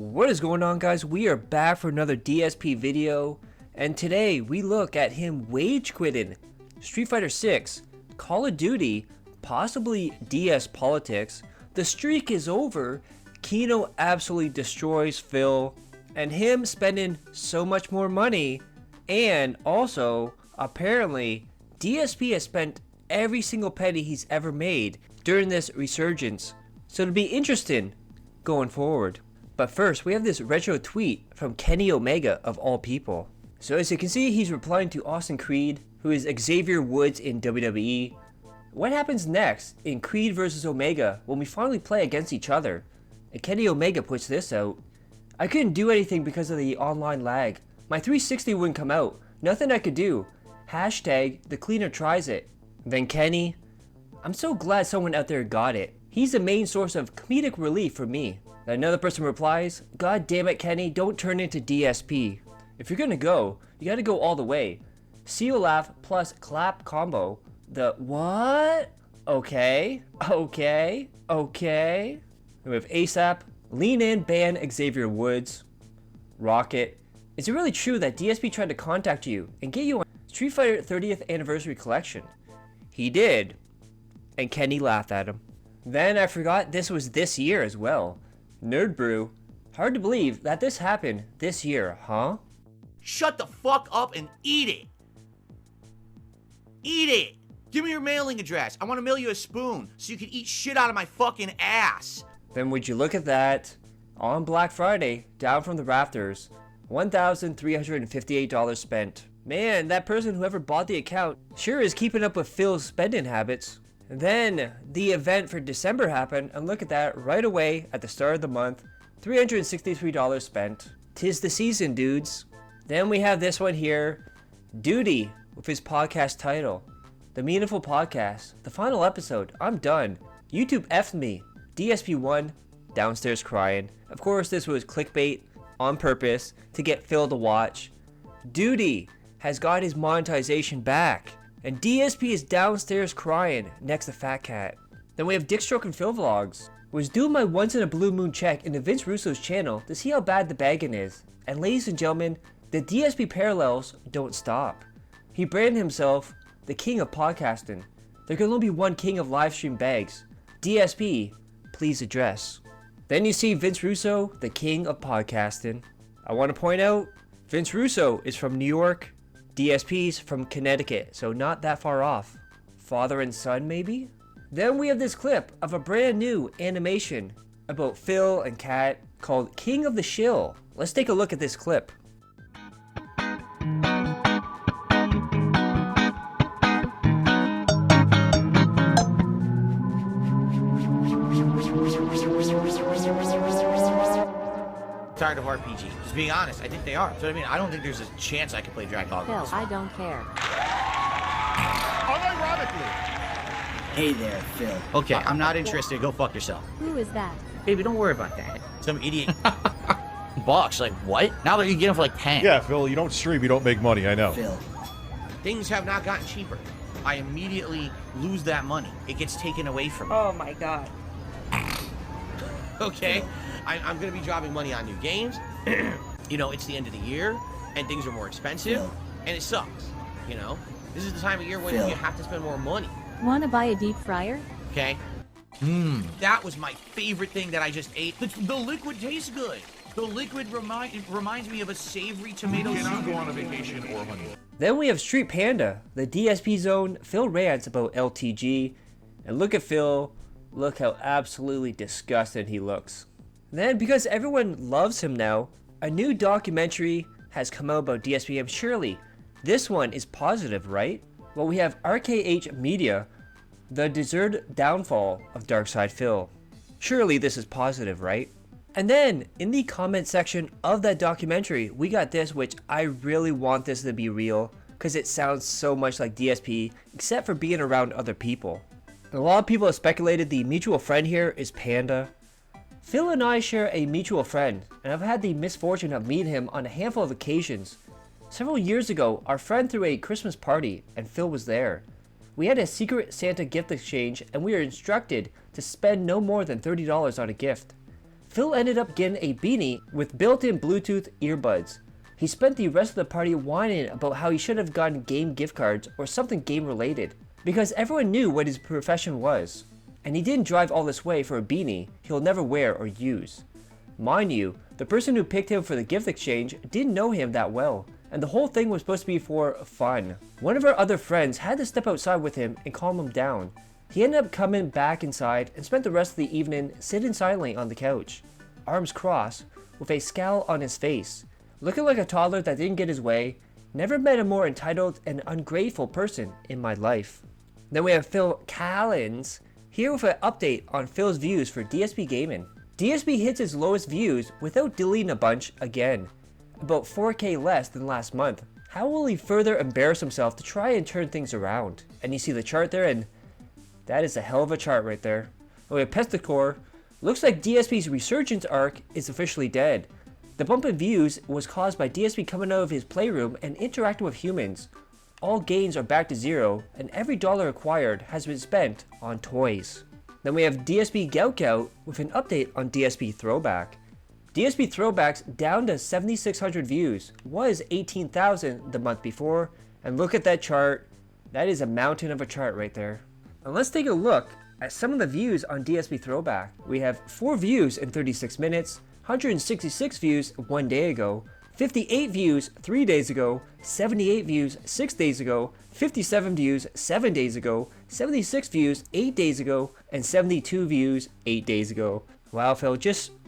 What is going on, guys? We are back for another DSP video, and today we look at him wage quitting Street Fighter 6, Call of Duty, possibly DS politics, the streak is over, Kino absolutely destroys Phil, and him spending so much more money, and also apparently DSP has spent every single penny he's ever made during this resurgence, so it'll be interesting going forward. But first, we have this retro tweet from Kenny Omega of all people. So as you can see, he's replying to Austin Creed, who is Xavier Woods in WWE. What happens next in Creed versus Omega when we finally play against each other? And Kenny Omega puts this out. I couldn't do anything because of the online lag. My 360 wouldn't come out. Nothing I could do. Hashtag the cleaner tries it. Then Kenny, I'm so glad someone out there got it. He's the main source of comedic relief for me. Another person replies, God damn it, Kenny, don't turn into DSP. If you're gonna go, you gotta go all the way. See you laugh plus clap combo. The what? Okay. And we have ASAP, lean in, ban Xavier Woods. Rocket, is it really true that DSP tried to contact you and get you on Street Fighter 30th anniversary collection? He did. And Kenny laughed at him. Then I forgot this was this year as well. Nerd Brew, hard to believe that this happened this year, huh? Shut the fuck up and eat it. Eat it. Give me your mailing address. I want to mail you a spoon so you can eat shit out of my fucking ass. Then would you look at that? On Black Friday, down from the rafters, $1,358 spent. Man, that person whoever bought the account sure is keeping up with Phil's spending habits. Then the event for December happened, and look at that, right away at the start of the month, $363 spent. 'Tis the season, dudes. Then we have this one here, Duty, with his podcast title, The Meaningful Podcast, the final episode, I'm done. YouTube F'd me, DSP1, downstairs crying. Of course this was clickbait, on purpose, to get Phil to watch. Duty has got his monetization back. And DSP is downstairs crying next to Fat Cat. Then we have Dick Stroke and Phil Vlogs. Was doing my once in a blue moon check into Vince Russo's channel to see how bad the bagging is. And ladies and gentlemen, the DSP parallels don't stop. He branded himself the king of podcasting. There can only be one king of livestream bags. DSP, please address. Then you see Vince Russo, the king of podcasting. I want to point out, Vince Russo is from New York. DSP's from Connecticut, so not that far off. Father and son, maybe? Then we have this clip of a brand new animation about Phil and Kat called King of the Shill. Let's take a look at this clip. Tired of RPG. Just being honest, I think they are. So I mean, I don't think there's a chance I could play Dragon Ball. Phil, I don't care. Unironically. Hey there, Phil. Okay, I'm not interested. Go fuck yourself. Who is that? Baby, don't worry about that. Some idiot. Bucks, like what? Now that you get them for like 10. Yeah, Phil, you don't stream, you don't make money, I know. Phil. Things have not gotten cheaper. I immediately lose that money. It gets taken away from me. Oh my god. Okay? I'm going to be dropping money on new games. You know, it's the end of the year, and things are more expensive, Phil. and it sucks. You know? This is the time of year when Phil. you have to spend more money. Wanna buy a deep fryer? Okay? That was my favorite thing that I just ate. The liquid tastes good. The liquid reminds me of a savory tomato soup. Cannot go on a vacation or honey. Then we have Street Panda, the DSP zone. Phil rants about LTG, and look at Phil. Look how absolutely disgusted he looks. Then, because everyone loves him now, a new documentary has come out about DSP. Surely, this one is positive, right? Well, we have RKH Media, the deserved downfall of Darkside Phil. Surely this is positive, right? And then, in the comment section of that documentary, we got this, which I really want this to be real, because it sounds so much like DSP, except for being around other people. A lot of people have speculated the mutual friend here is Panda. Phil and I share a mutual friend, and I've had the misfortune of meeting him on a handful of occasions. Several years ago, our friend threw a Christmas party, and Phil was there. We had a secret Santa gift exchange, and we were instructed to spend no more than $30 on a gift. Phil ended up getting a beanie with built-in Bluetooth earbuds. He spent the rest of the party whining about how he should have gotten game gift cards or something game related, because everyone knew what his profession was. And he didn't drive all this way for a beanie he'll never wear or use. Mind you, the person who picked him for the gift exchange didn't know him that well, and the whole thing was supposed to be for fun. One of our other friends had to step outside with him and calm him down. He ended up coming back inside and spent the rest of the evening sitting silently on the couch, arms crossed, with a scowl on his face, looking like a toddler that didn't get his way. Never met a more entitled and ungrateful person in my life. Then we have Phil Callens here with an update on Phil's views for DSP Gaming. DSP hits its lowest views without deleting a bunch again, about 4K less than last month. How will he further embarrass himself to try and turn things around? And you see the chart there, and that is a hell of a chart right there. We have Pesticore. Looks like DSP's resurgence arc is officially dead. The bump in views was caused by DSP coming out of his playroom and interacting with humans. All gains are back to zero, and every dollar acquired has been spent on toys. Then we have DSP LOLCOW with an update on DSP Throwback. DSP Throwback's down to 7,600 views, was 18,000 the month before, and look at that chart. That is a mountain of a chart right there. And let's take a look at some of the views on DSP Throwback. We have 4 views in 36 minutes, 166 views 1 day ago, 58 views 3 days ago, 78 views 6 days ago, 57 views 7 days ago, 76 views 8 days ago, and 72 views 8 days ago. Wow, Phil,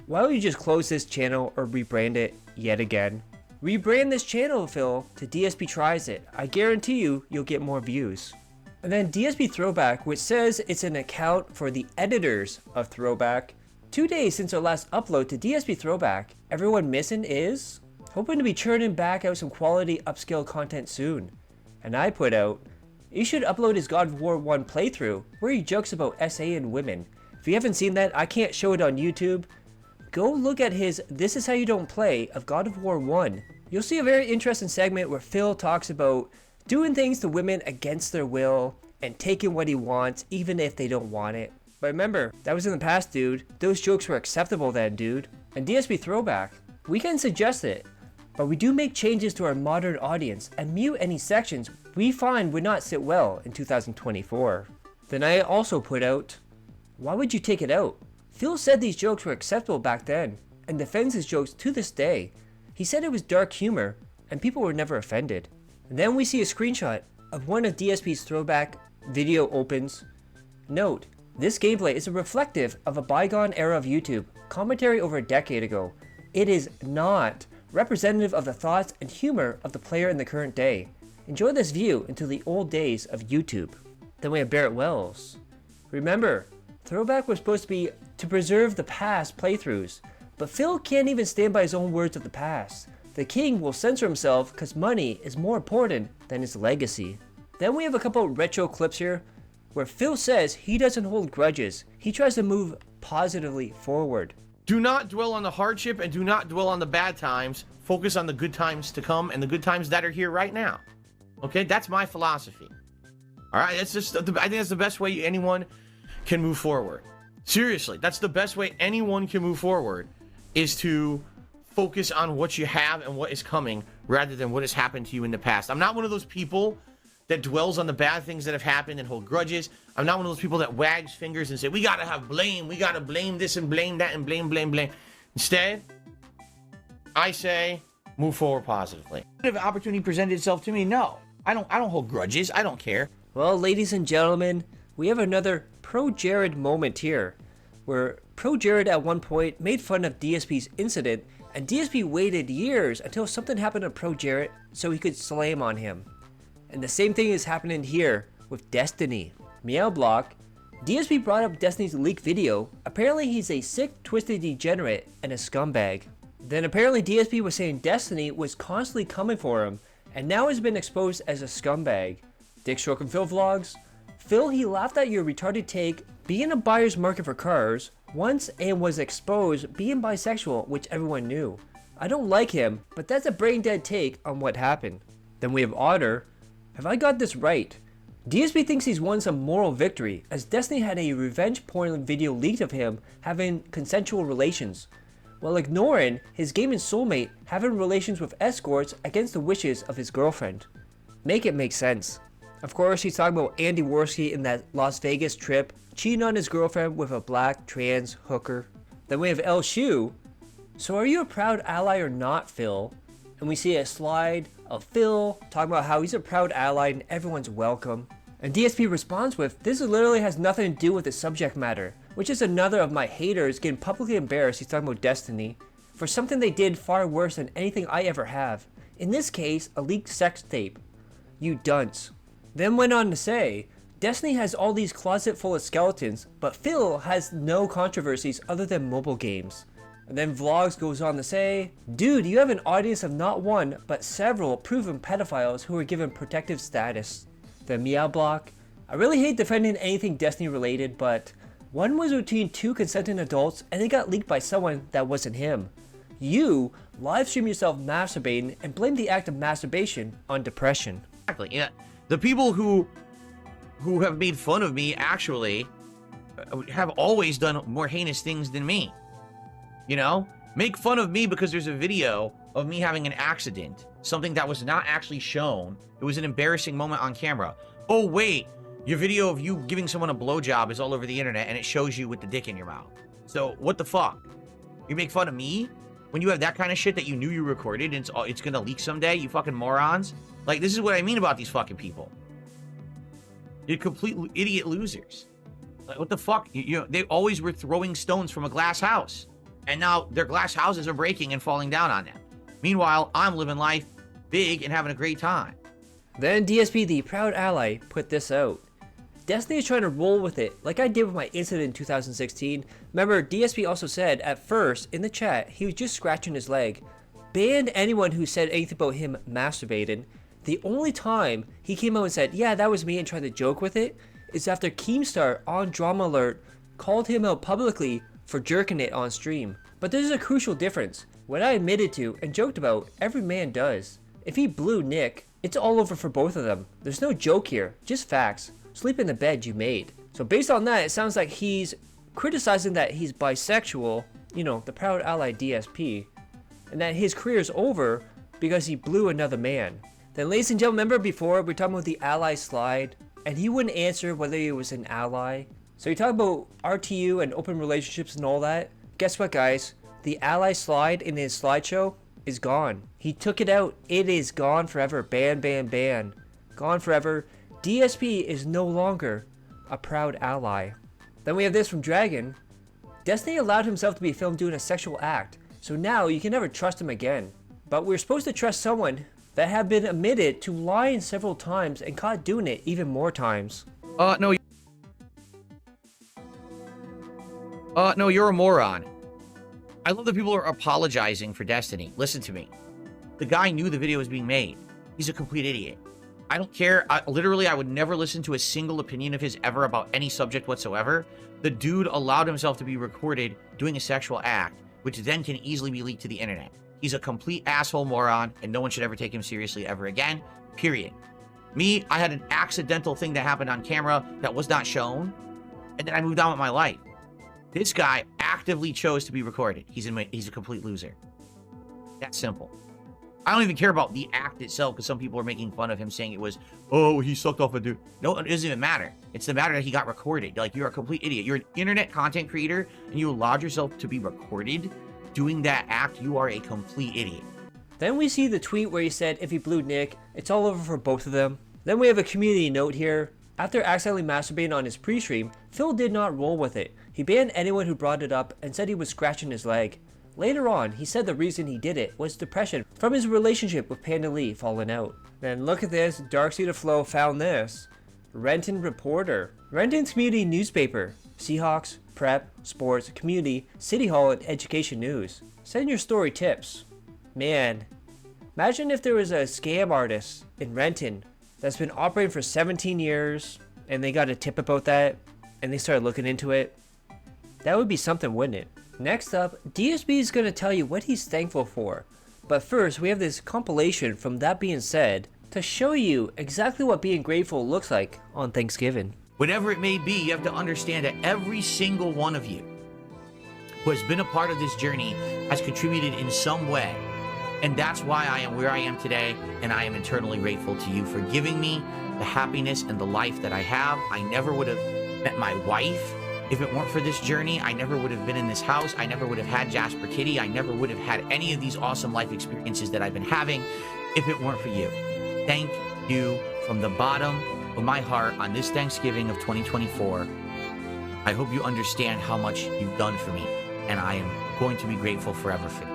why don't you just close this channel or rebrand it yet again? Rebrand this channel, Phil, to DSP Tries It. I guarantee you'll get more views. And then DSP Throwback, which says it's an account for the editors of Throwback. 2 days since our last upload to DSP Throwback, everyone missing is hoping to be churning back out some quality upscale content soon. And I put out, you should upload his God of War 1 playthrough, where he jokes about SA and women. If you haven't seen that, I can't show it on YouTube. Go look at his This Is How You Don't Play of God of War 1. You'll see a very interesting segment where Phil talks about doing things to women against their will and taking what he wants even if they don't want it. But remember, that was in the past, dude. Those jokes were acceptable then, dude. And DSP Throwback, we can suggest it, but we do make changes to our modern audience and mute any sections we find would not sit well in 2024. Then I also put out, why would you take it out? Phil said these jokes were acceptable back then and defends his jokes to this day. He said it was dark humor and people were never offended. And then we see a screenshot of one of DSP's Throwback video opens. Note, this gameplay is reflective of a bygone era of YouTube, commentary over a decade ago. It is not representative of the thoughts and humor of the player in the current day. Enjoy this view into the old days of YouTube. Then we have Barrett Wells. Remember, Throwback was supposed to be to preserve the past playthroughs, but Phil can't even stand by his own words of the past. The king will censor himself because money is more important than his legacy. Then we have a couple retro clips here where Phil says he doesn't hold grudges. He tries to move positively forward. Do not dwell on the hardship and do not dwell on the bad times. Focus on the good times to come and the good times that are here right now. Okay, that's my philosophy. All right, I think that's the best way anyone can move forward. Seriously, that's the best way anyone can move forward, is to focus on what you have and what is coming rather than what has happened to you in the past. I'm not one of those people that dwells on the bad things that have happened and hold grudges. I'm not one of those people that wags fingers and say, we gotta have blame, we gotta blame this and blame that and blame. Instead, I say, move forward positively. If an opportunity presented itself to me, no. I don't hold grudges, I don't care. Well, ladies and gentlemen, we have another Pro Jared moment here, where Pro Jared at one point made fun of DSP's incident, and DSP waited years until something happened to Pro Jared so he could slam on him. And the same thing is happening here with Destiny. Meow Block, DSP brought up Destiny's leaked video. Apparently he's a sick, twisted degenerate and a scumbag. Then apparently DSP was saying Destiny was constantly coming for him, and now has been exposed as a scumbag. Dick Stroke and Phil vlogs. Phil, he laughed at your retarded take being a buyer's market for cars once and was exposed being bisexual, which everyone knew. I don't like him, but that's a brain dead take on what happened. Then we have Otter. Have I got this right? DSP thinks he's won some moral victory, as Destiny had a revenge porn video leaked of him having consensual relations, while ignoring his gaming soulmate having relations with escorts against the wishes of his girlfriend. Make it make sense. Of course, he's talking about Andy Worski in that Las Vegas trip, cheating on his girlfriend with a black trans hooker. Then we have El Shu. So are you a proud ally or not, Phil? And we see a slide of Phil talking about how he's a proud ally and everyone's welcome. And DSP responds with, this literally has nothing to do with the subject matter, which is another of my haters getting publicly embarrassed. He's talking about Destiny for something they did far worse than anything I ever have. In this case, a leaked sex tape. You dunce. Then went on to say, Destiny has all these closets full of skeletons, but Phil has no controversies other than mobile games. And then Vlogs goes on to say, dude, you have an audience of not one, but several proven pedophiles who are given protective status. Then Meow Block, I really hate defending anything Destiny related, but one was between two consenting adults and it got leaked by someone that wasn't him. You live stream yourself masturbating and blame the act of masturbation on depression. Exactly, yeah. The people who have made fun of me actually have always done more heinous things than me. You know? Make fun of me because there's a video of me having an accident. Something that was not actually shown. It was an embarrassing moment on camera. Oh, wait. Your video of you giving someone a blowjob is all over the internet and it shows you with the dick in your mouth. So, what the fuck? You make fun of me? When you have that kind of shit that you knew you recorded and it's gonna leak someday, you fucking morons? Like, this is what I mean about these fucking people. You're complete idiot losers. Like, what the fuck? They always were throwing stones from a glass house. And now their glass houses are breaking and falling down on them. Meanwhile, I'm living life big and having a great time. Then DSP, the proud ally, put this out. Destiny is trying to roll with it, like I did with my incident in 2016. Remember, DSP also said, at first, in the chat, he was just scratching his leg. Banned anyone who said anything about him masturbating. The only time he came out and said, yeah, that was me, and tried to joke with it, is after Keemstar on Drama Alert called him out publicly for jerking it on stream. But there's a crucial difference. What I admitted to and joked about, every man does. If he blew Nick, it's all over for both of them. There's no joke here, just facts. Sleep in the bed you made. So based on that, it sounds like he's criticizing that he's bisexual, you know, the proud ally DSP, and that his career is over because he blew another man. Then ladies and gentlemen, remember before we were talking about the ally slide, and he wouldn't answer whether he was an ally. So you talk about RTU and open relationships and all that. Guess what, guys? The ally slide in his slideshow is gone. He took it out. It is gone forever. Ban, ban, ban. Gone forever. DSP is no longer a proud ally. Then we have this from Dragon. Destiny allowed himself to be filmed doing a sexual act, so now you can never trust him again. But we're supposed to trust someone that have been admitted to lying several times and caught doing it even more times. No, you're a moron. I love that people are apologizing for Destiny. Listen to me. The guy knew the video was being made. He's a complete idiot. I don't care. Literally, I would never listen to a single opinion of his ever about any subject whatsoever. The dude allowed himself to be recorded doing a sexual act, which then can easily be leaked to the internet. He's a complete asshole moron, and no one should ever take him seriously ever again, period. Me, I had an accidental thing that happened on camera that was not shown, and then I moved on with my life. This guy actively chose to be recorded. He's a complete loser. That's simple. I don't even care about the act itself, because some people are making fun of him, saying it was, oh, he sucked off a dude. No, it doesn't even matter. It's the matter that he got recorded. Like, you're a complete idiot. You're an internet content creator, and you allowed yourself to be recorded doing that act. You are a complete idiot. Then we see the tweet where he said if he blew Nick, it's all over for both of them. Then we have a community note here. After accidentally masturbating on his pre-stream, Phil did not roll with it. He banned anyone who brought it up and said he was scratching his leg. Later on, he said the reason he did it was depression from his relationship with Panda Lee falling out. Then look at this, Darkseid of Flow found this. Renton Reporter. Renton's community newspaper. Seahawks, prep, sports, community, city hall, and education news. Send your story tips. Man, imagine if there was a scam artist in Renton that's been operating for 17 years and they got a tip about that and they started looking into it. That would be something, wouldn't it? Next up, DSP is going to tell you what he's thankful for. But first, we have this compilation from That Being Said. to show you exactly what being grateful looks like on Thanksgiving. Whatever it may be, you have to understand that every single one of you who has been a part of this journey has contributed in some way. And that's why I am where I am today, and I am eternally grateful to you for giving me the happiness and the life that I have. I never would have met my wife if it weren't for this journey. I never would have been in this house. I never would have had Jasper Kitty. I never would have had any of these awesome life experiences that I've been having if it weren't for you. Thank you from the bottom of my heart on this Thanksgiving of 2024. I hope you understand how much you've done for me, and I am going to be grateful forever for you.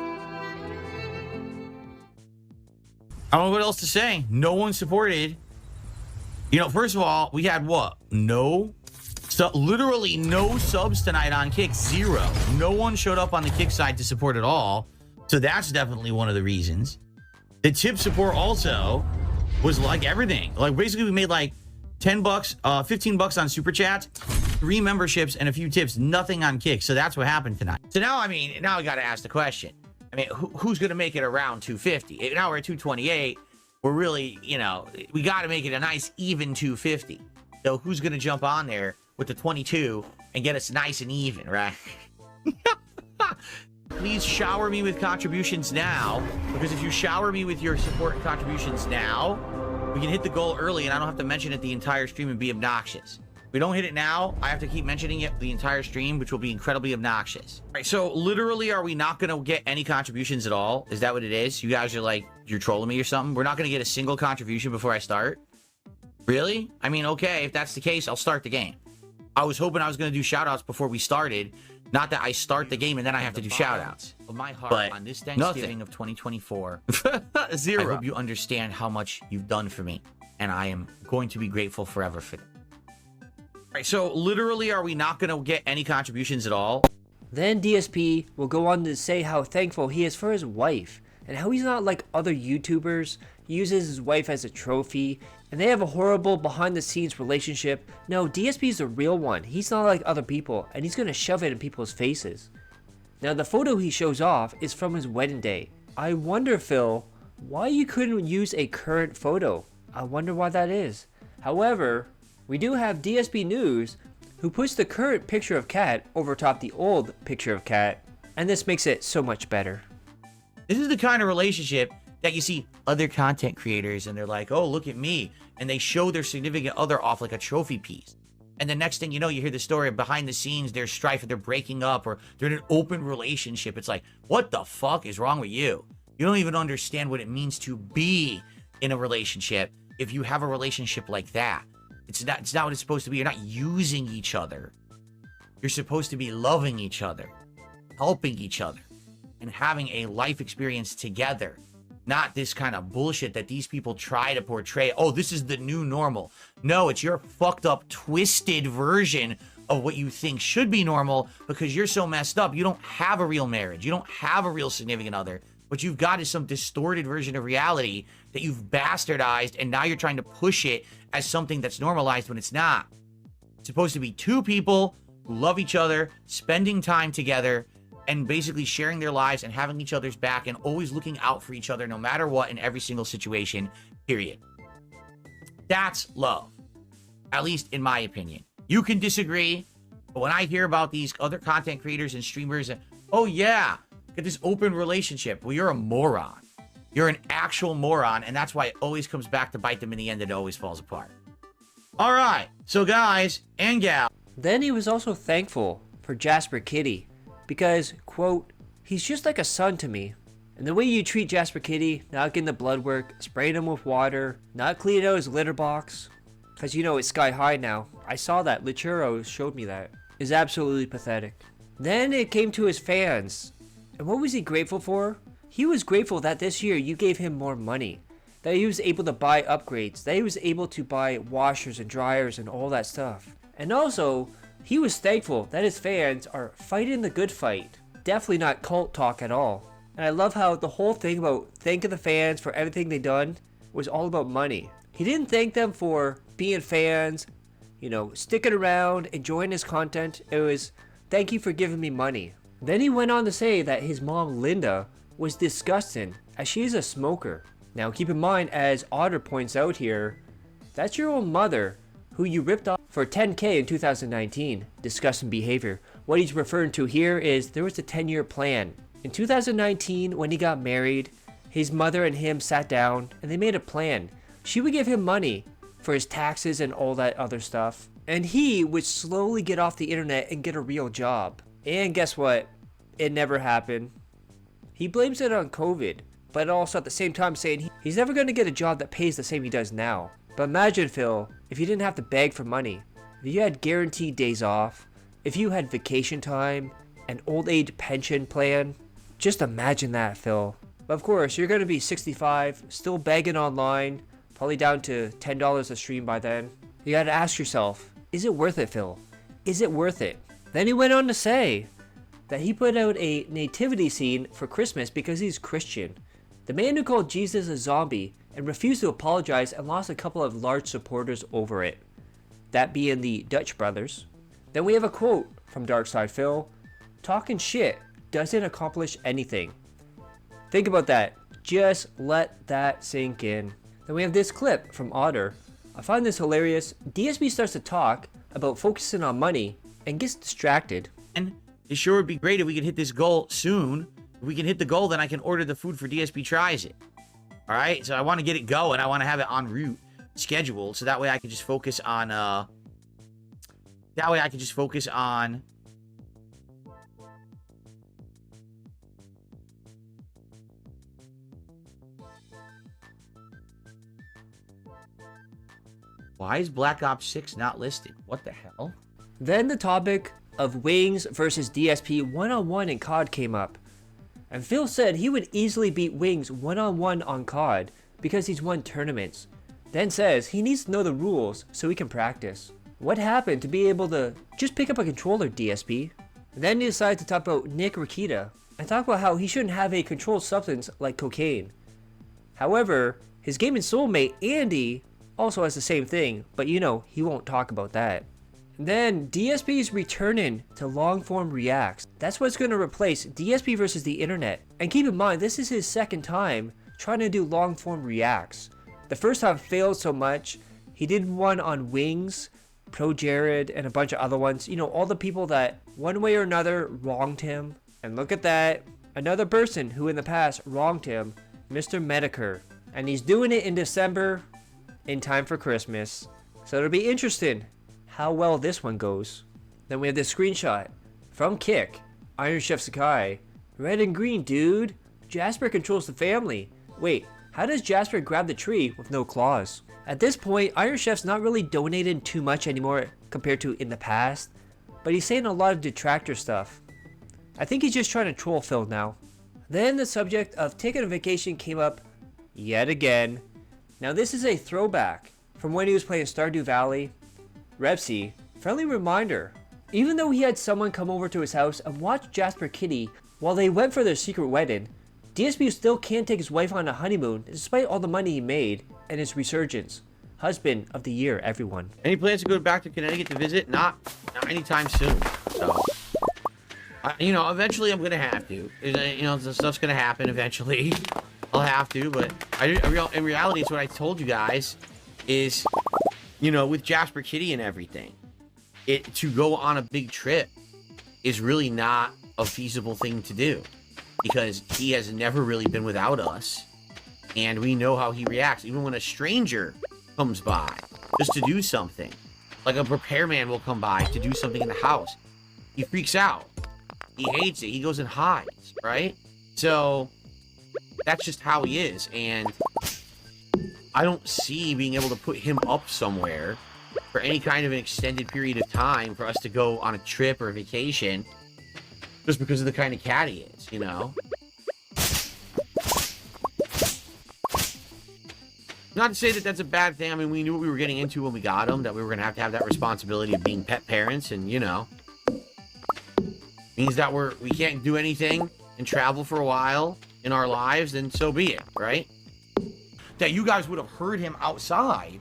I don't know what else to say. No one supported. You know, first of all, we had what? Literally no subs tonight on Kick. 0. No one showed up on the Kick side to support at all. So that's definitely one of the reasons. The tip support also was like everything. Like basically we made like 10 bucks, 15 bucks on Super Chats, 3 memberships, and a few tips. Nothing on Kick. So that's what happened tonight. So now, I mean, now I got to ask the question. I mean, who's going to make it around 250? Now we're at 228. We're really, you know, we got to make it a nice even 250. So who's going to jump on there with the 22 and get us nice and even, right? Please shower me with contributions now, because if you shower me with your support and contributions now, we can hit the goal early and I don't have to mention it the entire stream and be obnoxious. If we don't hit it now, I have to keep mentioning it the entire stream, which will be incredibly obnoxious. All right, so literally, are we not going to get any contributions at all? Is that what it is? You guys are like, you're trolling me or something? We're not going to get a single contribution before I start? Really? I mean, okay, if that's the case, I'll start the game. I was hoping I was going to do shoutouts before we started. Not that I start the game and then I have to do shoutouts. Of my heart, but on this Thanksgiving of 2024, 0. I hope you understand how much you've done for me, and I am going to be grateful forever for that. All right, so literally, are we not going to get any contributions at all? Then DSP will go on to say how thankful he is for his wife, and how he's not like other YouTubers. He uses his wife as a trophy, and they have a horrible behind-the-scenes relationship. No, DSP is the real one. He's not like other people, and he's gonna shove it in people's faces. Now, the photo he shows off is from his wedding day. I wonder, Phil, why you couldn't use a current photo. I wonder why that is. However, we do have DSP News, who puts the current picture of Cat over top the old picture of Cat, and this makes it so much better. This is the kind of relationship that you see other content creators and they're like, oh, look at me. And they show their significant other off like a trophy piece. And the next thing you know, you hear the story of behind the scenes, there's strife, or they're breaking up, or they're in an open relationship. It's like, what the fuck is wrong with you? You don't even understand what it means to be in a relationship if you have a relationship like that. It's not what it's supposed to be. You're not using each other. You're supposed to be loving each other, helping each other, and having a life experience together. Not this kind of bullshit that these people try to portray. Oh, this is the new normal. No, it's your fucked up, twisted version of what you think should be normal because you're so messed up. You don't have a real marriage. You don't have a real significant other. What you've got is some distorted version of reality that you've bastardized, and now you're trying to push it as something that's normalized when it's not. It's supposed to be two people who love each other, spending time together, and basically sharing their lives and having each other's back and always looking out for each other no matter what in every single situation, period. That's love. At least in my opinion. You can disagree, but when I hear about these other content creators and streamers, and, oh yeah, get this open relationship. Well, you're a moron. You're an actual moron, and that's why it always comes back to bite them in the end and it always falls apart. All right, so guys and gals. Then he was also thankful for Jasper Kitty. Because, quote, he's just like a son to me. And the way you treat Jasper Kitty, not getting the blood work, spraying him with water, not cleaning out his litter box, because you know it's sky high now. I saw that. Lichuro showed me that. Is absolutely pathetic. Then it came to his fans. And what was he grateful for? He was grateful that this year you gave him more money. That he was able to buy upgrades. That he was able to buy washers and dryers and all that stuff. And also, he was thankful that his fans are fighting the good fight. Definitely not cult talk at all. And I love how the whole thing about thanking the fans for everything they done was all about money. He didn't thank them for being fans, you know, sticking around, enjoying his content. It was, thank you for giving me money. Then he went on to say that his mom, Linda, was disgusting as she is a smoker. Now keep in mind, as Otter points out here, that's your own mother who you ripped off for 10K in 2019. Disgusting behavior. What he's referring to here is there was a 10-year plan. In 2019, when he got married, his mother and him sat down and they made a plan. She would give him money for his taxes and all that other stuff. And he would slowly get off the internet and get a real job. And guess what? It never happened. He blames it on COVID, but also at the same time saying he's never going to get a job that pays the same he does now. But imagine, Phil, if you didn't have to beg for money, if you had guaranteed days off, if you had vacation time, an old age pension plan. Just imagine that, Phil. But of course, you're going to be 65, still begging online, probably down to $10 a stream by then. You got to ask yourself, is it worth it, Phil? Is it worth it? Then he went on to say that he put out a nativity scene for Christmas because he's Christian. The man who called Jesus a zombie and refused to apologize and lost a couple of large supporters over it. That being the Dutch brothers. Then we have a quote from Darkside Phil. Talking shit doesn't accomplish anything. Think about that. Just let that sink in. Then we have this clip from Otter. I find this hilarious. DSP starts to talk about focusing on money and gets distracted. And it sure would be great if we could hit this goal soon. If we can hit the goal, then I can order the food for DSP Tries It. All right, so I want to get it going. I want to have it en route, scheduled, so that way I can just focus on, Why is Black Ops 6 not listed? What the hell? Then the topic of Wings versus DSP one-on-one in COD came up. And Phil said he would easily beat Wings one-on-one on COD because he's won tournaments. Then says he needs to know the rules so he can practice. What happened to be able to just pick up a controller, DSP? And then he decided to talk about Nick Rakita and talk about how he shouldn't have a controlled substance like cocaine. However, his gaming soulmate Andy also has the same thing, but you know, he won't talk about that. And then DSP's returning to long-form reacts. That's what's going to replace DSP versus the internet. And keep in mind, this is his second time trying to do long-form reacts. The first time failed so much, he did one on Wings, Pro Jared, and a bunch of other ones. You know, all the people that one way or another wronged him. And look at that, another person who in the past wronged him, Mr. Medicare. And he's doing it in December, in time for Christmas. So it'll be interesting how well this one goes. Then we have this screenshot from Kick, Iron Chef Sakai. Red and green, dude. Jasper controls the family. Wait, how does Jasper grab the tree with no claws? At this point, Iron Chef's not really donating too much anymore compared to in the past, but he's saying a lot of detractor stuff. I think he's just trying to troll Phil now. Then the subject of taking a vacation came up yet again. Now this is a throwback from when he was playing Stardew Valley. Repsy, friendly reminder, even though he had someone come over to his house and watch Jasper Kitty while they went for their secret wedding, DSP still can't take his wife on a honeymoon despite all the money he made and his resurgence. Husband of the year, everyone. Any plans to go back to Connecticut to visit? Not anytime soon. So, you know, eventually I'm gonna have to. You know, the stuff's gonna happen eventually. I'll have to, but in reality, it's what I told you guys is, you know, with Jasper Kitty and everything, to go on a big trip is really not a feasible thing to do because he has never really been without us, and we know how he reacts. Even when a stranger comes by just to do something, like a repairman will come by to do something in the house, he freaks out. He hates it. He goes and hides, right? So that's just how he is, and I don't see being able to put him up somewhere for any kind of an extended period of time for us to go on a trip or a vacation just because of the kind of cat he is, you know? Not to say that that's a bad thing. I mean, we knew what we were getting into when we got him, that we were going to have that responsibility of being pet parents, and, you know, means that we can't do anything and travel for a while in our lives, then so be it, right? That you guys would have heard him outside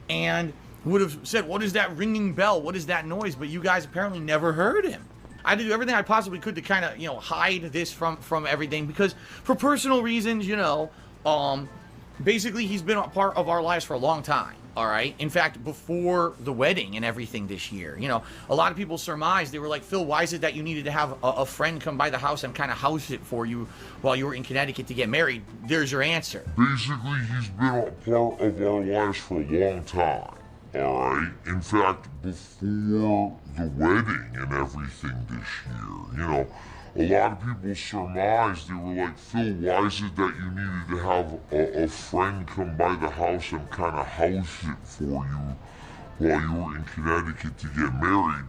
and would have said, what is that ringing bell? What is that noise? But you guys apparently never heard him. I had to do everything I possibly could to kind of, you know, hide this from everything because for personal reasons, you know, Basically, he's been a part of our lives for a long time. All right. In fact, before the wedding and everything this year, you know, a lot of people surmised, they were like, Phil, why is it that you needed to have a friend come by the house and kind of house it for you while you were in Connecticut to get married? There's your answer. Basically, he's been a part of our lives for a long time. Alright? In fact, before the wedding and everything this year, you know, a lot of people surmised, they were like, Phil, why is it that you needed to have a friend come by the house and kind of house it for you while you were in Connecticut to get married?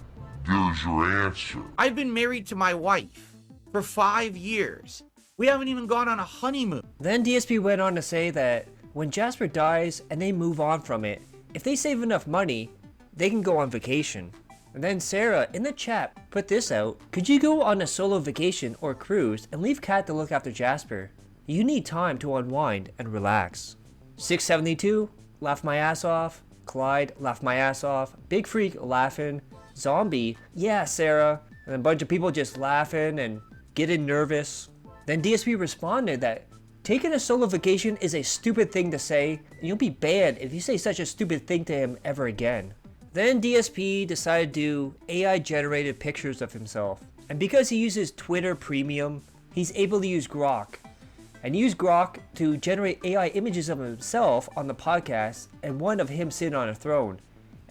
There's your answer. I've been married to my wife for 5 years. We haven't even gone on a honeymoon. Then DSP went on to say that when Jasper dies and they move on from it, if they save enough money, they can go on vacation. And then Sarah in the chat put this out. Could you go on a solo vacation or cruise and leave Kat to look after Jasper? You need time to unwind and relax. 672, laugh my ass off. Clyde, laugh my ass off. Big Freak laughing. Zombie, yeah Sarah. And a bunch of people just laughing and getting nervous. Then DSP responded that taking a solo vacation is a stupid thing to say, and you'll be banned if you say such a stupid thing to him ever again. Then DSP decided to do AI generated pictures of himself. And because he uses Twitter Premium, he's able to use Grok. And use Grok to generate AI images of himself on the podcast and one of him sitting on a throne.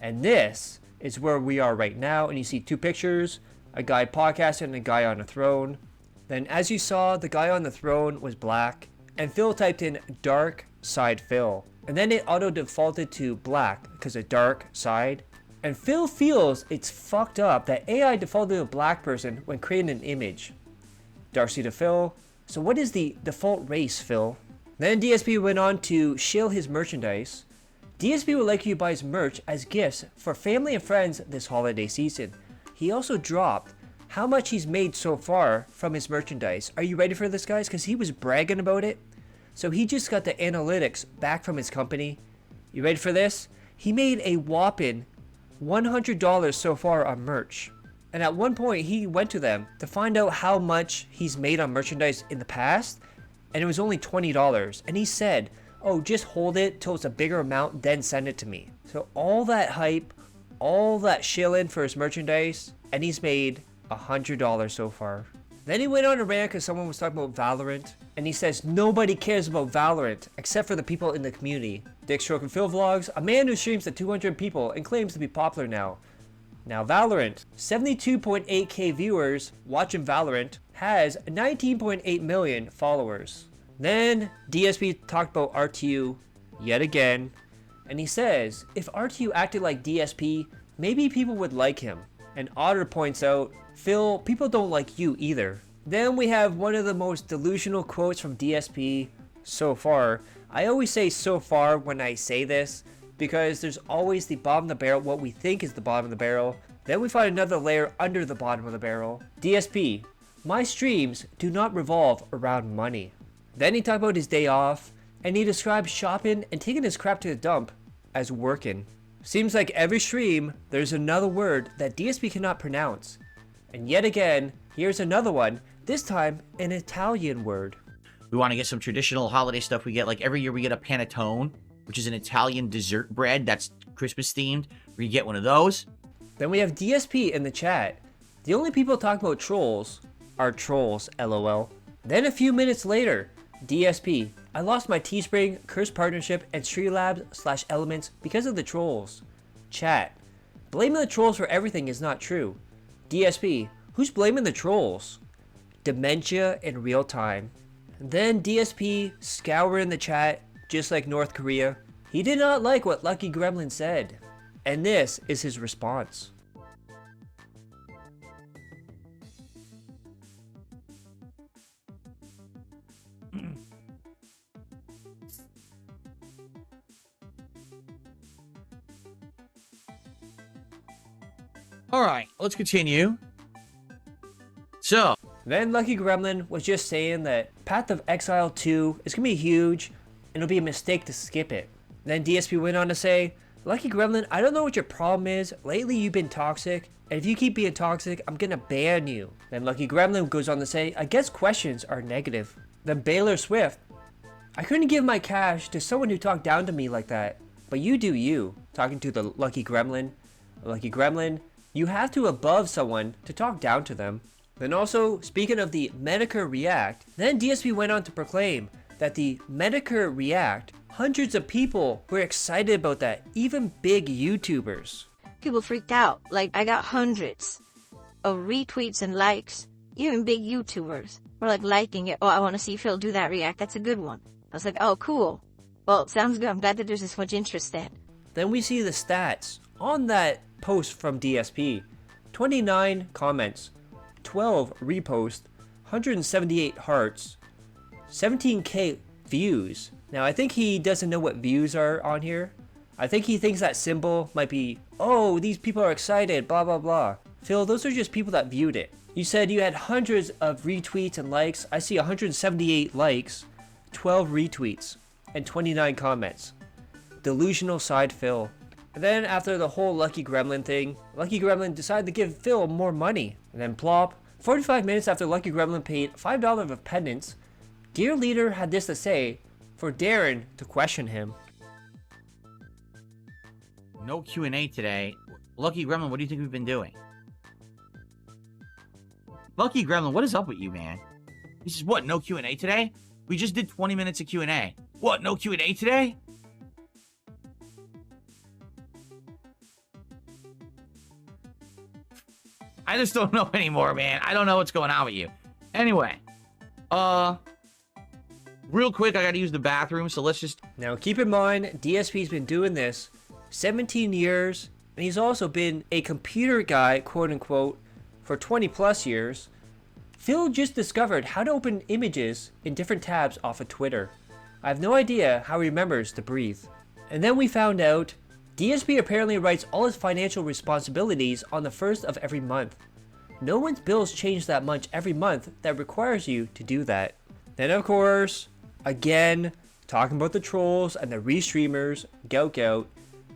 And this is where we are right now, and you see two pictures, a guy podcasting and a guy on a throne. Then as you saw, the guy on the throne was black, and Phil typed in dark side Phil. And then it auto defaulted to black because of dark side. And Phil feels it's fucked up that AI defaulted to a black person when creating an image. Darcy to Phil. So what is the default race, Phil? Then DSP went on to shill his merchandise. DSP would like you to buy his merch as gifts for family and friends this holiday season. He also dropped how much he's made so far from his merchandise. Are you ready for this, guys? Because he was bragging about it. So he just got the analytics back from his company. You ready for this? He made a whopping $100 so far on merch. And at one point he went to them to find out how much he's made on merchandise in the past, and it was only $20. And he said, oh, just hold it till it's a bigger amount, then send it to me. So all that hype, all that shilling for his merchandise, and he's made $100 so far. Then he went on a rant because someone was talking about Valorant, and he says nobody cares about Valorant except for the people in the community. Dick Stroke and Phil Vlogs, a man who streams to 200 people and claims to be popular now. Now Valorant, 72.8k viewers watching Valorant, has 19.8 million followers. Then DSP talked about RTU yet again, and he says if RTU acted like DSP, maybe people would like him. And Otter points out, Phil, people don't like you either. Then we have one of the most delusional quotes from DSP so far. I always say so far when I say this, because there's always the bottom of the barrel, what we think is the bottom of the barrel. Then we find another layer under the bottom of the barrel. DSP, my streams do not revolve around money. Then he talked about his day off, and he described shopping and taking his crap to the dump as working. Seems like every stream, there's another word that DSP cannot pronounce. And yet again, here's another one, this time an Italian word. We want to get some traditional holiday stuff. We get, like, every year we get a panettone, which is an Italian dessert bread that's Christmas themed. We get one of those. Then we have DSP in the chat. The only people talking about trolls are trolls, lol. Then a few minutes later, DSP, I lost my Teespring, Curse Partnership, and Streamlabs/Elements because of the trolls. Chat, blaming the trolls for everything is not true. DSP, who's blaming the trolls? Dementia in real time. Then DSP scouring the chat, just like North Korea. He did not like what Lucky Gremlin said. And this is his response. All right, let's continue. So, Then Lucky Gremlin was just saying that Path of Exile 2 is going to be huge, and it'll be a mistake to skip it. Then DSP went on to say, Lucky Gremlin, I don't know what your problem is. Lately you've been toxic, and if you keep being toxic, I'm going to ban you. Then Lucky Gremlin goes on to say, I guess questions are negative. Then Baylor Swift, I couldn't give my cash to someone who talked down to me like that. But you do you. Talking to the Lucky Gremlin. Lucky Gremlin, you have to above someone to talk down to them. Then also, speaking of the Medicare React, then DSP went on to proclaim that the Medicare React, hundreds of people were excited about that, even big YouTubers. People freaked out. Like, I got hundreds of retweets and likes. Even big YouTubers were like liking it. Oh, I want to see Phil do that react. That's a good one. I was like, oh, cool. Well, sounds good. I'm glad that there's this much interest in. Then we see the stats on that post from DSP. 29 comments, 12 reposts, 178 hearts, 17k views. Now, I think he doesn't know what views are on here. I think he thinks that symbol might be, oh, these people are excited, blah, blah, blah. Phil, those are just people that viewed it. You said you had hundreds of retweets and likes. I see 178 likes, 12 retweets, and 29 comments. Delusional side Phil. And then after the whole Lucky Gremlin thing, Lucky Gremlin decided to give Phil more money. And then plop, 45 minutes after Lucky Gremlin paid $5 of penance, Dear Leader had this to say for Darren to question him. No Q&A today. Lucky Gremlin, what do you think we've been doing? Lucky Gremlin, what is up with you, man? He says, what, no Q&A today? We just did 20 minutes of Q&A. What, no Q&A today? I just don't know anymore, man. I don't know what's going on with you. Anyway, real quick, I gotta use the bathroom, so let's just... Now keep in mind, DSP's been doing this 17 years, and he's also been a computer guy, quote unquote, for 20 plus years. Phil just discovered how to open images in different tabs off of Twitter. I have no idea how he remembers to breathe. And then we found out DSP apparently writes all his financial responsibilities on the 1st of every month. No one's bills change that much every month that requires you to do that. Then of course, again, talking about the trolls and the restreamers, gout.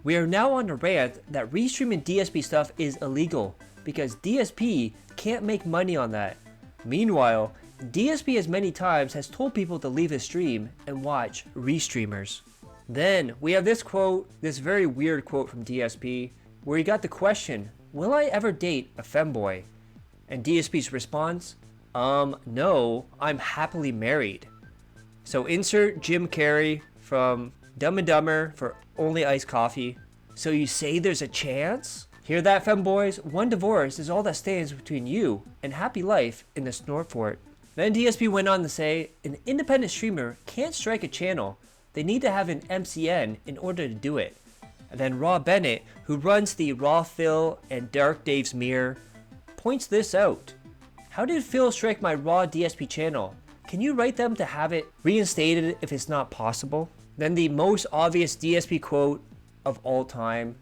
We are now on a rant that restreaming DSP stuff is illegal because DSP can't make money on that. Meanwhile, DSP as many times has told people to leave his stream and watch restreamers. Then we have this quote, this very weird quote from DSP, where he got the question, will I ever date a femboy? And DSP's response, no, I'm happily married. So insert Jim Carrey from Dumb and Dumber for Only Iced Coffee. So you say there's a chance? Hear that, femboys? One divorce is all that stands between you and happy life in the Snort Fort. Then DSP went on to say, an independent streamer can't strike a channel. They need to have an MCN in order to do it. And then Raw Bennett, who runs the Raw Phil and Dark Dave's Mirror, points this out. How did Phil strike my Raw DSP channel? Can you write them to have it reinstated if it's not possible? Then the most obvious DSP quote of all time.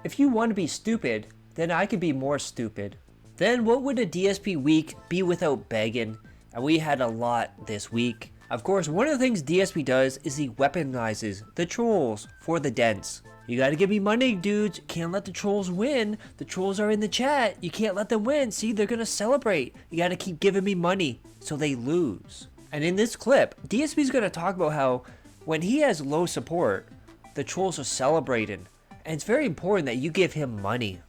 If you want to be stupid, then I can be more stupid. Then what would a DSP week be without begging? And we had a lot this week. Of course, one of the things DSP does is he weaponizes the trolls for the dents. You gotta give me money, dudes. Can't let the trolls win. The trolls are in the chat. You can't let them win. See, they're gonna celebrate. You gotta keep giving me money so they lose. And in this clip, DSP's gonna talk about how when he has low support, the trolls are celebrating. And it's very important that you give him money.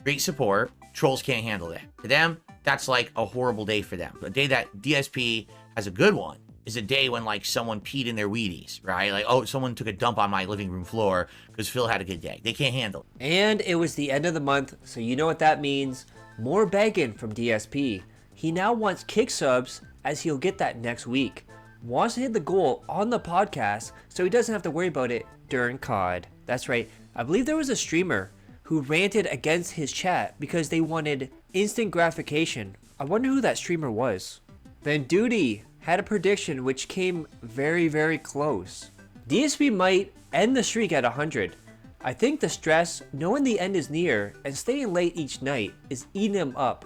Great support. Trolls can't handle that. To them, that's like a horrible day for them. A day that DSP has a good one is a day when like someone peed in their Wheaties, right? Like, oh, someone took a dump on my living room floor because Phil had a good day. They can't handle it. And it was the end of the month, so you know what that means. More begging from DSP. He now wants kick subs as he'll get that next week. Wants to hit the goal on the podcast so he doesn't have to worry about it during COD. That's right. I believe there was a streamer who ranted against his chat because they wanted instant gratification. I wonder who that streamer was. Then Duty had a prediction which came very, very close. DSP might end the streak at 100. I think the stress, knowing the end is near, and staying late each night is eating him up.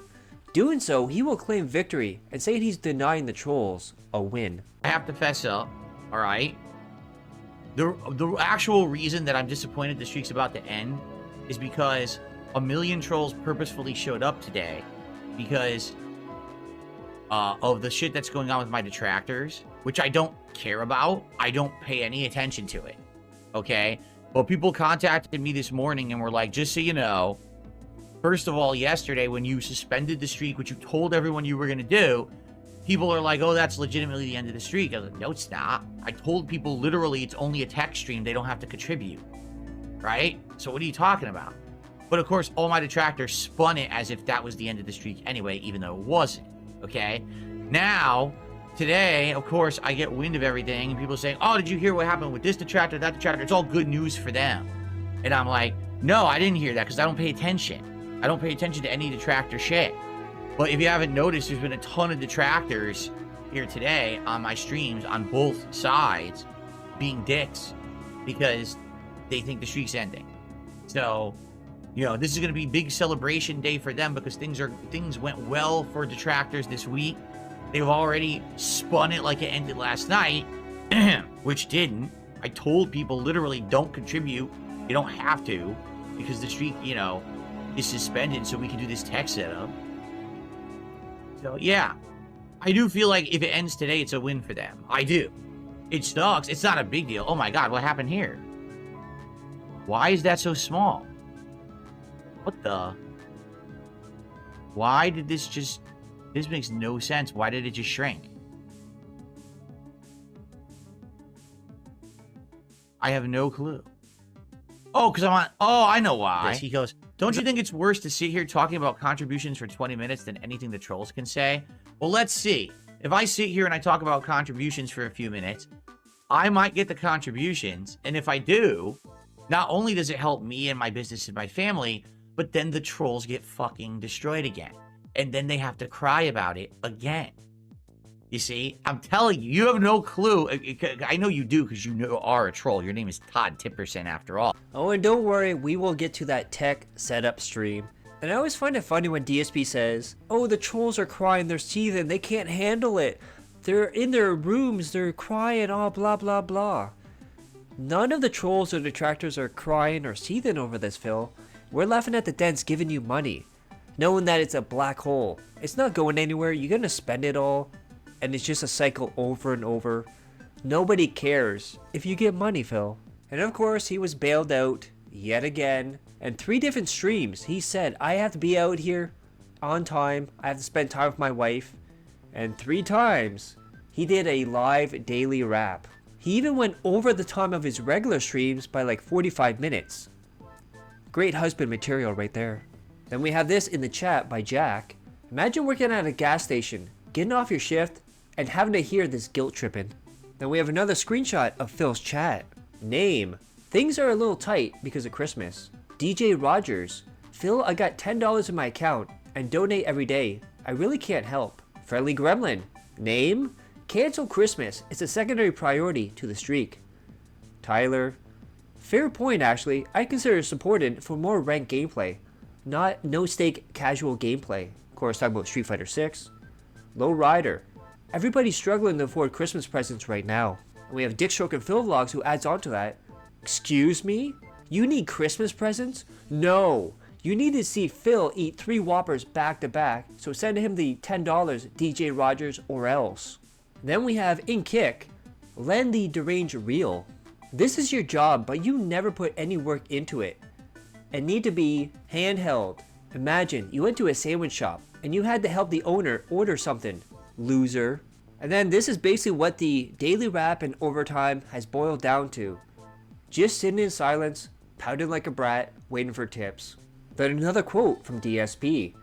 Doing so, he will claim victory and say he's denying the trolls a win. I have to fess up, all right? The actual reason that I'm disappointed the streak's about to end is because a million trolls purposefully showed up today because of the shit that's going on with my detractors. which I don't care about. I don't pay any attention to it. Okay? But people contacted me this morning and were like, just so you know, first of all, yesterday when you suspended the streak, which you told everyone you were going to do, people are like, oh, that's legitimately the end of the streak. I was like, no, it's not. I told people literally it's only a text stream. They don't have to contribute. Right? So what are you talking about? But of course, all my detractors spun it as if that was the end of the streak anyway, even though it wasn't. Okay? Now, today, of course, I get wind of everything, and people saying, oh, did you hear what happened with this detractor, that detractor? It's all good news for them. And I'm like, no, I didn't hear that because I don't pay attention. I don't pay attention to any detractor shit. But if you haven't noticed, there's been a ton of detractors here today on my streams on both sides being dicks because they think the streak's ending. So, you know, this is going to be big celebration day for them because things went well for detractors this week. They've already spun it like it ended last night, which didn't. I told people literally don't contribute. You don't have to because the streak, you know, is suspended so we can do this tech setup. So, yeah, I do feel like if it ends today, it's a win for them. I do. It sucks. It's not a big deal. Oh my God, what happened here? Why is that so small? What the? Why did this just... This makes no sense. Why did it just shrink? I have no clue. Oh, because I'm on... Oh, I know why. He goes, don't you think it's worse to sit here talking about contributions for 20 minutes than anything the trolls can say? Well, let's see. If I sit here and I talk about contributions for a few minutes, I might get the contributions. And if I do, not only does it help me and my business and my family, but then the trolls get fucking destroyed again. And then they have to cry about it again. You see, I'm telling you, you have no clue. I know you do because you are a troll. Your name is Todd Tipperson after all. Oh, and don't worry, we will get to that tech setup stream. And I always find it funny when DSP says, oh, the trolls are crying, they're seething, they can't handle it. They're in their rooms, they're crying, oh, blah, blah, blah. None of the trolls or detractors are crying or seething over this, Phil. We're laughing at the dents giving you money, knowing that it's a black hole. It's not going anywhere, you're gonna spend it all. And it's just a cycle over and over. Nobody cares if you get money, Phil. And of course, he was bailed out yet again. And 3 different streams, he said, I have to be out here on time. I have to spend time with my wife. And 3 times, he did a live daily rap. He even went over the time of his regular streams by like 45 minutes. Great husband material right there. Then we have this in the chat by Jack. Imagine working at a gas station, getting off your shift, and having to hear this guilt tripping. Then we have another screenshot of Phil's chat. Name. Things are a little tight because of Christmas. DJ Rogers. Phil, I got $10 in my account and donate every day. I really can't help. Friendly Gremlin. Name. Cancel Christmas. It's a secondary priority to the streak. Tyler. Fair point actually. I consider supported for more ranked gameplay. Not no stake casual gameplay. Of course, talking about Street Fighter 6. Low Rider. Everybody's struggling to afford Christmas presents right now. And we have Dick Stroke and Phil Vlogs who adds on to that. Excuse me? You need Christmas presents? No. You need to see Phil eat 3 Whoppers back to back, so send him the $10 DJ Rogers or else. Then we have In Kick. Lend the deranged reel. This is your job, but you never put any work into it. And need to be handheld. Imagine you went to a sandwich shop and you had to help the owner order something. Loser. And then this is basically what the daily rap and overtime has boiled down to. Just sitting in silence, pouting like a brat, waiting for tips. Then another quote from DSP.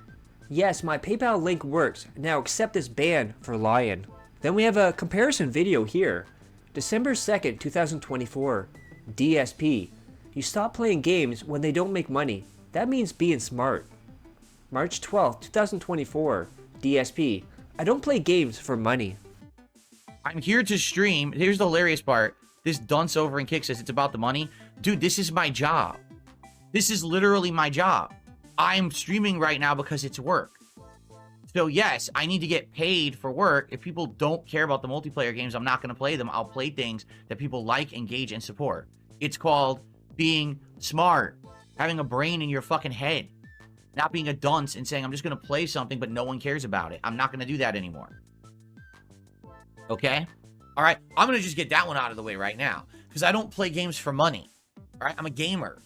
Yes, my PayPal link works. Now accept this ban for lying. Then we have a comparison video here. December 2nd, 2024. DSP. You stop playing games when they don't make money. That means being smart. March 12th, 2024. DSP. I don't play games for money. I'm here to stream. Here's the hilarious part. This dunce over in Kick says it's about the money. Dude, this is my job. This is literally my job. I'm streaming right now because it's work. So yes, I need to get paid for work. If people don't care about the multiplayer games, I'm not going to play them. I'll play things that people like, engage, and support. It's called being smart. Having a brain in your fucking head. Not being a dunce and saying, I'm just going to play something, but no one cares about it. I'm not going to do that anymore. Okay? All right, I'm going to just get that one out of the way right now because I don't play games for money. All right, I'm a gamer.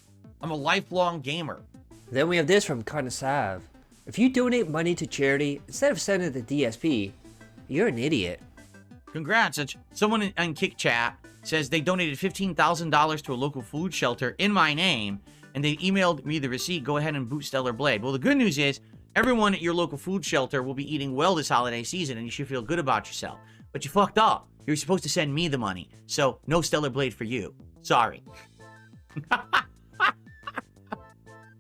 I'm a lifelong gamer. Then we have this from Konasav. If you donate money to charity instead of sending it to DSP, you're an idiot. Congrats. Someone in Kick Chat says they donated $15,000 to a local food shelter in my name, and they emailed me the receipt. Go ahead and boot Stellar Blade. Well, the good news is everyone at your local food shelter will be eating well this holiday season, and you should feel good about yourself. But you fucked up. You're supposed to send me the money, so no Stellar Blade for you. Sorry.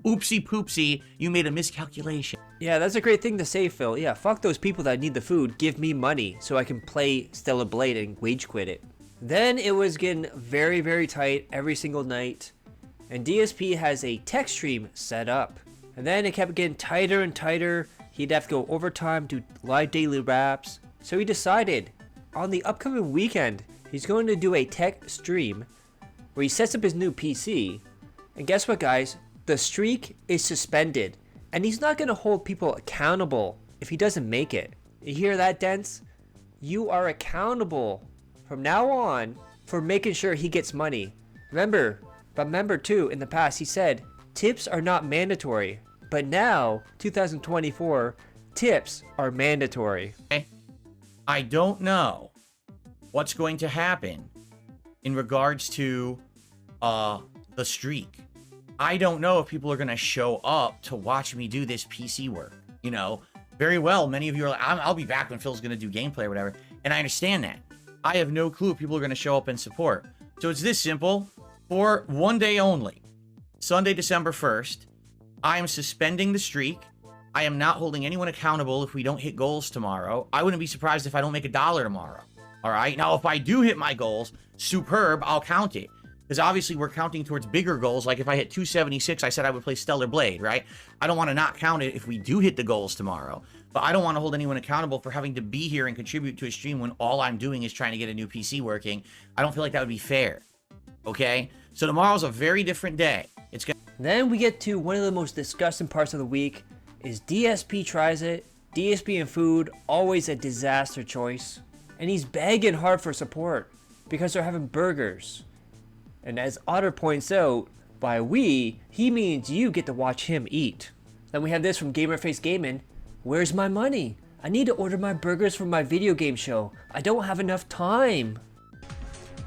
Oopsie poopsie, you made a miscalculation. Yeah, that's a great thing to say, Phil. Yeah, fuck those people that need the food. Give me money so I can play Stellar Blade and wage quit it. Then it was getting very, very tight every single night. And DSP has a tech stream set up. And then it kept getting tighter and tighter. He'd have to go overtime, do live daily raps. So he decided on the upcoming weekend, he's going to do a tech stream where he sets up his new PC. And guess what, guys? The streak is suspended. And he's not going to hold people accountable if he doesn't make it. You hear that, Dents? You are accountable from now on for making sure he gets money. Remember too, in the past he said tips are not mandatory. But now, 2024, tips are mandatory. I don't know what's going to happen in regards to the streak. I don't know if people are going to show up to watch me do this PC work. You know, very well, many of you are like, I'll be back when Phil's going to do gameplay or whatever. And I understand that. I have no clue if people are going to show up and support. So it's this simple. For one day only, Sunday, December 1st, I am suspending the streak. I am not holding anyone accountable if we don't hit goals tomorrow. I wouldn't be surprised if I don't make $1 tomorrow. All right. Now, if I do hit my goals, superb, I'll count it. Because obviously we're counting towards bigger goals. Like if I hit 276, I said I would play Stellar Blade, right? I don't want to not count it if we do hit the goals tomorrow. But I don't want to hold anyone accountable for having to be here and contribute to a stream when all I'm doing is trying to get a new PC working. I don't feel like that would be fair. Okay? So tomorrow's a very different day. It's gonna... Then we get to one of the most disgusting parts of the week is DSP tries it. DSP and food, always a disaster choice. And he's begging hard for support because they're having burgers. And as Otter points out, by we, he means you get to watch him eat. Then we have this from Gamerface Gaming. Where's my money? I need to order my burgers for my video game show. I don't have enough time.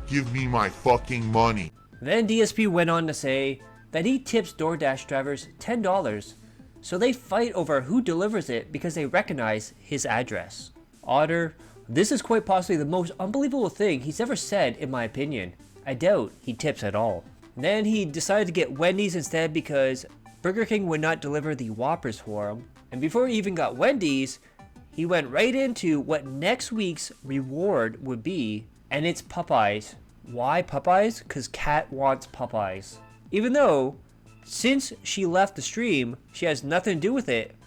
Give me my fucking money. Then DSP went on to say that he tips DoorDash drivers $10, so they fight over who delivers it because they recognize his address. Otter, this is quite possibly the most unbelievable thing he's ever said in my opinion. I doubt he tips at all. Then he decided to get Wendy's instead because Burger King would not deliver the Whoppers for him. And before he even got Wendy's, he went right into what next week's reward would be, and it's Popeyes. Why Popeyes? Because Kat wants Popeyes. Even though, since she left the stream, she has nothing to do with it.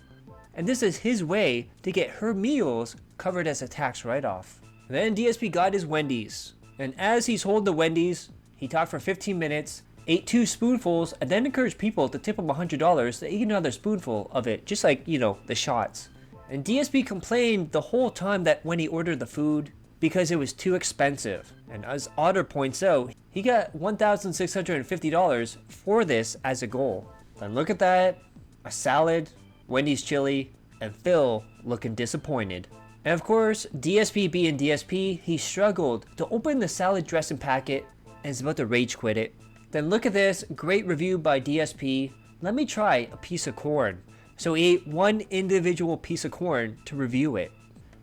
And this is his way to get her meals covered as a tax write-off. Then DSP got his Wendy's. And as he's holding the Wendy's, he talked for 15 minutes, ate 2 spoonfuls, and then encouraged people to tip him $100 to eat another spoonful of it, just like, you know, the shots. And DSP complained the whole time that when he ordered the food, because it was too expensive. And as Otter points out, he got $1,650 for this as a goal. And look at that, a salad, Wendy's chili, and Phil looking disappointed. And of course, DSP being DSP, he struggled to open the salad dressing packet and is about to rage quit it. Then look at this, great review by DSP. Let me try a piece of corn. So he ate one individual piece of corn to review it.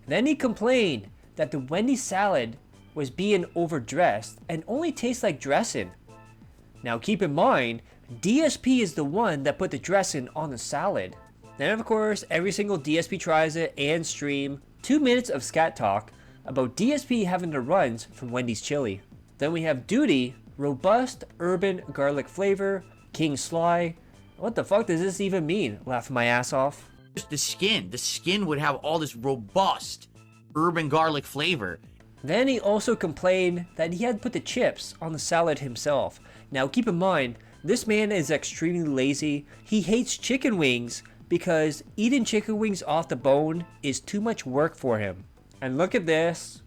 Then he complained that the Wendy's salad was being overdressed and only tastes like dressing. Now keep in mind, DSP is the one that put the dressing on the salad. Then of course, every single DSP tries it and stream. 2 minutes of scat talk about DSP having the runs from Wendy's chili. Then we have Duty, robust urban garlic flavor, King Sly. What the fuck does this even mean? Laughing my ass off. Just the skin would have all this robust urban garlic flavor. Then he also complained that he had put the chips on the salad himself. Now keep in mind, this man is extremely lazy. He hates chicken wings because eating chicken wings off the bone is too much work for him. And look at this.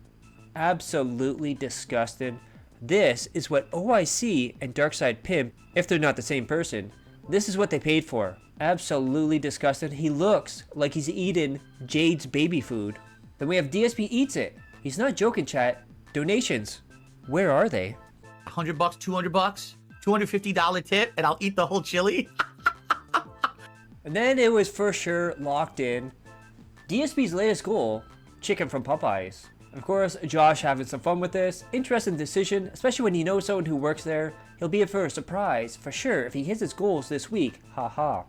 Absolutely disgusting. This is what OIC and Darkside Pimp, if they're not the same person, this is what they paid for. Absolutely disgusting. He looks like he's eating Jade's baby food. Then we have DSP Eats It. He's not joking, chat. Donations. Where are they? $100, $200, $250 tip, and I'll eat the whole chili. And then it was for sure locked in. DSP's latest goal, chicken from Popeyes. Of course, Josh having some fun with this. Interesting decision, especially when you know someone who works there. He'll be in for a surprise, for sure, if he hits his goals this week. Haha.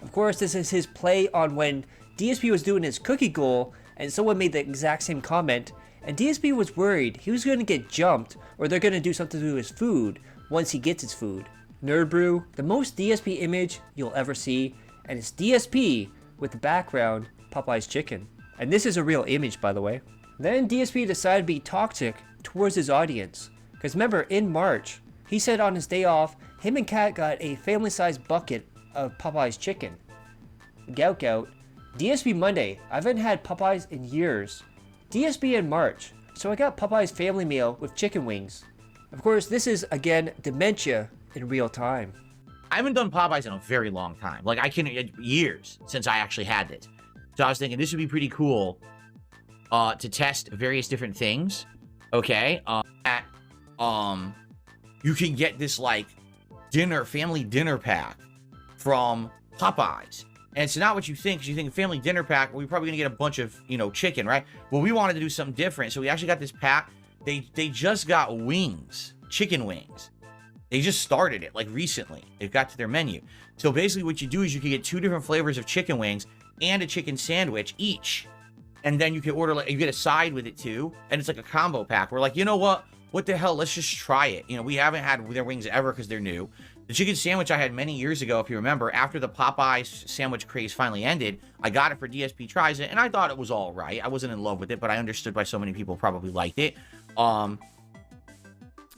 Of course, this is his play on when DSP was doing his cookie goal, and someone made the exact same comment, and DSP was worried he was going to get jumped, or they're going to do something to his food once he gets his food. Nerd Brew, the most DSP image you'll ever see, and it's DSP with the background Popeye's chicken. And this is a real image, by the way. Then DSP decided to be toxic towards his audience. Because remember, in March, he said on his day off, him and Kat got a family-sized bucket of Popeye's chicken. Gout. DSP Monday, I haven't had Popeyes in years. DSP in March, so I got Popeye's family meal with chicken wings. Of course, this is, again, dementia in real time. I haven't done Popeyes in a very long time. Like, years since I actually had this. So I was thinking this would be pretty cool to test various different things. Okay. You can get this, like, family dinner pack from Popeyes. And it's not what you think, because you think a family dinner pack, we're probably going to get a bunch of, chicken, right? Well, we wanted to do something different, so we actually got this pack. They just got wings, chicken wings. They just started it, like, recently. It got to their menu. So basically what you do is you can get 2 different flavors of chicken wings and a chicken sandwich each. And then you can order, like, you get a side with it, too. And it's like a combo pack. We're like, you know what? What the hell? Let's just try it. We haven't had their wings ever because they're new. The chicken sandwich I had many years ago, if you remember, after the Popeyes sandwich craze finally ended, I got it for DSP Tries It, and I thought it was all right. I wasn't in love with it, but I understood why so many people probably liked it.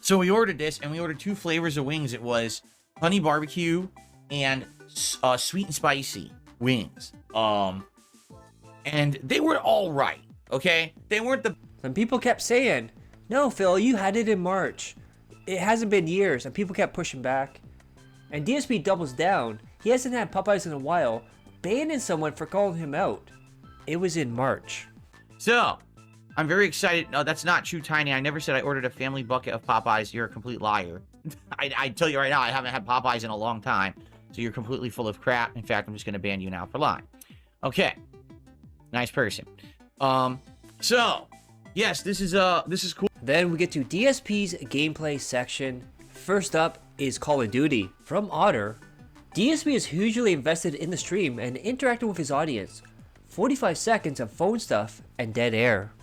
So we ordered this, and we ordered 2 flavors of wings. It was honey barbecue and sweet and spicy wings. And they were all right, okay? They weren't the... And people kept saying, no, Phil, you had it in March. It hasn't been years, and people kept pushing back. And DSP doubles down. He hasn't had Popeyes in a while, banning someone for calling him out. It was in March. So, I'm very excited. No, that's not true, Tiny. I never said I ordered a family bucket of Popeyes. You're a complete liar. I tell you right now, I haven't had Popeyes in a long time. So you're completely full of crap. In fact, I'm just going to ban you now for lying. Okay. Nice person. So, yes, this is cool. Then we get to DSP's gameplay section. First up is Call of Duty. From Otter, DSP is hugely invested in the stream and interacting with his audience. 45 seconds of phone stuff and dead air.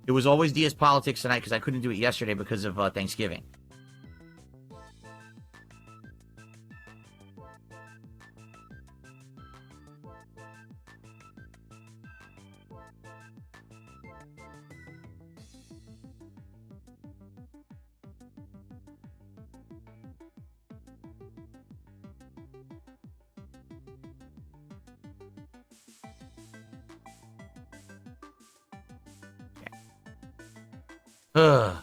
It was always DS Politics tonight because I couldn't do it yesterday because of Thanksgiving. Ugh.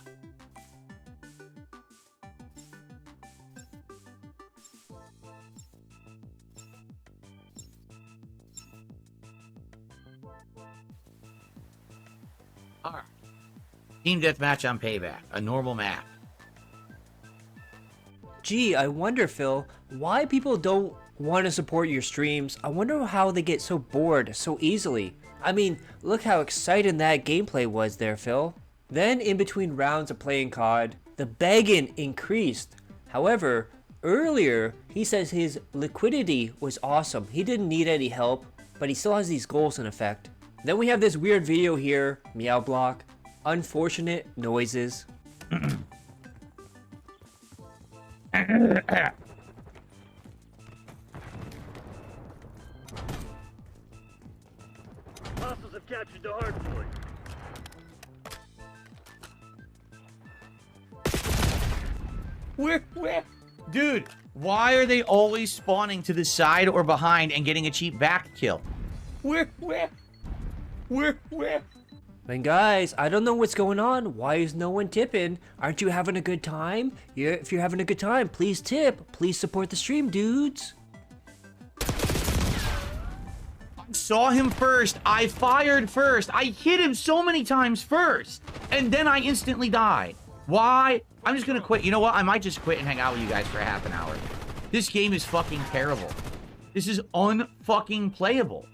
Alright. Team deathmatch on Payback. A normal map. Gee, I wonder, Phil, why people don't want to support your streams. I wonder how they get so bored so easily. I mean, look how exciting that gameplay was there, Phil. Then, in between rounds of playing COD, the begging increased. However, earlier, he says his liquidity was awesome. He didn't need any help, but he still has these goals in effect. Then we have this weird video here, Meow Block, unfortunate noises. Hostiles have captured the hard point. Where? Dude, why are they always spawning to the side or behind and getting a cheap back kill? Where? And guys, I don't know what's going on. Why is no one tipping? Aren't you having a good time? If you're having a good time, please tip. Please support the stream, dudes. I saw him first. I fired first. I hit him so many times first. And then I instantly died. Why? I'm just gonna quit. You know what? I might just quit and hang out with you guys for a half an hour. This game is fucking terrible. This is unfucking playable.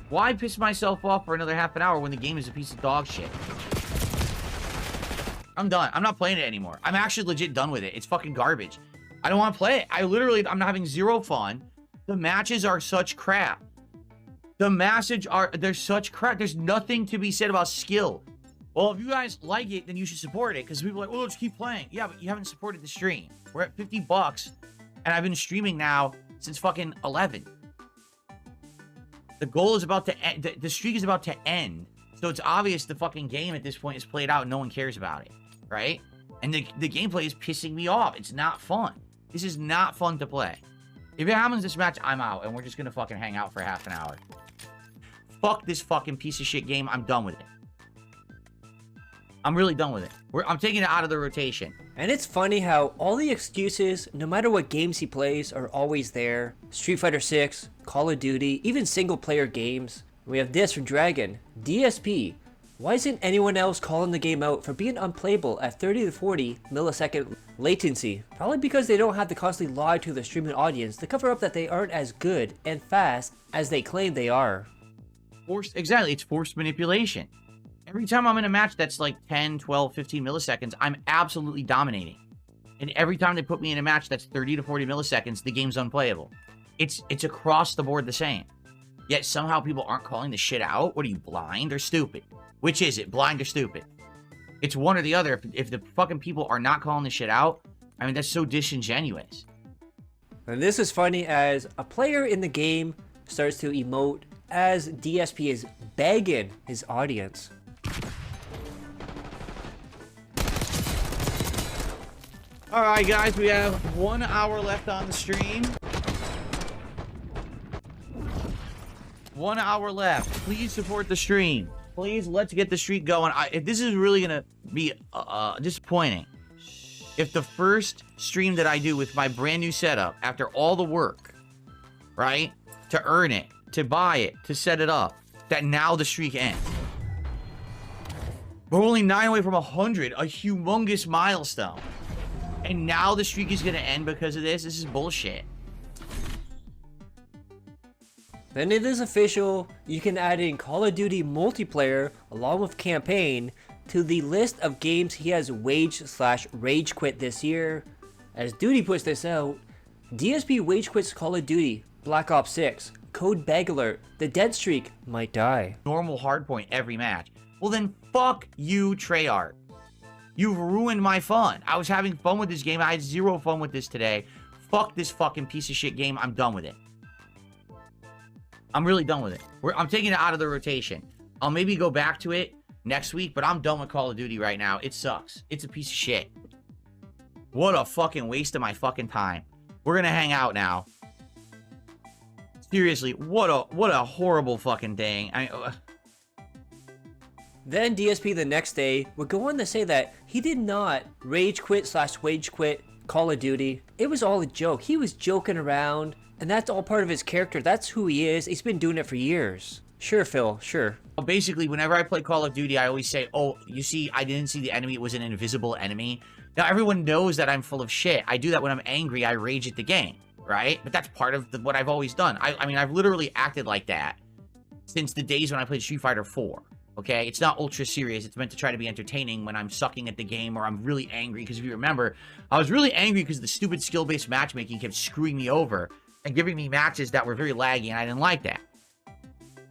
Why piss myself off for another half an hour when the game is a piece of dog shit? I'm done. I'm not playing it anymore. I'm actually legit done with it. It's fucking garbage. I don't want to play it. I'm not having zero fun. The matches are such crap. They're such crap. There's nothing to be said about skill. Well, if you guys like it, then you should support it. Because people are like, well, let's keep playing. Yeah, but you haven't supported the stream. We're at 50 bucks. And I've been streaming now since fucking 11. The goal is about to end. The streak is about to end. So it's obvious the fucking game at this point is played out and no one cares about it. Right? And the gameplay is pissing me off. It's not fun. This is not fun to play. If it happens this match, I'm out. And we're just going to fucking hang out for half an hour. Fuck this fucking piece of shit game. I'm done with it. I'm really done with it. I'm taking it out of the rotation. And it's funny how all the excuses, no matter what games he plays, are always there. Street Fighter 6, Call of Duty, even single player games. We have this from Dragon. DSP. Why isn't anyone else calling the game out for being unplayable at 30 to 40 millisecond latency? Probably because they don't have to constantly lie to the streaming audience to cover up that they aren't as good and fast as they claim they are. Exactly, it's forced manipulation. Every time I'm in a match that's like 10, 12, 15 milliseconds, I'm absolutely dominating. And every time they put me in a match that's 30 to 40 milliseconds, the game's unplayable. It's across the board the same. Yet somehow people aren't calling the shit out. What are you, blind or stupid? Which is it, blind or stupid? It's one or the other. If the fucking people are not calling the shit out, I mean, that's so disingenuous. And this is funny as a player in the game starts to emote as DSP is begging his audience. Alright guys, we have 1 hour left on the stream. 1 hour left. Please support the stream. Please, let's get the streak going. If this is really gonna be disappointing, if the first stream that I do with my brand new setup, after all the work, right, to earn it, to buy it, to set it up, that now the streak ends. We're only 9 away from 100, a humongous milestone. And now the streak is gonna end because of this? This is bullshit. Then it is official, you can add in Call of Duty multiplayer along with campaign to the list of games he has wage/rage quit this year. As Duty puts this out, DSP wage quits Call of Duty, Black Ops 6, Code Bag Alert, the dead streak might die. Normal hardpoint every match. Well then fuck you, Treyarch. You've ruined my fun. I was having fun with this game. I had zero fun with this today. Fuck this fucking piece of shit game. I'm done with it. I'm really done with it. I'm taking it out of the rotation. I'll maybe go back to it next week, but I'm done with Call of Duty right now. It sucks. It's a piece of shit. What a fucking waste of my fucking time. We're gonna hang out now. Seriously, what a horrible fucking thing. Then DSP the next day would go on to say that he did not rage quit/wage quit Call of Duty. It was all a joke. He was joking around, and that's all part of his character. That's who he is. He's been doing it for years. Sure, Phil, sure. Well, basically, whenever I play Call of Duty, I always say, oh, you see, I didn't see the enemy. It was an invisible enemy. Now, everyone knows that I'm full of shit. I do that when I'm angry. I rage at the game, right? But that's part of what I've always done. I mean, I've literally acted like that since the days when I played Street Fighter 4. Okay, it's not ultra serious. It's meant to try to be entertaining when I'm sucking at the game or I'm really angry. Because if you remember, I was really angry because the stupid skill-based matchmaking kept screwing me over and giving me matches that were very laggy, and I didn't like that.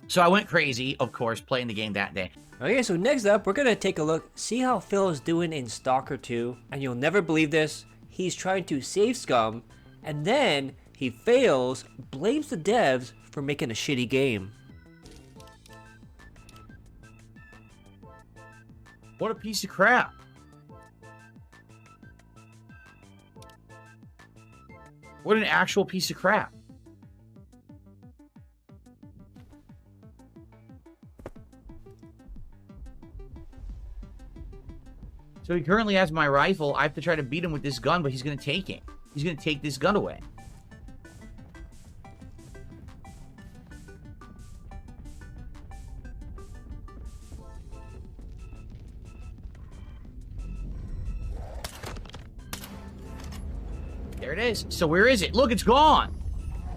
So I went crazy, of course, playing the game that day. Okay, so next up, we're gonna take a look, see how Phil is doing in Stalker 2. And you'll never believe this, he's trying to save Scum, and then he fails, blames the devs for making a shitty game. What a piece of crap. What an actual piece of crap. So he currently has my rifle. I have to try to beat him with this gun, but he's going to take it. He's going to take this gun away. There it is. So where is it? Look, it's gone.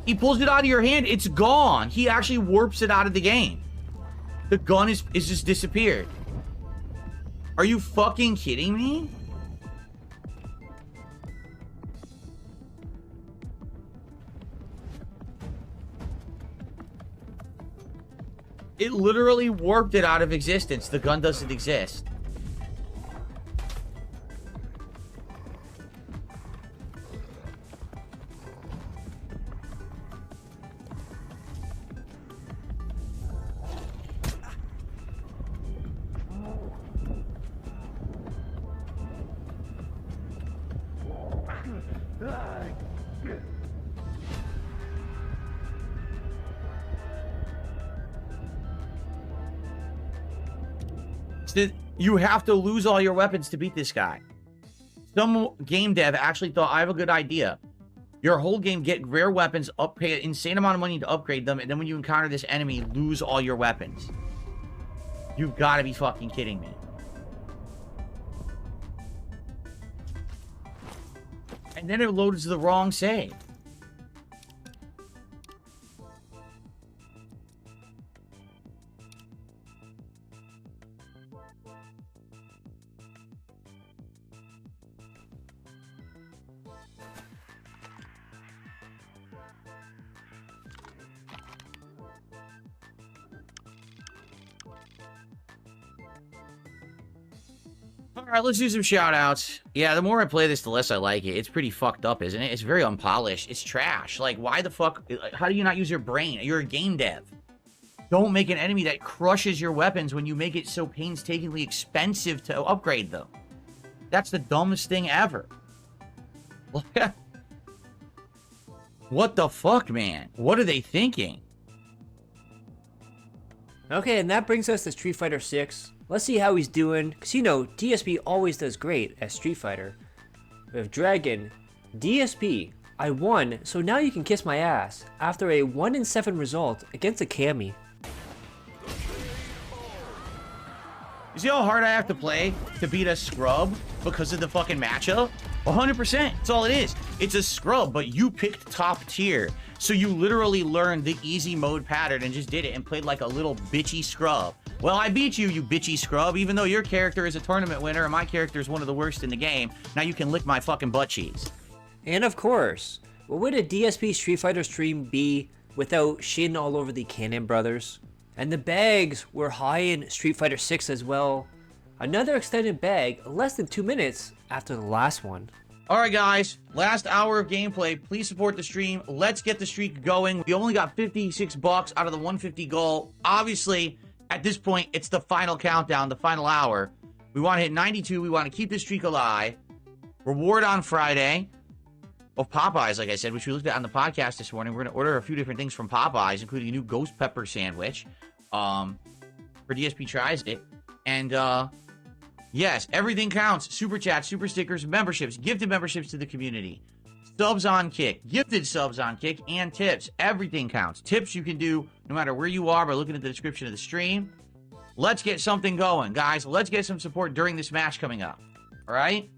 He pulls it out of your hand. It's gone. He actually warps it out of the game. The gun is just disappeared. Are you fucking kidding me? It literally warped it out of existence. The gun doesn't exist. You have to lose all your weapons to beat this guy. Some game dev actually thought, I have a good idea. Your whole game, get rare weapons, pay an insane amount of money to upgrade them, and then when you encounter this enemy, lose all your weapons. You've got to be fucking kidding me. And then it loads the wrong save. All right, let's do some shout-outs. Yeah, the more I play this, the less I like it. It's pretty fucked up, isn't it? It's very unpolished. It's trash. Like, why the fuck? How do you not use your brain? You're a game dev. Don't make an enemy that crushes your weapons when you make it so painstakingly expensive to upgrade them. That's the dumbest thing ever. What the fuck, man? What are they thinking? Okay, and that brings us to Street Fighter 6. Let's see how he's doing, because you know, DSP always does great at Street Fighter. We have Dragon, DSP, I won, so now you can kiss my ass, after a 1-7 result against a Cammy. You see how hard I have to play to beat a scrub because of the fucking matchup? 100%. That's all it is. It's a scrub, but you picked top tier. So you literally learned the easy mode pattern and just did it and played like a little bitchy scrub. Well, I beat you, you bitchy scrub, even though your character is a tournament winner and my character is one of the worst in the game. Now you can lick my fucking butt cheeks. And of course, what would a DSP Street Fighter stream be without shitting all over the Cannon brothers? And the bags were high in Street Fighter 6 as well. Another extended bag, less than 2 minutes after the last one. Alright guys, last hour of gameplay. Please support the stream. Let's get the streak going. We only got 56 bucks out of the 150 goal. Obviously, at this point, it's the final countdown, the final hour. We want to hit 92. We want to keep the streak alive. Reward on Friday of Popeyes, like I said, which we looked at on the podcast this morning. We're going to order a few different things from Popeyes, including a new ghost pepper sandwich. For DSP tries it. And, yes, everything counts. Super chats, super stickers, memberships, gifted memberships to the community. Subs on Kick, gifted subs on Kick, and tips. Everything counts. Tips you can do no matter where you are by looking at the description of the stream. Let's get something going, guys. Let's get some support during this match coming up. All right?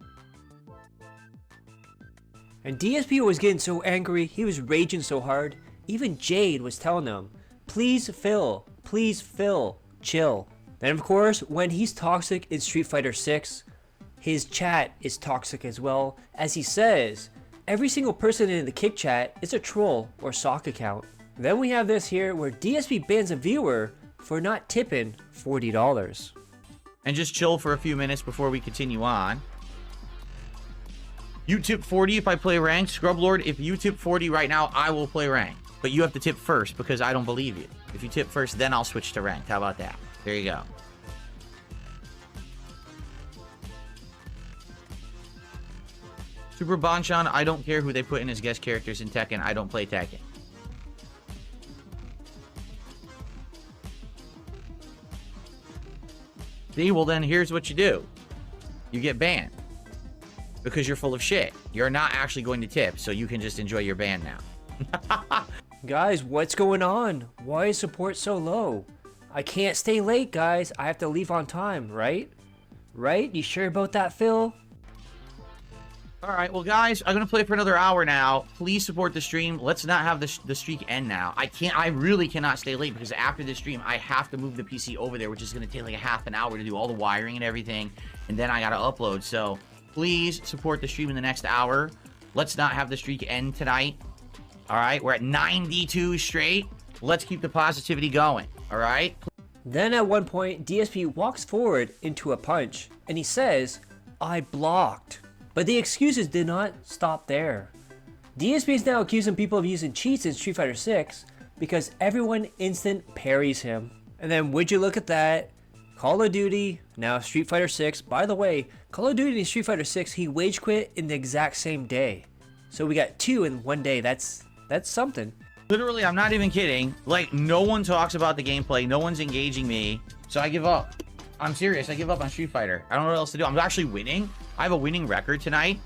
And DSP was getting so angry, he was raging so hard. Even Jade was telling him, please Phil, chill. Then of course, when he's toxic in Street Fighter 6, his chat is toxic as well. As he says, every single person in the Kick chat is a troll or sock account. Then we have this here where DSP bans a viewer for not tipping $40. And just chill for a few minutes before we continue on. You tip 40 if I play ranked. Scrublord, if you tip 40 right now, I will play ranked. But you have to tip first because I don't believe you. If you tip first, then I'll switch to ranked. How about that? There you go. Super Bonchan, I don't care who they put in as guest characters in Tekken. I don't play Tekken. See, well then here's what you do. you get banned. Because you're full of shit. You're not actually going to tip, so you can just enjoy your ban now. Guys, what's going on? Why is support so low? I can't stay late, guys. I have to leave on time, right? Right? You sure about that, Phil? Alright, well guys, I'm gonna play for another hour now. Please support the stream. Let's not have the streak end now. I really cannot stay late because after the stream, I have to move the PC over there, which is gonna take like a half an hour to do all the wiring and everything. And then I gotta upload, so please support the stream in the next hour. Let's not have the streak end tonight. Alright, we're at 92 straight. Let's keep the positivity going, alright? Then at one point, DSP walks forward into a punch, and he says, I blocked. But the excuses did not stop there. DSP is now accusing people of using cheats in Street Fighter 6 because everyone instant parries him. And then would you look at that, Call of Duty, now Street Fighter 6. By the way, Call of Duty and Street Fighter 6, he wage quit in the exact same day. So we got 2 in one day. That's something. Literally, I'm not even kidding. Like, no one talks about the gameplay. No one's engaging me. So I give up. I'm serious. I give up on Street Fighter. I don't know what else to do. I'm actually winning. I have a winning record tonight.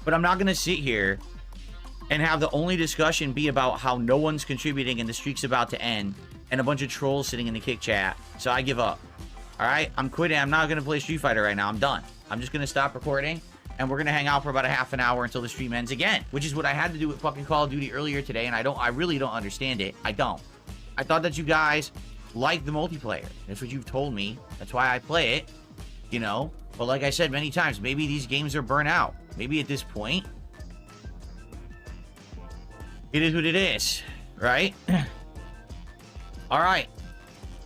But I'm not going to sit here and have the only discussion be about how no one's contributing and the streak's about to end and a bunch of trolls sitting in the kick chat. So I give up. Alright? I'm quitting. I'm not going to play Street Fighter right now. I'm done. I'm just going to stop recording. And we're going to hang out for about a half an hour until the stream ends again. Which is what I had to do with fucking Call of Duty earlier today. And I really don't understand it. I don't. I thought that you guys like the multiplayer. That's what you've told me. That's why I play it. You know? But like I said many times, maybe these games are burnt out. Maybe at this point, it is what it is. Right? Alright.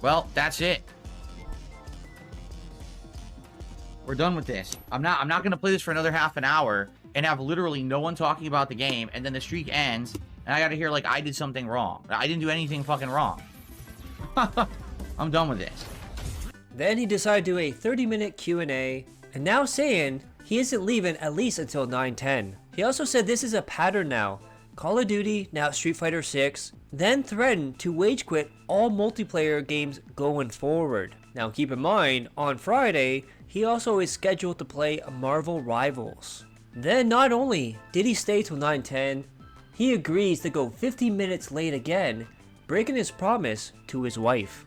Well, that's it. We're done with this. I'm not going to play this for another half an hour and have literally no one talking about the game, and then the streak ends, and I got to hear like I did something wrong. I didn't do anything fucking wrong. I'm done with this. Then he decided to do a 30-minute Q&A, and now saying he isn't leaving at least until 9:10. He also said this is a pattern now. Call of Duty, now Street Fighter 6, then threatened to wage quit all multiplayer games going forward. Now keep in mind, on Friday, he also is scheduled to play Marvel Rivals. Then not only did he stay till 9:10, he agrees to go 15 minutes late again, breaking his promise to his wife.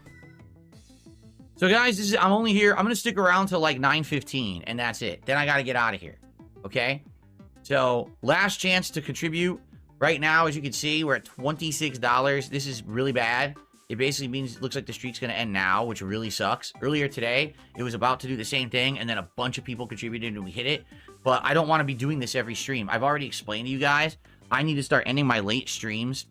So guys, I'm only here. I'm going to stick around till like 9:15 and that's it. Then I got to get out of here. Okay? So last chance to contribute. Right now, as you can see, we're at $26. This is really bad. It basically means it looks like the streak's going to end now, which really sucks. Earlier today, it was about to do the same thing, and then a bunch of people contributed and we hit it. But I don't want to be doing this every stream. I've already explained to you guys, I need to start ending my late streams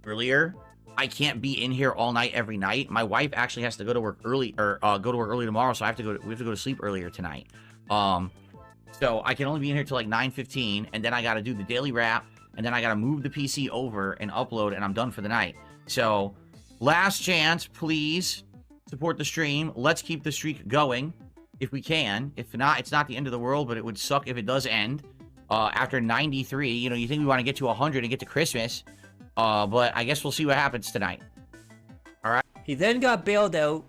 earlier. I can't be in here all night every night. My wife actually has to go to work early, or go to work early tomorrow, so we have to go to sleep earlier tonight. So I can only be in here till like 9:15, and then I got to do the daily wrap, and then I got to move the PC over and upload, and I'm done for the night. So last chance, please support the stream. Let's keep the streak going if we can. If not, it's not the end of the world, but it would suck if it does end after 93. You know, you think we want to get to 100 and get to Christmas, but I guess we'll see what happens tonight. All right. He then got bailed out.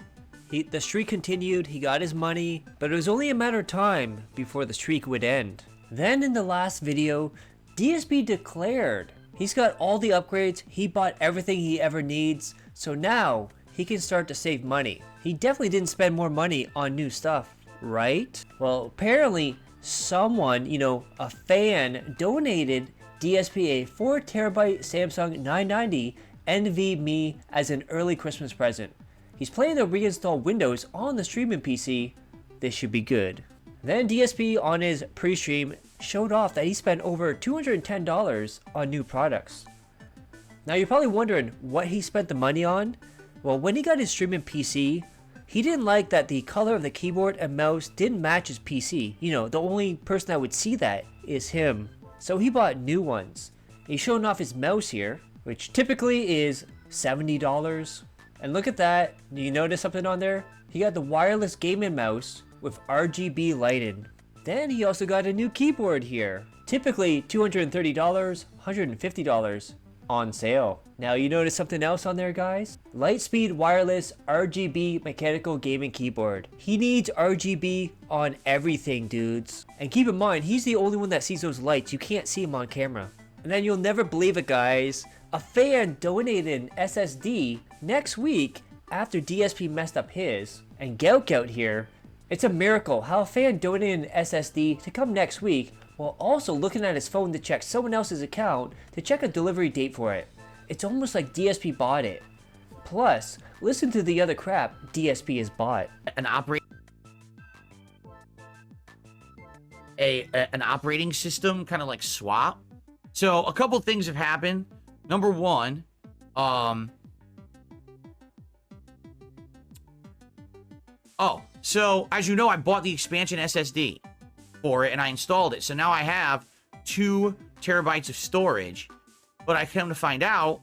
The streak continued, he got his money, but it was only a matter of time before the streak would end. Then in the last video, DSP declared he's got all the upgrades, he bought everything he ever needs, so now he can start to save money. He definitely didn't spend more money on new stuff, right? Well, apparently someone, you know, a fan donated DSP a 4TB Samsung 990 NVMe as an early Christmas present. He's planning to reinstall Windows on the streaming PC. This should be good. Then DSP on his pre-stream showed off that he spent over $210 on new products. Now you're probably wondering what he spent the money on. Well, when he got his streaming PC, he didn't like that the color of the keyboard and mouse didn't match his PC. You know, the only person that would see that is him. So he bought new ones. He's showing off his mouse here, which typically is $70. And look at that. Do you notice something on there? He got the wireless gaming mouse with RGB lighting. Then he also got a new keyboard here. Typically $230, $150. on sale. Now you notice something else on there, guys? Lightspeed wireless RGB mechanical gaming keyboard. He needs RGB on everything, dudes. And keep in mind, he's the only one that sees those lights. You can't see him on camera. And then you'll never believe it, guys. A fan donated an SSD next week after DSP messed up his. And Gelk out here, it's a miracle how a fan donated an SSD to come next week while also looking at his phone to check someone else's account to check a delivery date for it. It's almost like DSP bought it. Plus, listen to the other crap DSP has bought. An operating system kind of like swap. So a couple things have happened. Number one, so as you know, I bought the expansion SSD for it and I installed it. So now I have 2 terabytes of storage. But I come to find out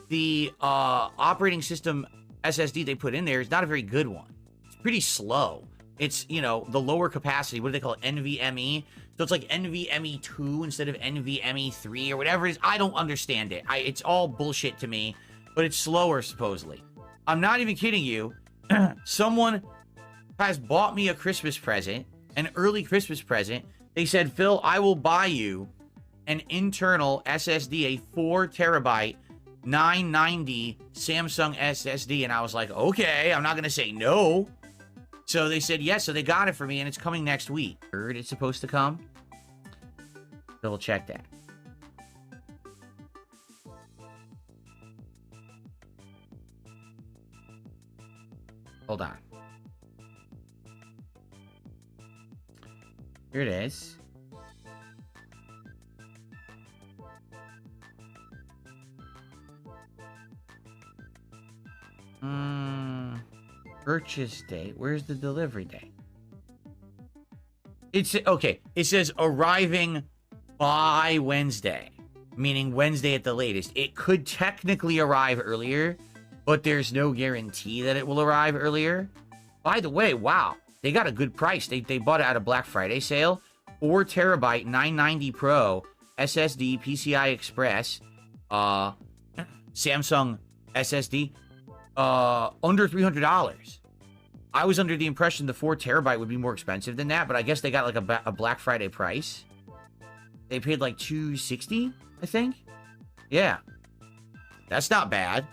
the operating system SSD they put in there is not a very good one. It's pretty slow. It's, you know, the lower capacity. What do they call it? NVMe. So it's like NVMe 2 instead of NVMe 3 or whatever it is. I don't understand it. It's all bullshit to me. But it's slower, supposedly. I'm not even kidding you. Someone has bought me a Christmas present, an early Christmas present. They said, Phil, I will buy you an internal SSD, a 4 terabyte 990 Samsung SSD. And I was like, okay, I'm not going to say no. So they said yes. So they got it for me and it's coming next week. Heard it's supposed to come. Double check that. Hold on. Here it is. Purchase date. Where's the delivery date? It's okay. It says arriving by Wednesday, meaning Wednesday at the latest. It could technically arrive earlier, but there's no guarantee that it will arrive earlier. By the way, wow, they got a good price. They bought it at a Black Friday sale. 4 terabyte 990 Pro SSD PCI Express Samsung SSD under $300. I was under the impression the 4 terabyte would be more expensive than that, but I guess they got like a Black Friday price. They paid like $260, I think. Yeah, that's not bad.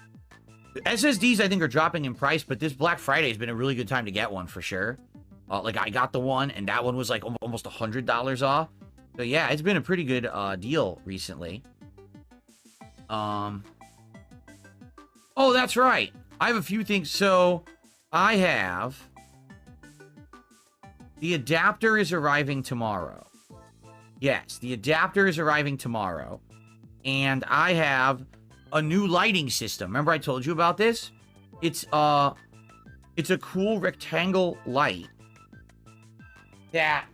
SSDs I think are dropping in price, but this Black Friday has been a really good time to get one for sure. Like I got the one, and that one was like almost $100 off. So yeah, it's been a pretty good deal recently. Oh, that's right. I have a few things. So I have the adapter is arriving tomorrow. Yes, the adapter is arriving tomorrow. And I have a new lighting system. Remember I told you about this? It's a cool rectangle light that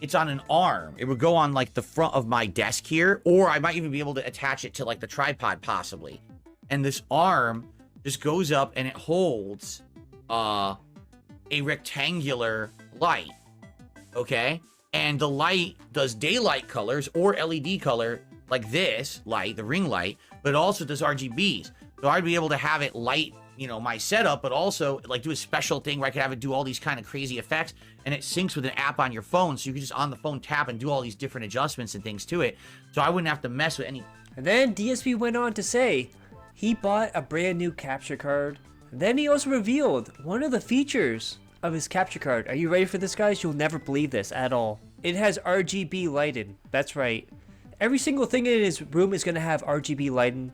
it's on an arm. It would go on like the front of my desk here, or I might even be able to attach it to like the tripod possibly. And this arm just goes up and it holds a rectangular light. Okay? And the light does daylight colors or LED color like this light, the ring light, but it also does RGBs. So I'd be able to have it light, you know, my setup, but also like do a special thing where I could have it do all these kind of crazy effects, and it syncs with an app on your phone, so you can just on the phone tap and do all these different adjustments and things to it. So I wouldn't have to mess with any. And then DSP went on to say he bought a brand new capture card. And then he also revealed one of the features of his capture card. Are you ready for this, guys? You'll never believe this at all. It has RGB lighting. That's right. Every single thing in his room is going to have RGB lighting,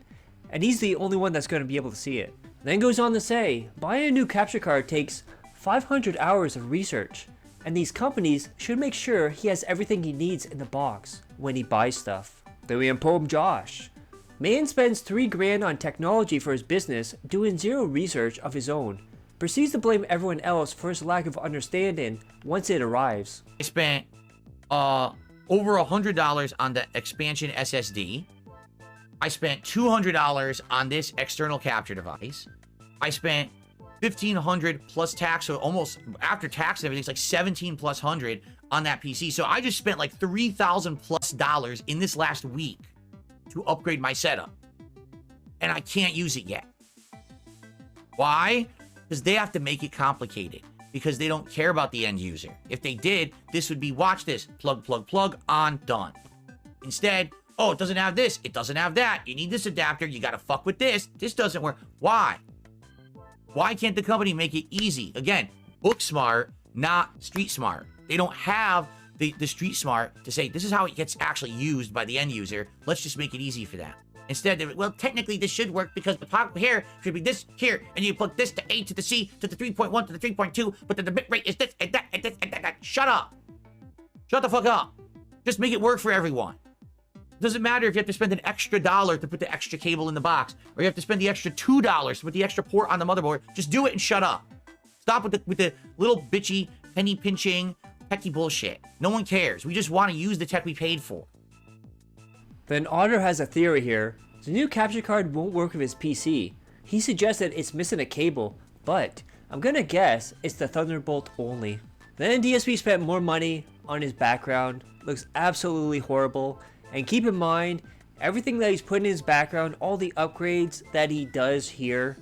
and he's the only one that's going to be able to see it. Then goes on to say, buying a new capture card takes 500 hours of research, and these companies should make sure he has everything he needs in the box when he buys stuff. Then we inform Josh. Man spends $3 grand on technology for his business, doing zero research of his own. Proceeds to blame everyone else for his lack of understanding once it arrives. I spent over $100 on the expansion SSD. I spent $200 on this external capture device. I spent $1,500 plus tax, so almost after tax and everything, it's like $1,700 plus on that PC. So I just spent like $3,000 plus in this last week to upgrade my setup. and I can't use it yet. Why? Because they have to make it complicated, because they don't care about the end user. If they did, this would be, watch this, plug, plug, plug, on, done. Instead, oh, it doesn't have this, it doesn't have that, you need this adapter, you gotta fuck with this doesn't work. Why? Why can't the company make it easy? Again, book smart, not street smart. They don't have the street smart to say, this is how it gets actually used by the end user. Let's just make it easy for them. Instead, they're, well, technically this should work because the pop here should be this here, and you plug this to A to the C to the 3.1 to the 3.2, but then the bit rate is this and that and this and that. Shut up. Shut the fuck up. Just make it work for everyone. It doesn't matter if you have to spend an extra $1 to put the extra cable in the box, or you have to spend the extra $2 to put the extra port on the motherboard. Just do it and shut up. Stop with the little bitchy, penny pinching, techie bullshit. No one cares. We just want to use the tech we paid for. Then Otter has a theory here. The new capture card won't work with his PC. He suggested it's missing a cable, but I'm gonna guess it's the Thunderbolt only. Then DSP spent more money on his background. Looks absolutely horrible. And keep in mind, everything that he's put in his background, all the upgrades that he does here,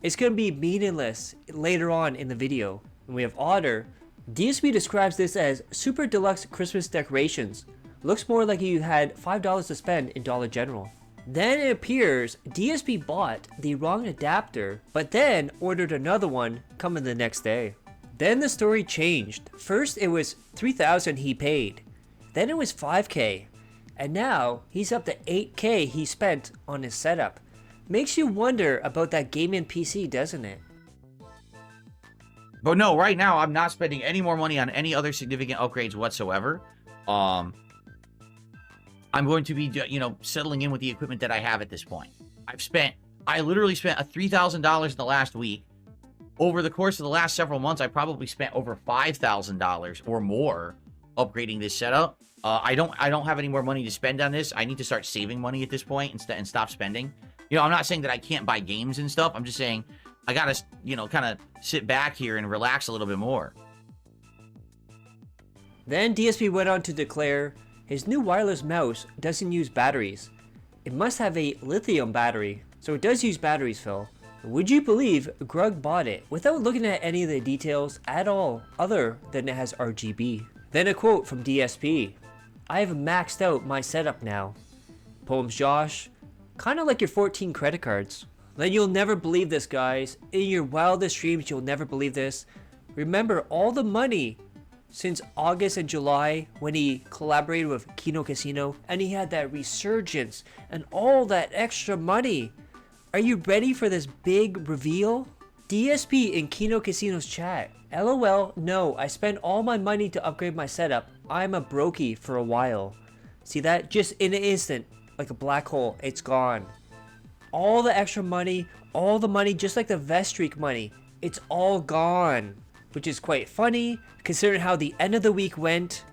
it's gonna be meaningless later on in the video. And we have Otter. DSP describes this as super deluxe Christmas decorations. Looks more like you had $5 to spend in Dollar General. Then it appears DSP bought the wrong adapter, but then ordered another one coming the next day. Then the story changed. First it was $3,000 he paid, then it was $5K, and now he's up to $8K he spent on his setup. Makes you wonder about that gaming PC, doesn't it? But no, right now I'm not spending any more money on any other significant upgrades whatsoever. I'm going to be, settling in with the equipment that I have at this point. I literally spent $3,000 in the last week. Over the course of the last several months, I probably spent over $5,000 or more upgrading this setup. I don't have any more money to spend on this. I need to start saving money at this point and stop spending. I'm not saying that I can't buy games and stuff. I'm just saying I gotta, kind of sit back here and relax a little bit more. Then DSP went on to declare his new wireless mouse doesn't use batteries. It must have a lithium battery, so it does use batteries, Phil. Would you believe Grug bought it without looking at any of the details at all other than it has RGB? Then a quote from DSP. I have maxed out my setup now. Poems Josh, kinda like your 14 credit cards. Then you'll never believe this, guys. In your wildest dreams, you'll never believe this. Remember all the money since August and July when he collaborated with Kino Casino and he had that resurgence and all that extra money. Are you ready for this big reveal? DSP in Kino Casino's chat. LOL, no, I spent all my money to upgrade my setup. I'm a brokey for a while. See that? Just in an instant, like a black hole, it's gone. All the extra money, all the money, just like the Vestreak money, it's all gone. Which is quite funny, considering how the end of the week went,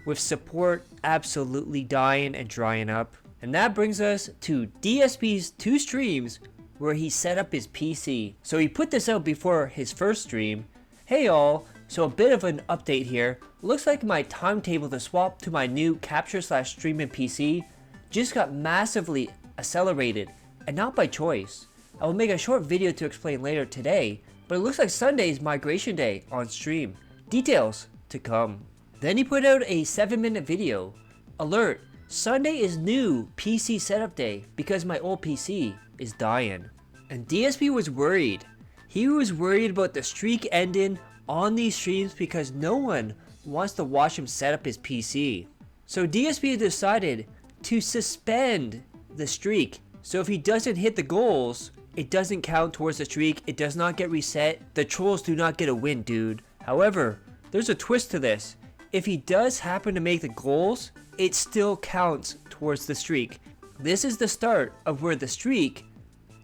with support absolutely dying and drying up. And that brings us to DSP's 2 streams where he set up his PC. So he put this out before his first stream. Hey all, so a bit of an update here. Looks like my timetable to swap to my new capture/streaming PC just got massively accelerated, and not by choice. I will make a short video to explain later today, but it looks like Sunday's migration day on stream. Details to come. Then he put out a 7-minute video. Alert, Sunday is new PC setup day because my old PC is dying. And DSP was worried. He was worried about the streak ending on these streams because no one wants to watch him set up his PC. So DSP decided to suspend the streak. So if he doesn't hit the goals, it doesn't count towards the streak, it does not get reset, the trolls do not get a win, dude. However, there's a twist to this. If he does happen to make the goals, it still counts towards the streak. This is the start of where the streak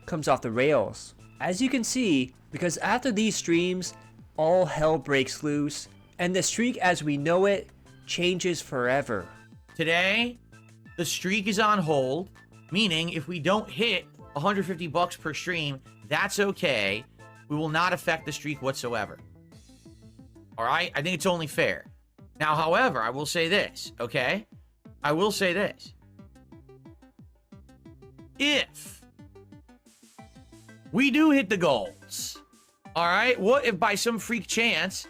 comes off the rails. As you can see, because after these streams, all hell breaks loose, and the streak as we know it changes forever. Today, the streak is on hold, meaning if we don't hit $150 per stream, that's okay. We will not affect the streak whatsoever. All right? I think it's only fair. Now, however, I will say this, okay? I will say this. If we do hit the goals. All right? What if by some freak chance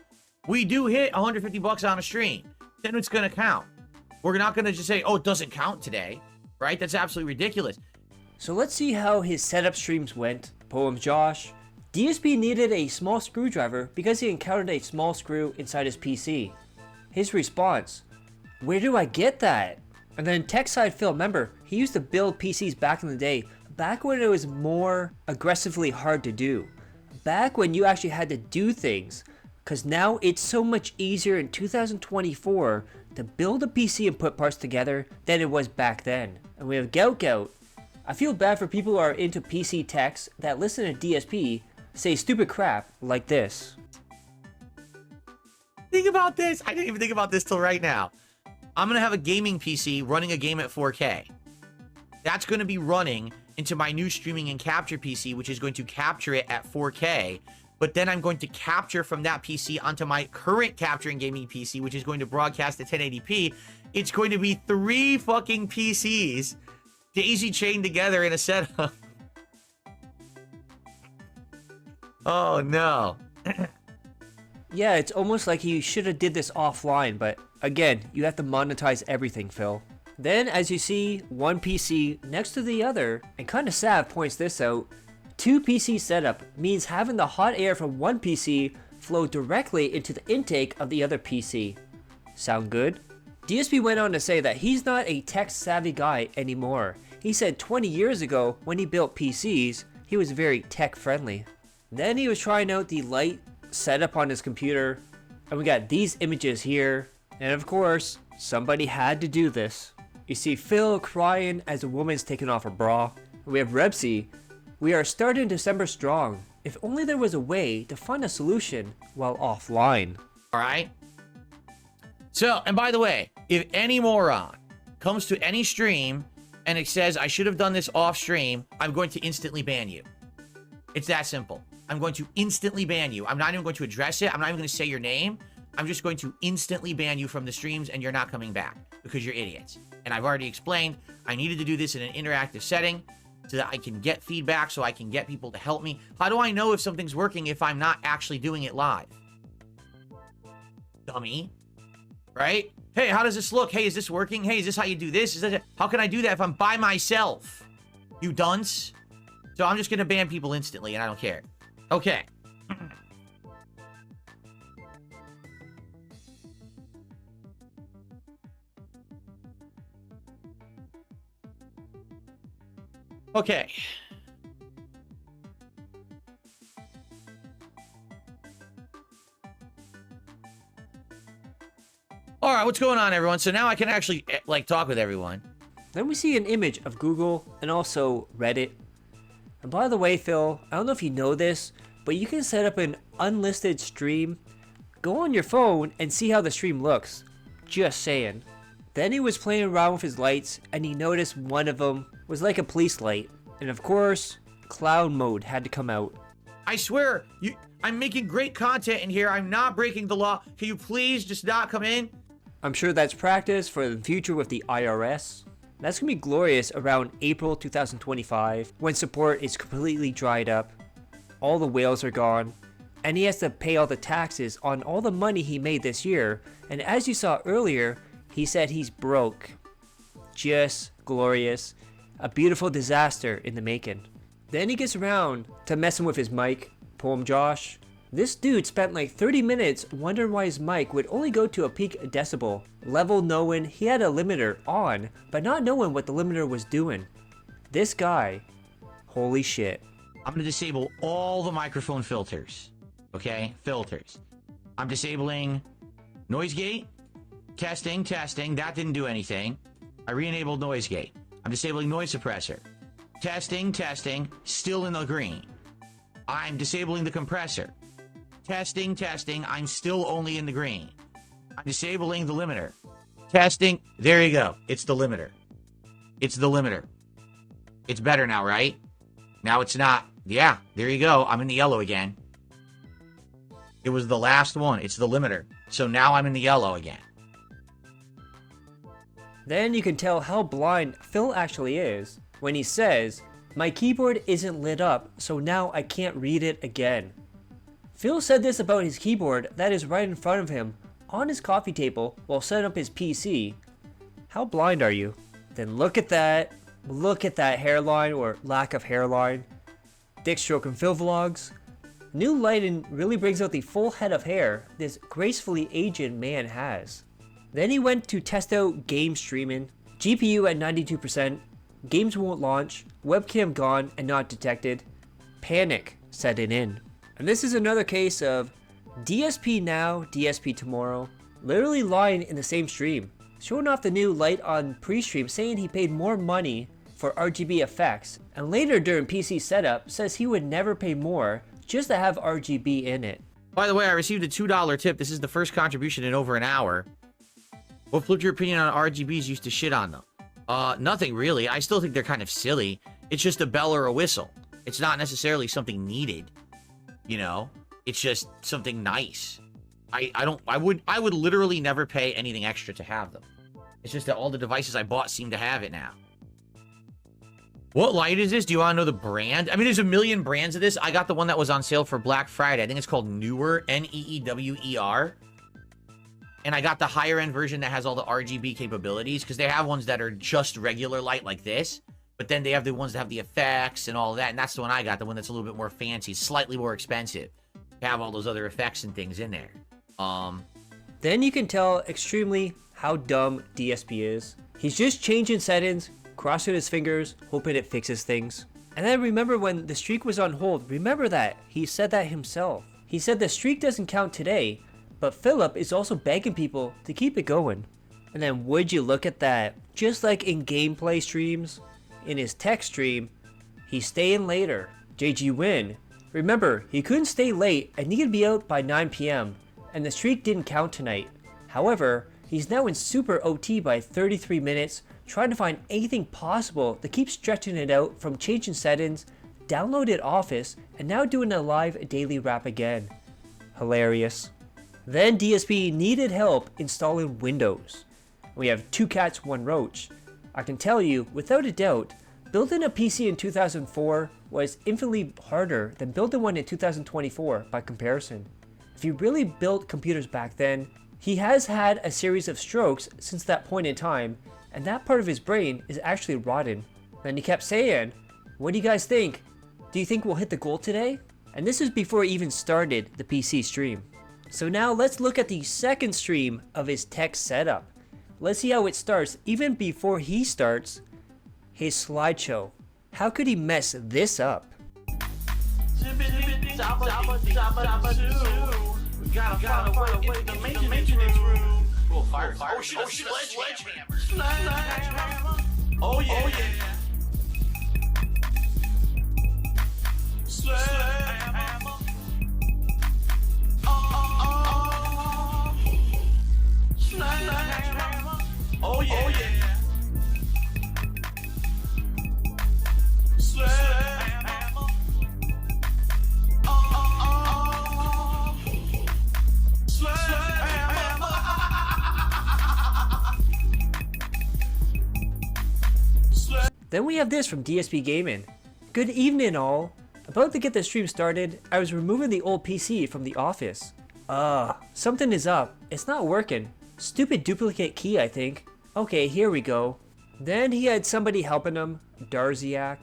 we do hit 150 bucks on a stream? Then it's going to count. We're not going to just say, oh, it doesn't count today, right? That's absolutely ridiculous. So let's see how his setup streams went. Poem Josh. DSP needed a small screwdriver because he encountered a small screw inside his PC. His response, where do I get that? And then TechSide Phil, remember, he used to build PCs back in the day, back when it was more aggressively hard to do. Back when you actually had to do things, because now it's so much easier in 2024 to build a PC and put parts together than it was back then. And we have Gout Gout. I feel bad for people who are into PC techs that listen to DSP say stupid crap like this. Think about this. I didn't even think about this till right now. I'm going to have a gaming PC running a game at 4K. That's going to be running into my new streaming and capture PC, which is going to capture it at 4K. But then I'm going to capture from that PC onto my current capturing gaming PC, which is going to broadcast at 1080p. It's going to be 3 fucking PCs daisy chained together in a setup. Oh, no. Yeah, it's almost like you should have did this offline, but again, you have to monetize everything, Phil. Then, as you see, one PC next to the other, and kinda Sav points this out, 2 PC setup means having the hot air from one PC flow directly into the intake of the other PC. Sound good? DSP went on to say that he's not a tech-savvy guy anymore. He said 20 years ago, when he built PCs, he was very tech-friendly. Then he was trying out the light setup on his computer, and we got these images here, and of course, somebody had to do this. You see Phil crying as a woman's taking off her bra. We have Repsy. We are starting December strong. If only there was a way to find a solution while offline. All right? So, and by the way, if any moron comes to any stream and it says I should have done this off stream, I'm going to instantly ban you. It's that simple. I'm going to instantly ban you. I'm not even going to address it. I'm not even going to say your name. I'm just going to instantly ban you from the streams and you're not coming back because you're idiots. And I've already explained I needed to do this in an interactive setting so that I can get feedback, so I can get people to help me. How do I know if something's working if I'm not actually doing it live? Dummy. Right? Hey, how does this look? Hey, is this working? Hey, is this how you do this? Is this how can I do that if I'm by myself? You dunce. So I'm just going to ban people instantly and I don't care. Okay. Okay. All right, what's going on, everyone? So now I can actually, like, talk with everyone. Then we see an image of Google and also Reddit. And by the way, Phil, I don't know if you know this, but you can set up an unlisted stream. Go on your phone and see how the stream looks. Just saying. Then he was playing around with his lights and he noticed one of them was like a police light. And of course, clown mode had to come out. I swear, I'm making great content in here. I'm not breaking the law. Can you please just not come in? I'm sure that's practice for the future with the IRS. That's gonna be glorious around April 2025 when support is completely dried up. All the whales are gone. And he has to pay all the taxes on all the money he made this year. And as you saw earlier, he said he's broke. Just glorious. A beautiful disaster in the making. Then he gets around to messing with his mic. Poem Josh. This dude spent like 30 minutes wondering why his mic would only go to a peak decibel level, knowing he had a limiter on, but not knowing what the limiter was doing. This guy, holy shit. I'm going to disable all the microphone filters. Okay? Filters. I'm disabling noise gate. Testing. That didn't do anything. I re-enabled noise gate. I'm disabling noise suppressor. Testing. Still in the green. I'm disabling the compressor. Testing. I'm still only in the green. I'm disabling the limiter. Testing. There you go. It's the limiter. It's better now, right? Now it's not. Yeah, there you go. I'm in the yellow again. It was the last one. It's the limiter. So now I'm in the yellow again. Then you can tell how blind Phil actually is when he says, My keyboard isn't lit up, so now I can't read it again. Phil said this about his keyboard that is right in front of him on his coffee table while setting up his PC. How blind are you? Then look at that. Look at that hairline or lack of hairline. Dick Stroke and Phil vlogs. New lighting really brings out the full head of hair this gracefully aged man has. Then he went to test out game streaming. GPU at 92%. Games won't launch. Webcam gone and not detected. Panic setting in. And this is another case of DSP now, DSP tomorrow. Literally lying in the same stream. Showing off the new light on pre-stream saying he paid more money for RGB effects. And later during PC setup says he would never pay more just to have RGB in it. By the way, I received a $2 tip. This is the first contribution in over an hour. What flipped your opinion on RGBs used to shit on them? Nothing really. I still think they're kind of silly. It's just a bell or a whistle. It's not necessarily something needed. You know? It's just something nice. I would literally never pay anything extra to have them. It's just that all the devices I bought seem to have it now. What light is this? Do you want to know the brand? I mean, there's a million brands of this. I got the one that was on sale for Black Friday. I think it's called Newer, Neewer. And I got the higher end version that has all the RGB capabilities because they have ones that are just regular light like this. But then they have the ones that have the effects and all of that. And that's the one I got, the one that's a little bit more fancy, slightly more expensive. They have all those other effects and things in there. Then you can tell extremely how dumb DSP is. He's just changing settings, crossing his fingers, hoping it fixes things. And then remember when the streak was on hold, remember that. He said that himself. He said the streak doesn't count today, but Philip is also begging people to keep it going. And then would you look at that? Just like in gameplay streams, in his tech stream, he's staying later. JG Win. Remember, he couldn't stay late and needed to be out by 9 PM, and the streak didn't count tonight. However, he's now in super OT by 33 minutes, trying to find anything possible to keep stretching it out from changing settings, downloaded Office, and now doing a live daily wrap again. Hilarious. Then DSP needed help installing Windows. We have 2 cats, 1 roach. I can tell you, without a doubt, building a PC in 2004 was infinitely harder than building one in 2024 by comparison. If you really built computers back then, he has had a series of strokes since that point in time, and that part of his brain is actually rotten. Then he kept saying, what do you guys think? Do you think we'll hit the goal today? And this is before he even started the PC stream. So now let's look at the second stream of his tech setup. Let's see how it starts even before he starts his slideshow. How could he mess this up? Oh yeah. Oh yeah. Then we have this from DSP Gaming. Good evening all. About to get the stream started, I was removing the old PC from the office. Something is up. It's not working. Stupid duplicate key, I think. Okay, here we go. Then he had somebody helping him, Darziak,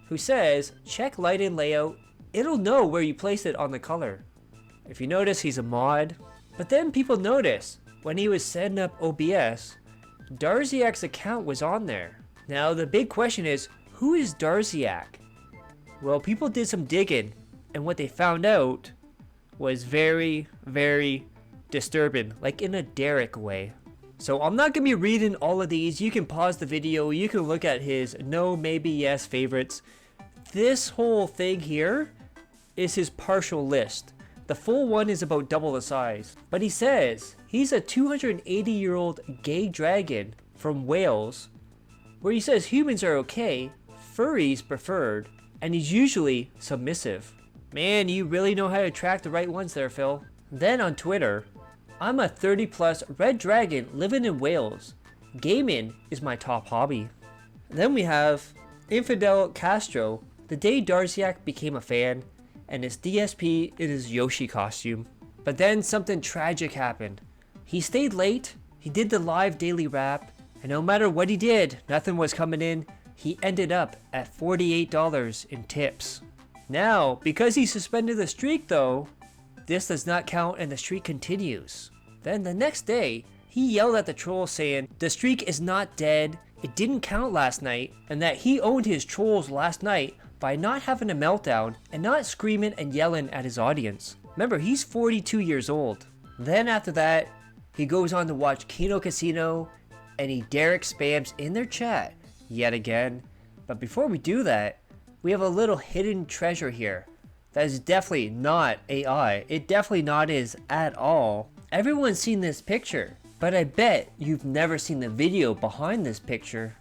who says, check lighting layout. It'll know where you place it on the color. If you notice, he's a mod. But then people notice, when he was setting up OBS, Darziak's account was on there. Now the big question is, who is Darziak? Well, people did some digging, and what they found out was very, very disturbing, like in a DERICH way. So I'm not going to be reading all of these. You can pause the video, you can look at his no, maybe, yes favorites. This whole thing here is his partial list. The full one is about double the size. But he says he's a 280-year-old gay dragon from Wales, where he says humans are okay, furries preferred, and he's usually submissive. Man, you really know how to attract the right ones there, Phil. Then on Twitter, I'm a 30+ red dragon living in Wales. Gaming is my top hobby. Then we have Infidel Castro, the day Darziak became a fan, and his DSP in his Yoshi costume. But then something tragic happened. He stayed late, he did the live daily rap, and no matter what he did, nothing was coming in. He ended up at $48 in tips. Now, because he suspended the streak though, this does not count and the streak continues. Then the next day, he yelled at the trolls saying the streak is not dead, it didn't count last night, and that he owned his trolls last night by not having a meltdown and not screaming and yelling at his audience. Remember, he's 42 years old. Then after that, he goes on to watch Kino Casino and he DERICH spams in their chat yet again. But before we do that, we have a little hidden treasure here. That is definitely not AI. It definitely not is at all. Everyone's seen this picture, but I bet you've never seen the video behind this picture.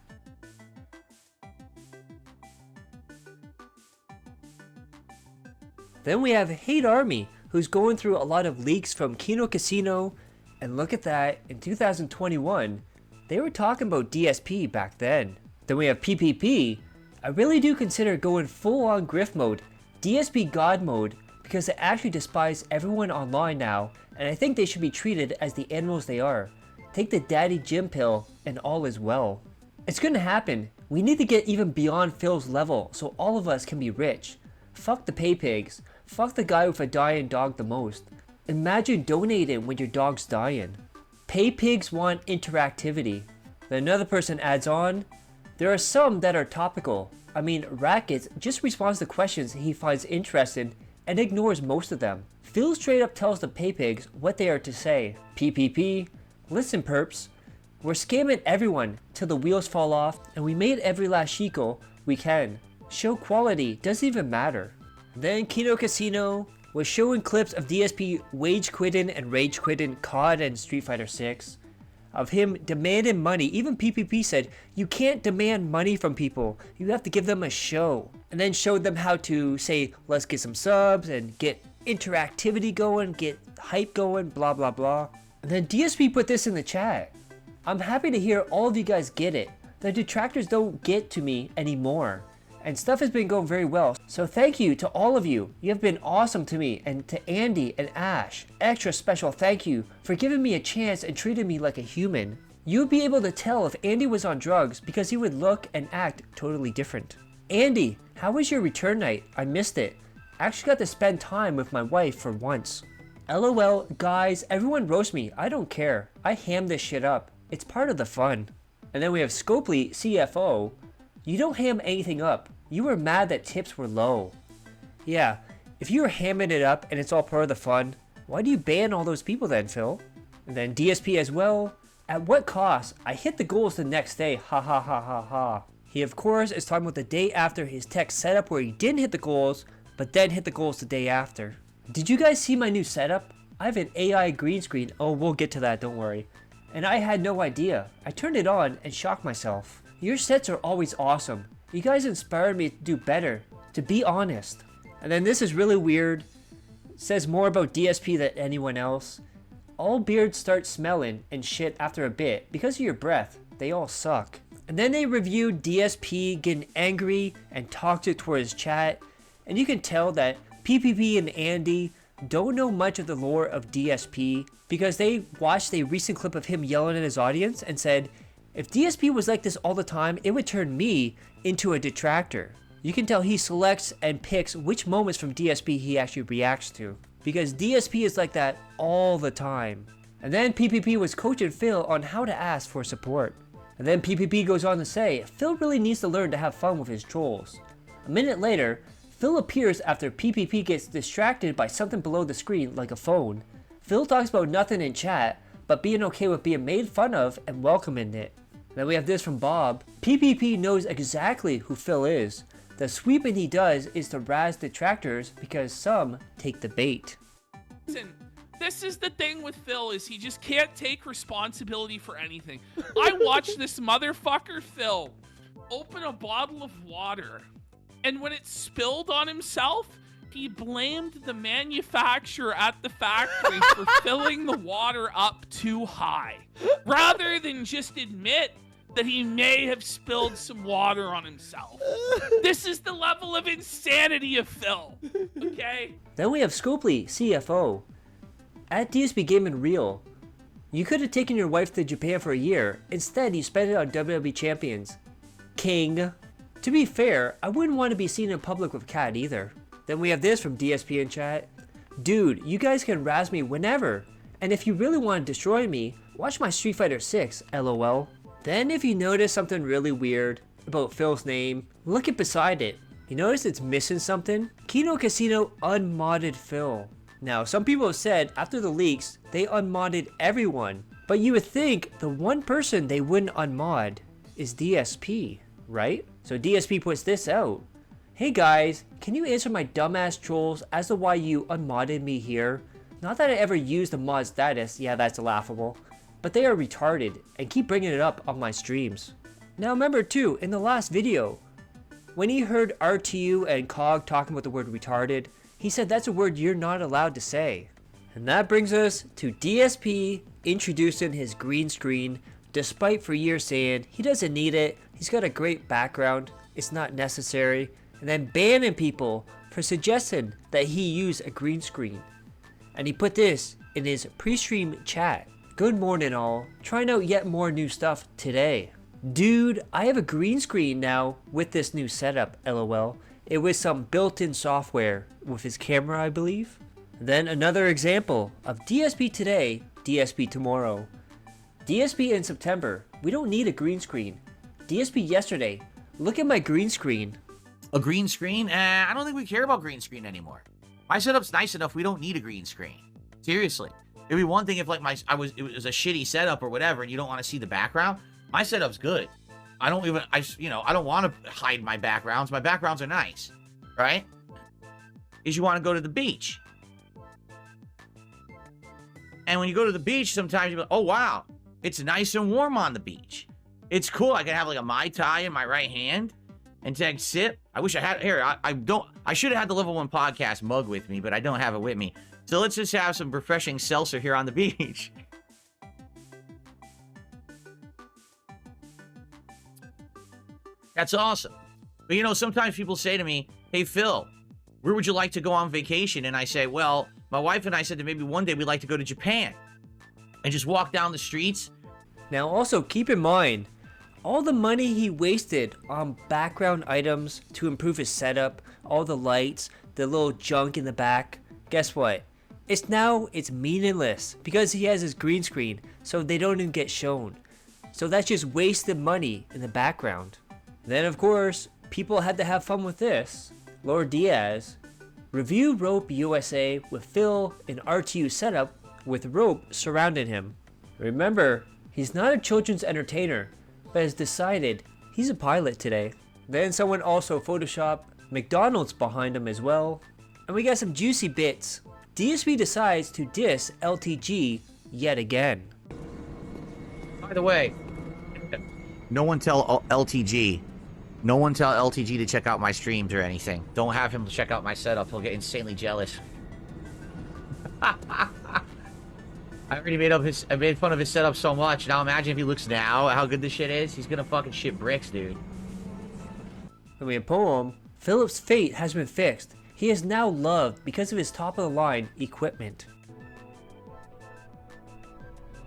Then we have Hate Army, who's going through a lot of leaks from Kino Casino, and look at that, in 2021, they were talking about DSP back then. Then we have PPP. I really do consider going full on grift mode, DSP God mode, because they actually despise everyone online now, and I think they should be treated as the animals they are. Take the daddy gym pill, and all is well. It's gonna happen. We need to get even beyond Phil's level, so all of us can be rich. Fuck the pay pigs. Fuck the guy with a dying dog the most. Imagine donating when your dog's dying. Pay pigs want interactivity. Then another person adds on, there are some that are topical. I mean, Rackets just responds to questions he finds interesting and ignores most of them. Phil straight up tells the pay pigs what they are to say. PPP, listen perps, we're scamming everyone till the wheels fall off and we made every last shekel we can. Show quality doesn't even matter. Then Kino Casino was showing clips of DSP wage quitting and rage quitting COD and Street Fighter 6. Of him demanding money. Even PPP said, you can't demand money from people. You have to give them a show. And then showed them how to say, let's get some subs and get interactivity going, get hype going, blah blah blah. And then DSP put this in the chat. I'm happy to hear all of you guys get it. The detractors don't get to me anymore. And stuff has been going very well. So thank you to all of you. You have been awesome to me, and to Andy and Ash. Extra special thank you for giving me a chance and treating me like a human. You would be able to tell if Andy was on drugs because he would look and act totally different. Andy, how was your return night? I missed it. I actually got to spend time with my wife for once. LOL, guys, everyone roast me. I don't care. I ham this shit up. It's part of the fun. And then we have Scopely CFO. You don't ham anything up. You were mad that tips were low. Yeah, if you were hamming it up and it's all part of the fun, why do you ban all those people then, Phil? And then DSP as well. At what cost? I hit the goals the next day. Ha ha ha ha ha. He of course is talking about the day after his tech setup where he didn't hit the goals, but then hit the goals the day after. Did you guys see my new setup? I have an AI green screen. Oh, we'll get to that, don't worry. And I had no idea. I turned it on and shocked myself. Your sets are always awesome. You guys inspired me to do better, to be honest. And then this is really weird. It says more about DSP than anyone else. All beards start smelling and shit after a bit because of your breath. They all suck. And then they reviewed DSP getting angry and toxic towards chat. And you can tell that PPP and Andy don't know much of the lore of DSP because they watched a recent clip of him yelling at his audience and said, if DSP was like this all the time, it would turn me into a detractor. You can tell he selects and picks which moments from DSP he actually reacts to, because DSP is like that all the time. And then PPP was coaching Phil on how to ask for support. And then PPP goes on to say, Phil really needs to learn to have fun with his trolls. A minute later, Phil appears after PPP gets distracted by something below the screen like a phone. Phil talks about nothing in chat, but being okay with being made fun of and welcoming it. Then we have this from Bob. PPP knows exactly who Phil is. The sweeping he does is to razz detractors because some take the bait. Listen, this is the thing with Phil is he just can't take responsibility for anything. I watched this motherfucker Phil open a bottle of water, and when it spilled on himself, he blamed the manufacturer at the factory for filling the water up too high, rather than just admit that he may have spilled some water on himself. This is the level of insanity of Phil. Okay? Then we have Scopely, CFO. At DSP Gaming Real, you could have taken your wife to Japan for a year. Instead, you spent it on WWE Champions. King. To be fair, I wouldn't want to be seen in public with Kat either. Then we have this from DSP in chat. Dude, you guys can razz me whenever. And if you really want to destroy me, watch my Street Fighter 6, lol. Then if you notice something really weird about Phil's name, look at beside it. You notice it's missing something? Kino Casino unmodded Phil. Now, some people have said after the leaks, they unmodded everyone. But you would think the one person they wouldn't unmod is DSP, right? So DSP puts this out. Hey guys, can you answer my dumbass trolls as to why you unmodded me here? Not that I ever used the mod status, yeah that's laughable. But they are retarded and keep bringing it up on my streams. Now remember too, in the last video, when he heard RTU and COG talking about the word retarded, he said that's a word you're not allowed to say. And that brings us to DSP introducing his green screen, despite for years saying he doesn't need it, he's got a great background, it's not necessary, and then banning people for suggesting that he use a green screen. And he put this in his pre-stream chat. Good morning all, trying out yet more new stuff today. Dude, I have a green screen now with this new setup, lol. It was some built-in software with his camera, I believe. Then another example of DSP today, DSP tomorrow. DSP in September, we don't need a green screen. DSP yesterday, look at my green screen. A green screen? I don't think we care about green screen anymore. My setup's nice enough, we don't need a green screen. Seriously. It'd be one thing if like it was a shitty setup or whatever and you don't want to see the background. My setup's good. I don't want to hide my backgrounds. My backgrounds are nice, right? Is you want to go to the beach. And when you go to the beach, sometimes you're like, oh, wow, it's nice and warm on the beach. It's cool. I can have like a Mai Tai in my right hand and take a sip. I wish I had, here, I should have had the Level 1 podcast mug with me, but I don't have it with me. So let's just have some refreshing seltzer here on the beach. That's awesome. But you know, sometimes people say to me, hey, Phil, where would you like to go on vacation? And I say, well, my wife and I said that maybe one day we'd like to go to Japan and just walk down the streets. Now also keep in mind, all the money he wasted on background items to improve his setup, all the lights, the little junk in the back, guess what? It's meaningless because he has his green screen, so they don't even get shown. So that's just wasted money in the background. Then of course, people had to have fun with this. Lord Diaz, review Rope USA with Phil in RTU setup with rope surrounding him. Remember, he's not a children's entertainer, but has decided he's a pilot today. Then someone also photoshopped McDonald's behind him as well. And we got some juicy bits. DSP decides to diss LTG yet again. By the way, no one tell LTG to check out my streams or anything. Don't have him check out my setup. He'll get insanely jealous. I already I made fun of his setup so much. Now imagine if he looks now at how good this shit is. He's gonna fucking shit bricks, dude. Then we have poem. Philip's fate has been fixed. He is now loved because of his top-of-the-line equipment.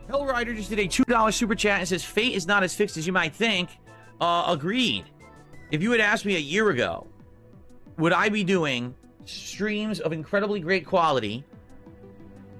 Hellrider just did a $2 super chat and says, fate is not as fixed as you might think. Agreed. If you had asked me a year ago, would I be doing streams of incredibly great quality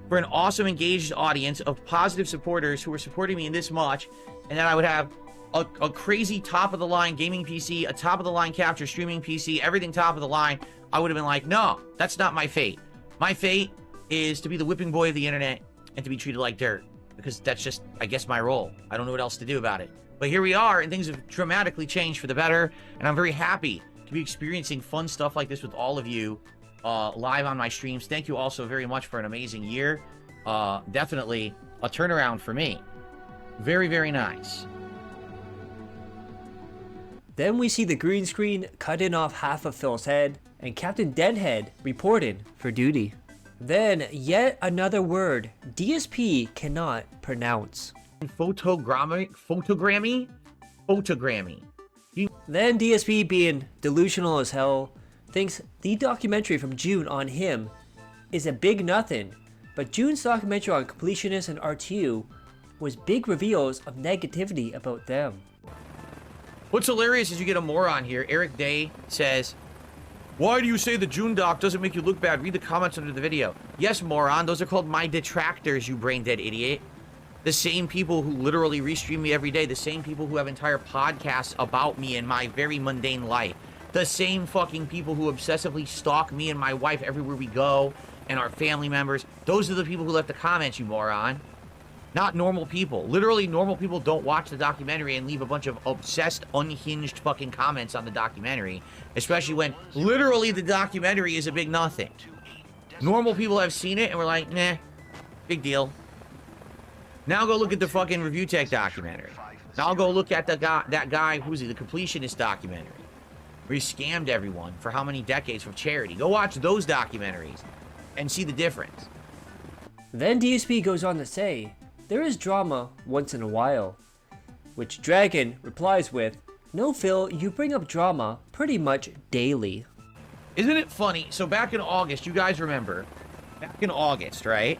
for an awesome engaged audience of positive supporters who are supporting me in this much, and then I would have a crazy top-of-the-line gaming PC, a top-of-the-line capture streaming PC, everything top of the line, I would have been like, no, that's not my fate. My fate is to be the whipping boy of the internet and to be treated like dirt. Because that's just, I guess, my role. I don't know what else to do about it. But here we are, and things have dramatically changed for the better, and I'm very happy to be experiencing fun stuff like this with all of you live on my streams. Thank you all so very much for an amazing year. Definitely a turnaround for me. Very, very nice. Then we see the green screen cutting off half of Phil's head, and Captain Deadhead reported for duty. Then, yet another word DSP cannot pronounce. Photogrammy? Photogramming. Then DSP, being delusional as hell, thinks the documentary from June on him is a big nothing, but June's documentary on Completionist and R2 was big reveals of negativity about them. What's hilarious is you get a moron here. Eric Day says, "Why do you say the June doc doesn't make you look bad? Read the comments under the video." Yes, moron. Those are called my detractors, you brain-dead idiot. The same people who literally restream me every day. The same people who have entire podcasts about me and my very mundane life. The same fucking people who obsessively stalk me and my wife everywhere we go and our family members. Those are the people who left the comments, you moron. Not normal people. Literally, normal people don't watch the documentary and leave a bunch of obsessed, unhinged fucking comments on the documentary. Especially when literally the documentary is a big nothing. Normal people have seen it and we're like, nah, big deal. Now go look at the fucking Review Tech documentary. Now go look at that guy, who's he, the Completionist documentary, where he scammed everyone for how many decades with charity. Go watch those documentaries and see the difference. Then DSP goes on to say, there is drama once in a while, which Dragon replies with, "No, Phil, you bring up drama pretty much daily." Isn't it funny? So back in August, you guys remember, back in August, right?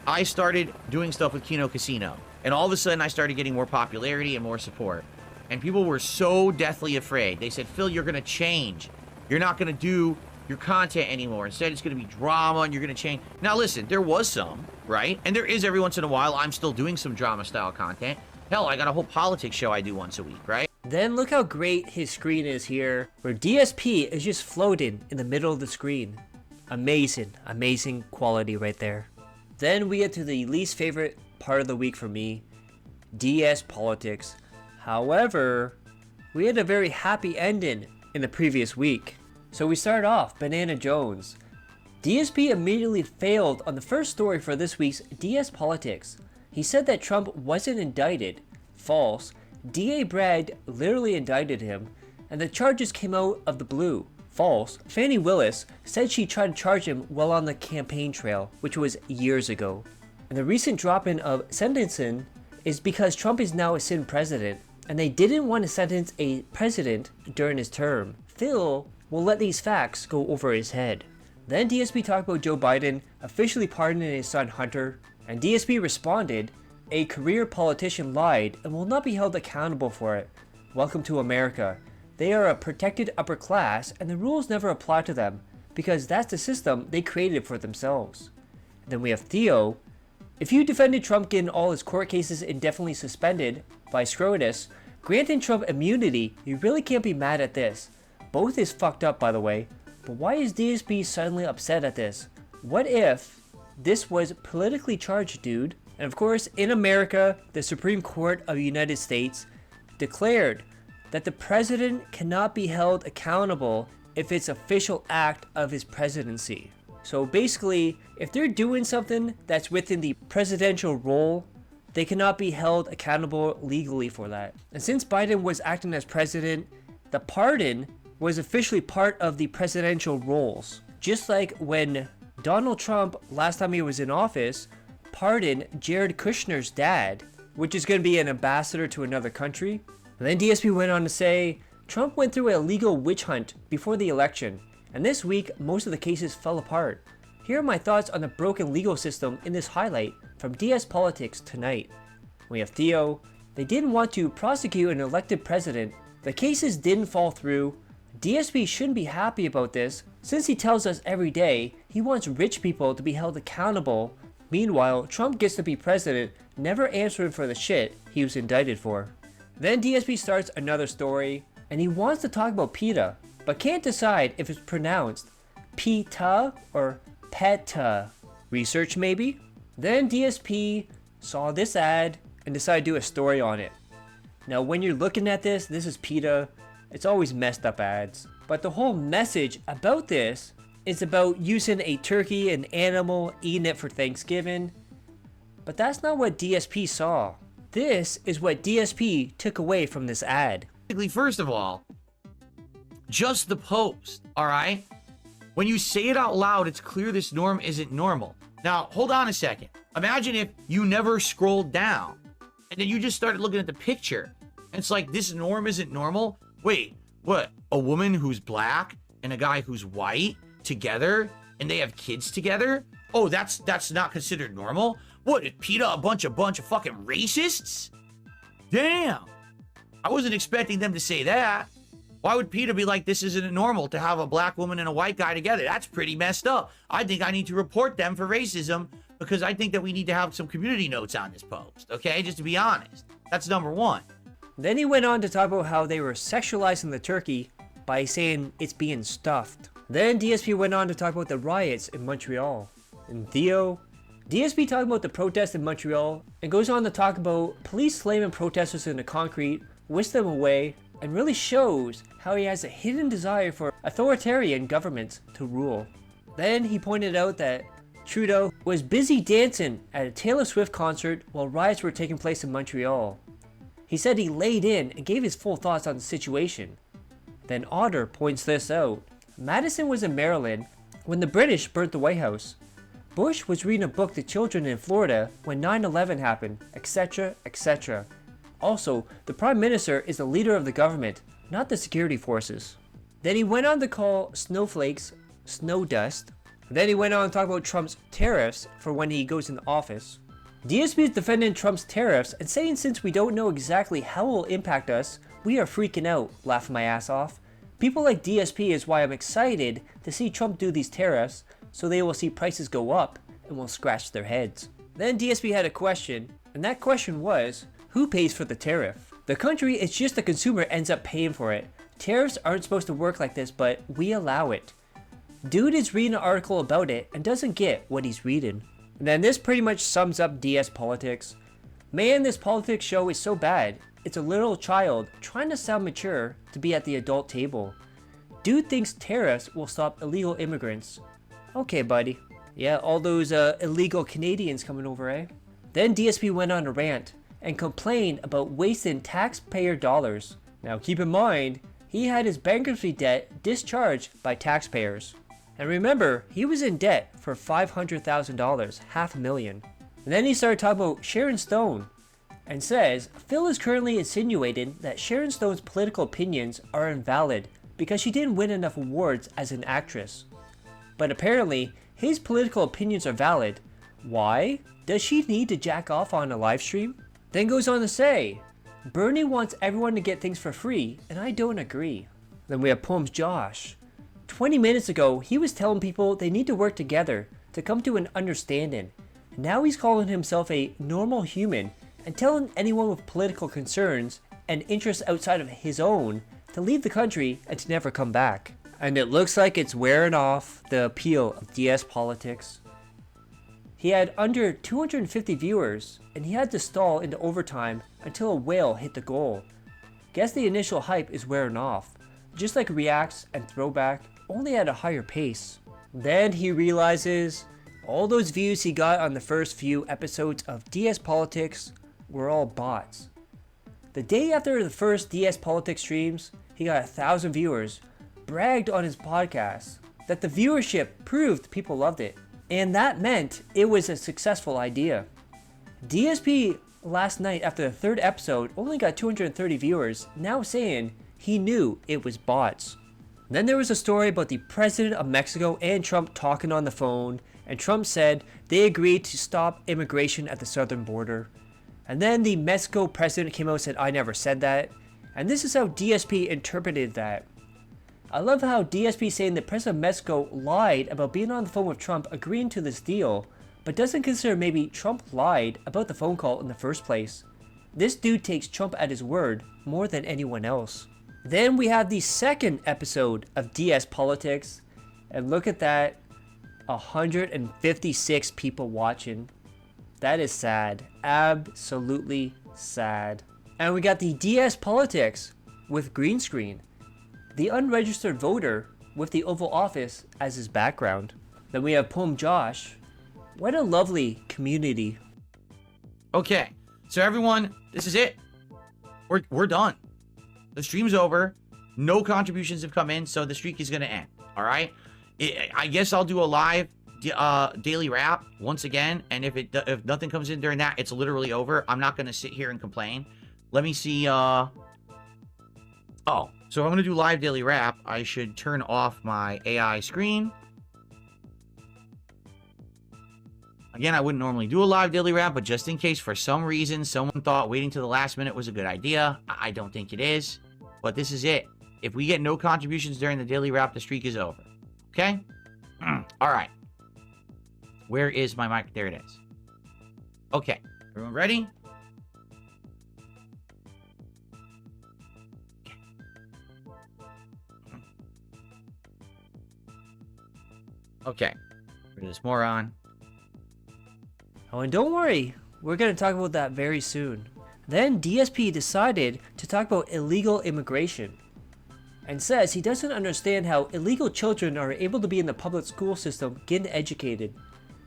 I started doing stuff with Kino Casino, and all of a sudden I started getting more popularity and more support. And people were so deathly afraid. They said, "Phil, you're going to change. You're not going to do your content anymore. Instead, it's going to be drama and you're going to change." Now listen, there was some, right? And there is every once in a while. I'm still doing some drama-style content. Hell, I got a whole politics show I do once a week, right? Then look how great his screen is here, where DSP is just floating in the middle of the screen. Amazing, amazing quality right there. Then we get to the least favorite part of the week for me, DS politics. However, we had a very happy ending in the previous week. So we start off Banana Jones. DSP immediately failed on the first story for this week's DS Politics. He said that Trump wasn't indicted. False. DA Bragg literally indicted him, and the charges came out of the blue. False. Fani Willis said she tried to charge him while on the campaign trail, which was years ago. And the recent drop-in of sentencing is because Trump is now a sitting president, and they didn't want to sentence a president during his term. Phil will let these facts go over his head. Then DSP talked about Joe Biden officially pardoning his son Hunter, and DSP responded, "A career politician lied and will not be held accountable for it. Welcome to America. They are a protected upper class and the rules never apply to them because that's the system they created for themselves." And then we have Theo. "If you defended Trump getting all his court cases indefinitely suspended by Scrotus, granting Trump immunity, you really can't be mad at this. Both is fucked up, by the way, but why is DSP suddenly upset at this? What if this was politically charged, dude?" And of course, in America, the Supreme Court of the United States declared that the president cannot be held accountable if it's official act of his presidency. So basically, if they're doing something that's within the presidential role, they cannot be held accountable legally for that. And since Biden was acting as president, the pardon was officially part of the presidential roles. Just like when Donald Trump, last time he was in office, pardoned Jared Kushner's dad, which is going to be an ambassador to another country. And then DSP went on to say, Trump went through a legal witch hunt before the election, and this week most of the cases fell apart. Here are my thoughts on the broken legal system in this highlight from DS Politics tonight. We have Theo. They didn't want to prosecute an elected president. The cases didn't fall through. DSP shouldn't be happy about this, since he tells us every day he wants rich people to be held accountable. Meanwhile, Trump gets to be president, never answering for the shit he was indicted for. Then DSP starts another story, and he wants to talk about PETA, but can't decide if it's pronounced PETA or PETA. Research maybe? Then DSP saw this ad and decided to do a story on it. Now when you're looking at this is PETA. It's always messed up ads. But the whole message about this is about using a turkey, an animal, eating it for Thanksgiving. But that's not what DSP saw. This is what DSP took away from this ad. First of all, just the post, all right? When you say it out loud, it's clear this norm isn't normal. Now, hold on a second. Imagine if you never scrolled down and then you just started looking at the picture It's like, this norm isn't normal. Wait, what? A woman who's black and a guy who's white together and they have kids together? Oh, that's not considered normal? What, is PETA a bunch of fucking racists? Damn. I wasn't expecting them to say that. Why would PETA be like, this isn't normal to have a black woman and a white guy together? That's pretty messed up. I think I need to report them for racism because I think that we need to have some community notes on this post, okay? Just to be honest. That's number one. Then he went on to talk about how they were sexualizing the turkey by saying it's being stuffed. Then DSP went on to talk about the riots in Montreal. And DSP talked about the protests in Montreal and goes on to talk about police slamming protesters into concrete, whisk them away, and really shows how he has a hidden desire for authoritarian governments to rule. Then he pointed out that Trudeau was busy dancing at a Taylor Swift concert while riots were taking place in Montreal. He said he laid in and gave his full thoughts on the situation. Then Otter points this out. Madison was in Maryland when the British burnt the White House. Bush was reading a book to children in Florida when 9/11 happened, etc., etc. Also, the Prime Minister is the leader of the government, not the security forces. Then he went on to call snowflakes snow dust. Then he went on to talk about Trump's tariffs for when he goes into office. DSP is defending Trump's tariffs and saying since we don't know exactly how it will impact us, we are freaking out, laughing my ass off. People like DSP is why I'm excited to see Trump do these tariffs so they will see prices go up and will scratch their heads. Then DSP had a question, and that question was, who pays for the tariff? The country, it's just the consumer ends up paying for it. Tariffs aren't supposed to work like this, but we allow it. Dude is reading an article about it and doesn't get what he's reading. And then this pretty much sums up DS politics. Man, this politics show is so bad. It's a little child trying to sound mature to be at the adult table. Dude thinks tariffs will stop illegal immigrants. Okay, buddy. Yeah, all those illegal Canadians coming over, eh? Then DSP went on a rant and complained about wasting taxpayer dollars. Now keep in mind, he had his bankruptcy debt discharged by taxpayers. And remember, he was in debt for $500,000, $500,000. And then he started talking about Sharon Stone and says, Phil is currently insinuating that Sharon Stone's political opinions are invalid because she didn't win enough awards as an actress. But apparently, his political opinions are valid. Why? Does she need to jack off on a live stream? Then goes on to say, Bernie wants everyone to get things for free, and I don't agree. Then we have Poems Josh. 20 minutes ago, he was telling people they need to work together to come to an understanding. Now he's calling himself a normal human and telling anyone with political concerns and interests outside of his own to leave the country and to never come back. And it looks like it's wearing off the appeal of DS politics. He had under 250 viewers and he had to stall into overtime until a whale hit the goal. Guess the initial hype is wearing off, just like Reacts and Throwback, only at a higher pace. Then he realizes all those views he got on the first few episodes of DS Politics were all bots. The day after the first DS Politics streams, he got 1,000 viewers, bragged on his podcast that the viewership proved people loved it, and that meant it was a successful idea. DSP last night after the third episode only got 230 viewers, now saying he knew it was bots. Then there was a story about the president of Mexico and Trump talking on the phone, and Trump said they agreed to stop immigration at the southern border. And then the Mexico president came out and said, I never said that. And this is how DSP interpreted that. I love how DSP saying the president of Mexico lied about being on the phone with Trump agreeing to this deal, but doesn't consider maybe Trump lied about the phone call in the first place. This dude takes Trump at his word more than anyone else. Then we have the second episode of DS Politics, and look at that, 156 people watching. That is sad, absolutely sad. And we got the DS Politics with green screen, the unregistered voter with the Oval Office as his background. Then we have Poem Josh. What a lovely community. Okay, so everyone, this is it. We're done. The stream's over. No contributions have come in, so the streak is going to end. All right? I guess I'll do a live daily wrap once again, and if nothing comes in during that, it's literally over. I'm not going to sit here and complain. Let me see, oh, so if I'm going to do live daily wrap, I should turn off my AI screen. Again, I wouldn't normally do a live daily wrap, but just in case for some reason someone thought waiting to the last minute was a good idea, I don't think it is. But this is it. If we get no contributions during the daily wrap, the streak is over. Okay? All right. Where is my mic? There it is. Okay. Everyone ready? Okay. Rid of this moron. Oh, and don't worry, we're going to talk about that very soon. Then DSP decided to talk about illegal immigration and says he doesn't understand how illegal children are able to be in the public school system getting educated.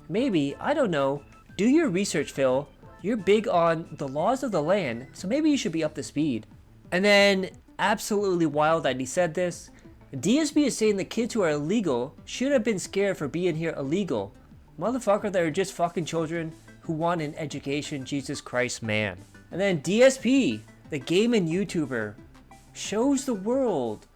Maybe, I don't know, do your research, Phil. You're big on the laws of the land, so maybe you should be up to speed. And then, absolutely wild that he said this, DSP is saying the kids who are illegal should have been scared for being here illegal. Motherfucker, they're just fucking children who want an education, Jesus Christ, man. And then DSP, the gaming YouTuber, shows the world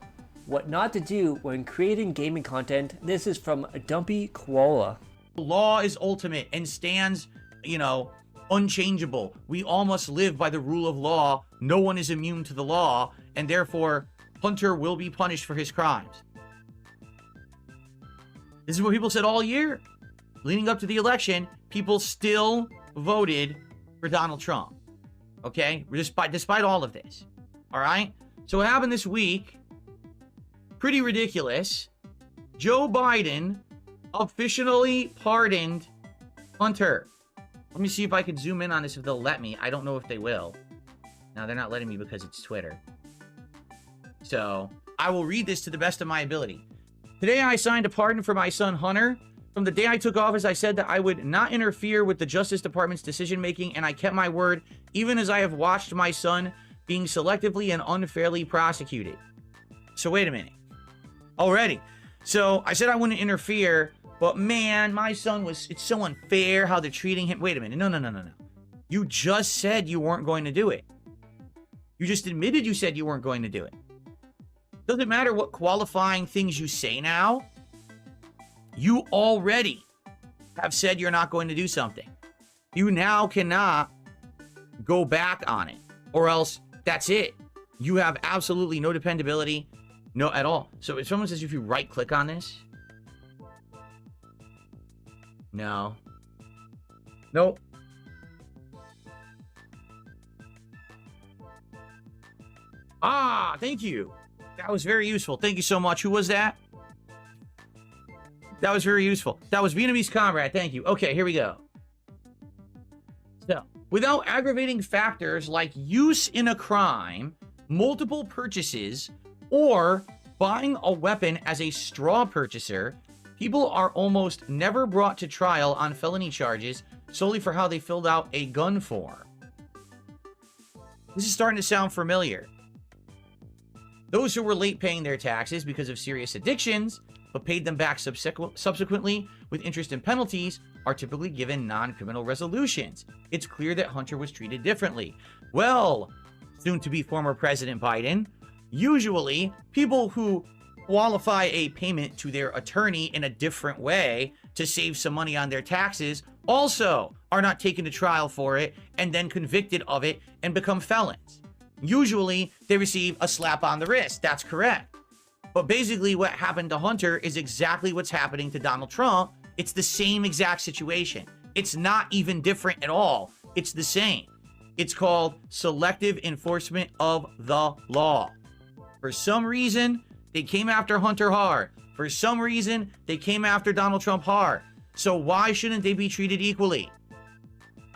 what not to do when creating gaming content. This is from Dumpy Koala. The law is ultimate and stands, you know, unchangeable. We all must live by the rule of law. No one is immune to the law, and therefore, Hunter will be punished for his crimes. This is what people said all year. Leading up to the election, people still voted for Donald Trump. Okay? Despite all of this. All right? So what happened this week, pretty ridiculous. Joe Biden officially pardoned Hunter. Let me see if I can zoom in on this if they'll let me. I don't know if they will. No, they're not letting me because it's Twitter. So, I will read this to the best of my ability. Today I signed a pardon for my son Hunter. From the day I took office, I said that I would not interfere with the Justice Department's decision-making, and I kept my word, even as I have watched my son being selectively and unfairly prosecuted. So wait a minute. Already. So I said I wouldn't interfere, but man, my son it's so unfair how they're treating him. Wait a minute. No. You just said you weren't going to do it. You just admitted you said you weren't going to do it. Doesn't matter what qualifying things you say now. You already have said you're not going to do something. You now cannot go back on it, or else that's it. You have absolutely no dependability, no at all. So if someone says if you right click on this, no, nope. Ah, thank you. That was very useful. Thank you so much. Who was that? That was very useful. That was Vietnamese comrade. Thank you. Okay, here we go. So, without aggravating factors like use in a crime, multiple purchases, or buying a weapon as a straw purchaser, people are almost never brought to trial on felony charges solely for how they filled out a gun form. This is starting to sound familiar. Those who were late paying their taxes because of serious addictions, but paid them back subsequently with interest and penalties, are typically given non-criminal resolutions. It's clear that Hunter was treated differently. Well, soon-to-be former President Biden, usually people who qualify a payment to their attorney in a different way to save some money on their taxes also are not taken to trial for it and then convicted of it and become felons. Usually, they receive a slap on the wrist. That's correct. But basically, what happened to Hunter is exactly what's happening to Donald Trump. It's the same exact situation. It's not even different at all. It's the same. It's called selective enforcement of the law. For some reason, they came after Hunter hard. For some reason, they came after Donald Trump hard. So why shouldn't they be treated equally?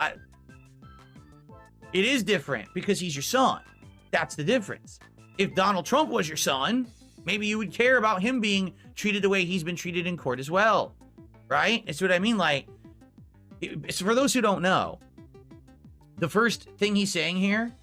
It is different because he's your son. That's the difference. If Donald Trump was your son, maybe you would care about him being treated the way he's been treated in court as well. Right? That's what I mean. Like, it's for those who don't know, the first thing he's saying here,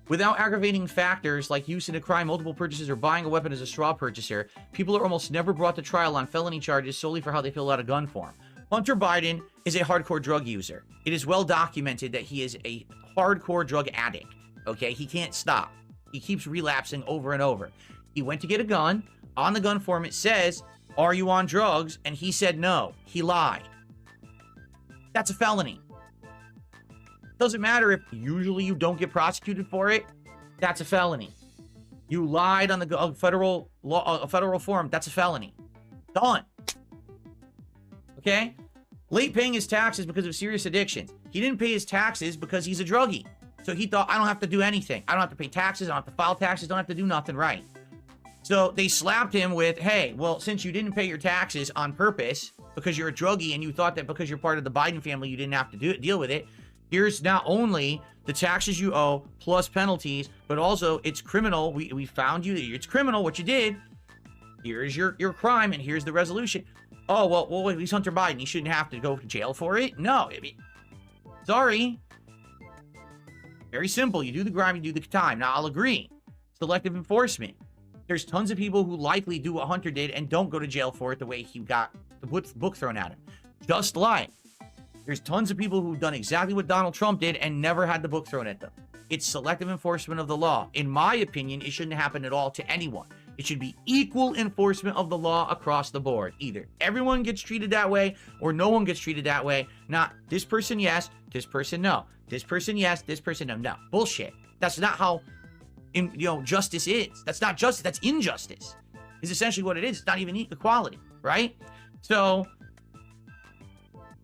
without aggravating factors like use in a crime, multiple purchases, or buying a weapon as a straw purchaser, people are almost never brought to trial on felony charges solely for how they fill out a gun form. Hunter Biden is a hardcore drug user. It is well documented that he is a hardcore drug addict. okay? He can't stop. He keeps relapsing over and over. He went to get a gun. On the gun form, it says, "Are you on drugs?" And he said no. He lied. That's a felony. Doesn't matter if usually you don't get prosecuted for it. That's a felony. You lied on the federal law, federal form. That's a felony. Done. Okay? Late paying his taxes because of serious addictions. He didn't pay his taxes because he's a druggie. So he thought, I don't have to do anything. I don't have to pay taxes. I don't have to file taxes. Don't have to do nothing right. So they slapped him with, hey, well, since you didn't pay your taxes on purpose because you're a druggie and you thought that because you're part of the Biden family, you didn't have to deal with it. Here's not only the taxes you owe plus penalties, but also it's criminal. We found you. It's criminal what you did. Here's your crime and here's the resolution. Oh, well, he's Hunter Biden. He shouldn't have to go to jail for it. No, I mean, sorry. Very simple. You do the crime, you do the time. Now, I'll agree. Selective enforcement. There's tons of people who likely do what Hunter did and don't go to jail for it the way he got the book thrown at him. Just like there's tons of people who've done exactly what Donald Trump did and never had the book thrown at them. It's selective enforcement of the law. In my opinion, it shouldn't happen at all to anyone. It should be equal enforcement of the law across the board. Either everyone gets treated that way or no one gets treated that way. Not this person yes, this person no. This person yes, this person no. No. Bullshit. That's not how justice is. That's not justice. That's injustice. Is essentially what it is. It's not even equality, right? So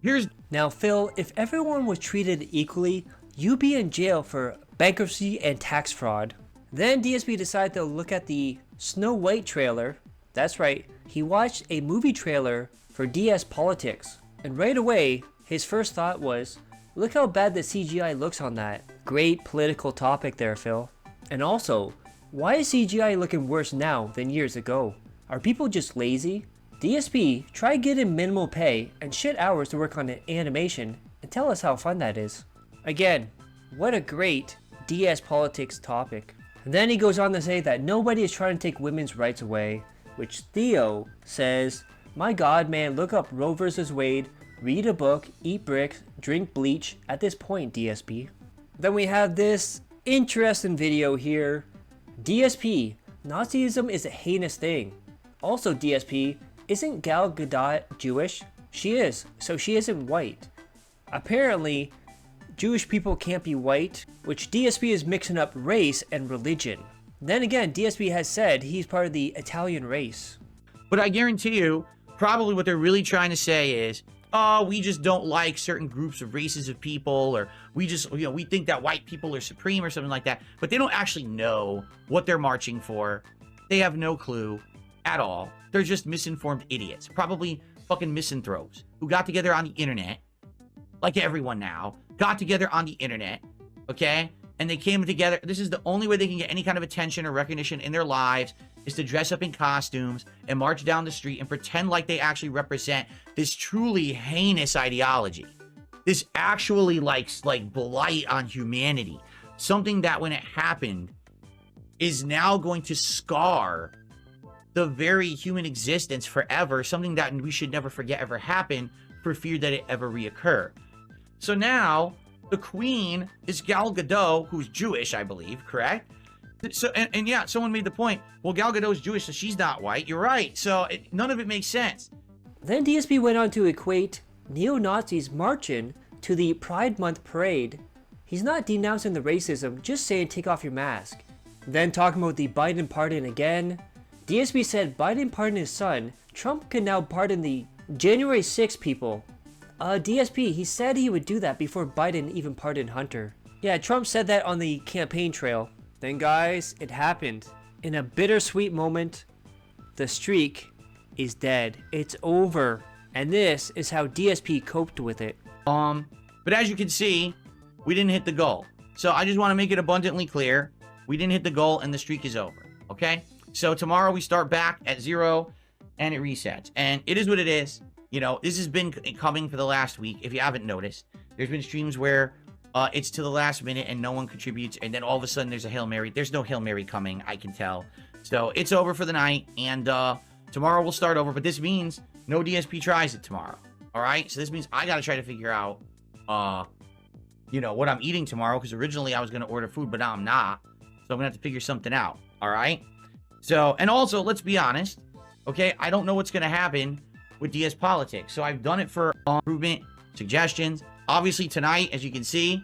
here's... Now, Phil, if everyone was treated equally, you'd be in jail for bankruptcy and tax fraud. Then DSP decided to look at the Snow White trailer. That's right, he watched a movie trailer for DS Politics. And right away, his first thought was, look how bad the CGI looks on that. Great political topic there, Phil. And also, why is CGI looking worse now than years ago? Are people just lazy? DSP, try getting minimal pay and shit hours to work on an animation and tell us how fun that is. Again, what a great DS Politics topic. And then he goes on to say that nobody is trying to take women's rights away, which Theo says, my god man, look up Roe vs. Wade, read a book, eat bricks, drink bleach at this point, DSP. Then we have this interesting video here. DSP, Nazism is a heinous thing. Also DSP, isn't Gal Gadot Jewish? She is, so she isn't white. Apparently, Jewish people can't be white, which DSP is mixing up race and religion. Then again, DSP has said he's part of the Italian race. But I guarantee you, probably what they're really trying to say is, oh, we just don't like certain groups of races of people, or we just, we think that white people are supreme or something like that. But they don't actually know what they're marching for. They have no clue at all. They're just misinformed idiots, probably fucking misanthropes who got together on the internet, like everyone now, got together on the internet, okay? And they came together. This is the only way they can get any kind of attention or recognition in their lives, is to dress up in costumes and march down the street and pretend like they actually represent this truly heinous ideology. This actually like blight on humanity. Something that when it happened is now going to scar the very human existence forever. Something that we should never forget ever happened for fear that it ever reoccur. So now the queen is Gal Gadot, who's Jewish, I believe, correct? So, and yeah, someone made the point, well, Gal Gadot's Jewish, so she's not white. You're right. So none of it makes sense. Then DSP went on to equate neo-Nazis marching to the Pride Month parade. He's not denouncing the racism, just saying take off your mask. Then talking about the Biden pardon again. DSP said Biden pardoned his son. Trump can now pardon the January 6 people. DSP, he said he would do that before Biden even pardoned Hunter. Yeah, Trump said that on the campaign trail. Then guys, it happened. In a bittersweet moment, the streak is dead. It's over. And this is how DSP coped with it. But as you can see, we didn't hit the goal. So I just want to make it abundantly clear. We didn't hit the goal and the streak is over. Okay? So tomorrow we start back at 0 and it resets. And it is what it is. You know, this has been coming for the last week. If you haven't noticed, there's been streams where it's to the last minute and no one contributes. And then all of a sudden there's a Hail Mary. There's no Hail Mary coming, I can tell. So it's over for the night. And tomorrow we'll start over. But this means no DSP tries it tomorrow. All right? So this means I got to try to figure out you know, what I'm eating tomorrow, because originally I was going to order food, but now I'm not. So I'm going to have to figure something out. All right. So, and also, let's be honest. Okay. I don't know what's going to happen with DS Politics. So I've done it for improvement, suggestions. Obviously tonight, as you can see,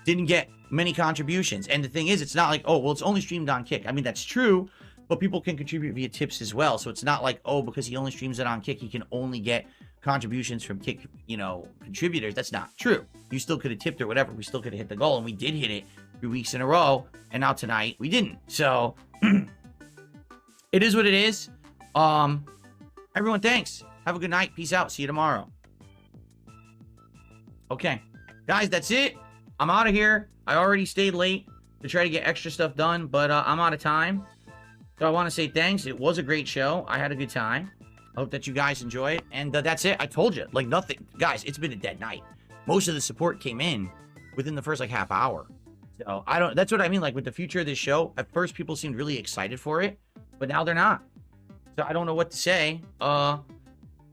didn't get many contributions. And the thing is, it's not like, oh, well, it's only streamed on Kick. I mean, that's true, but people can contribute via tips as well. So it's not like, oh, because he only streams it on Kick, he can only get contributions from Kick, you know, contributors. That's not true. You still could have tipped or whatever. We still could have hit the goal, and we did hit it 3 weeks in a row. And now tonight we didn't. So it is what it is. Everyone, thanks. Have a good night. Peace out. See you tomorrow. Okay, guys, that's it. I'm out of here. I already stayed late to try to get extra stuff done, but I'm out of time. So I want to say thanks. It was a great show. I had a good time. I hope that you guys enjoy it. And that's it. I told you, like, nothing. Guys, it's been a dead night. Most of the support came in within the first, like, half hour. So that's what I mean, like, with the future of this show. At first, people seemed really excited for it, but now they're not. So I don't know what to say.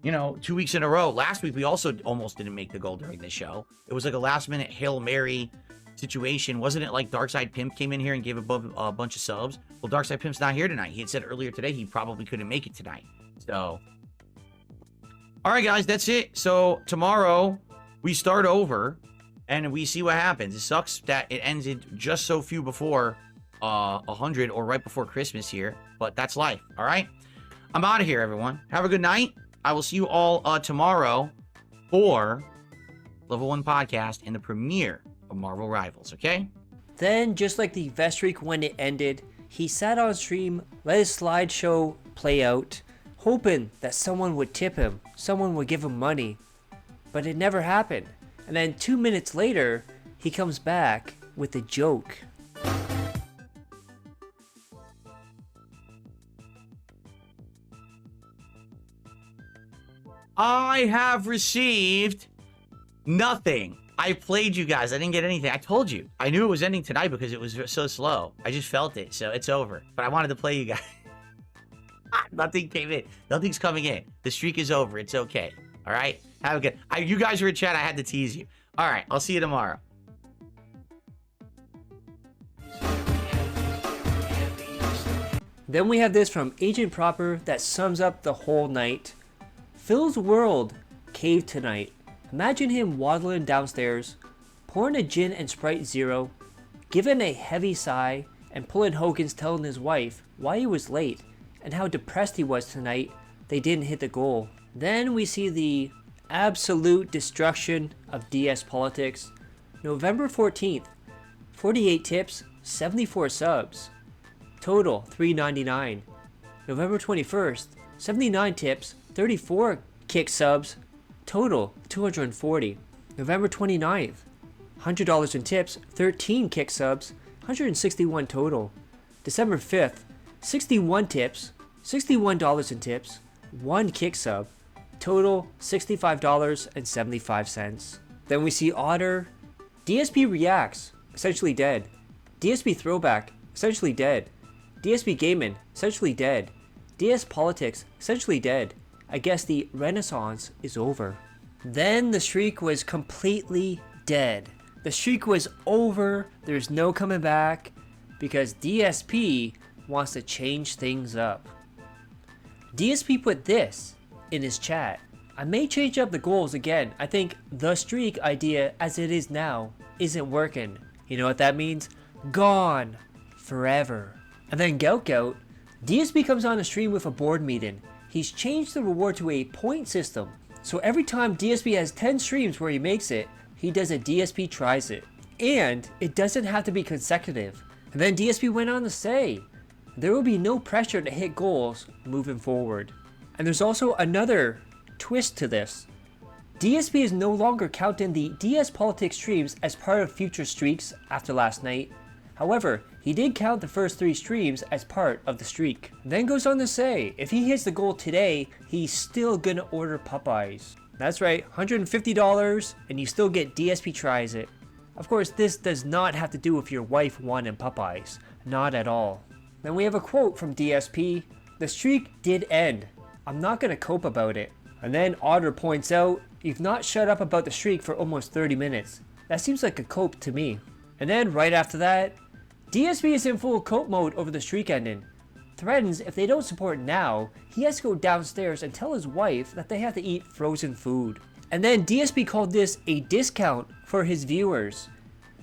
You know, 2 weeks in a row. Last week, we also almost didn't make the goal during this show. It was like a last-minute Hail Mary situation. Wasn't it like Darkside Pimp came in here and gave a bunch of subs? Well, Darkside Pimp's not here tonight. He had said earlier today he probably couldn't make it tonight. So, all right, guys, that's it. So tomorrow, we start over, and we see what happens. It sucks that it ends in just so few before 100 or right before Christmas here, but that's life, all right? I'm out of here, everyone. Have a good night. I will see you all tomorrow for Level 1 Podcast and the premiere of Marvel Rivals, okay? Then, just like the Vest streak when it ended, he sat on stream, let his slideshow play out, hoping that someone would tip him, someone would give him money. But it never happened. And then 2 minutes later, he comes back with a joke. I have received nothing. I played you guys. I didn't get anything. I told you. I knew it was ending tonight because it was so slow. I just felt it, so it's over. But I wanted to play you guys. Nothing came in. Nothing's coming in. The streak is over. It's okay. All right? Have a good... you guys were in chat. I had to tease you. All right. I'll see you tomorrow. Then we have this from Agent Proper that sums up the whole night. Phil's world caved tonight. Imagine him waddling downstairs, pouring a gin and Sprite Zero, giving a heavy sigh, and pulling Hogan's telling his wife why he was late and how depressed he was tonight they didn't hit the goal. Then we see the absolute destruction of DS Politics. November 14th, 48 tips, 74 subs. Total $3.99. November 21st, 79 tips, 34 kick subs, total $240. November 29th, $100 in tips, 13 kick subs, 161 total. December 5th, 61 tips, $61 in tips, 1 kick sub, total $65.75. Then we see Otter, DSP Reacts, essentially dead. DSP Throwback, essentially dead. DSP Gaming, essentially dead. DS Politics, essentially dead. I guess the renaissance is over. Then the streak was completely dead. The streak was over. There's no coming back because DSP wants to change things up. DSP put this in his chat. I may change up the goals again. I think the streak idea as it is now isn't working. You know what that means? Gone forever. And then Gout, DSP comes on a stream with a board meeting. He's changed the reward to a point system. So every time DSP has 10 streams where he makes it, he does a DSP tries it. And it doesn't have to be consecutive. And then DSP went on to say, there will be no pressure to hit goals moving forward. And there's also another twist to this. DSP is no longer counting the DS Politics streams as part of future streaks after last night. However, he did count the first 3 streams as part of the streak. Then goes on to say, if he hits the goal today, he's still gonna order Popeyes. That's right, $150 and you still get DSP tries it. Of course, this does not have to do with your wife wanting Popeyes. Not at all. Then we have a quote from DSP. The streak did end. I'm not gonna cope about it. And then Otter points out, you've not shut up about the streak for almost 30 minutes. That seems like a cope to me. And then right after that, DSP is in full cope mode over the streak ending. Threatens if they don't support now, he has to go downstairs and tell his wife that they have to eat frozen food. And then DSP called this a discount for his viewers.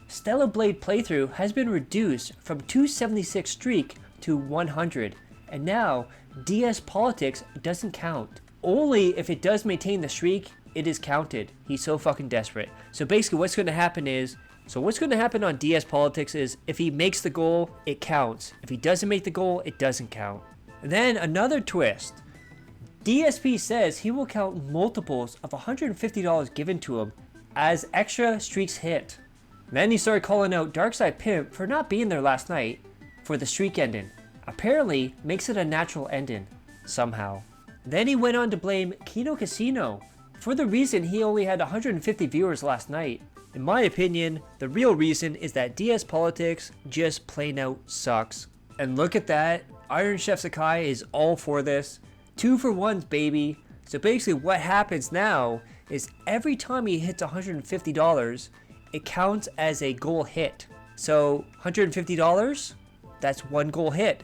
Stellar Blade playthrough has been reduced from 276 streak to 100, and now DS Politics doesn't count. Only if it does maintain the streak, it is counted. He's so fucking desperate. So basically what's going to happen on DS Politics is if he makes the goal, it counts. If he doesn't make the goal, it doesn't count. And then another twist. DSP says he will count multiples of $150 given to him as extra streaks hit. Then he started calling out Darkside Pimp for not being there last night for the streak ending. Apparently makes it a natural ending, somehow. Then he went on to blame Kino Casino for the reason he only had 150 viewers last night. In my opinion, the real reason is that DS Politics just plain out sucks. And look at that, Iron Chef Sakai is all for this. 2 for 1s, baby. So basically what happens now is every time he hits $150, it counts as a goal hit. So $150, that's 1 goal hit.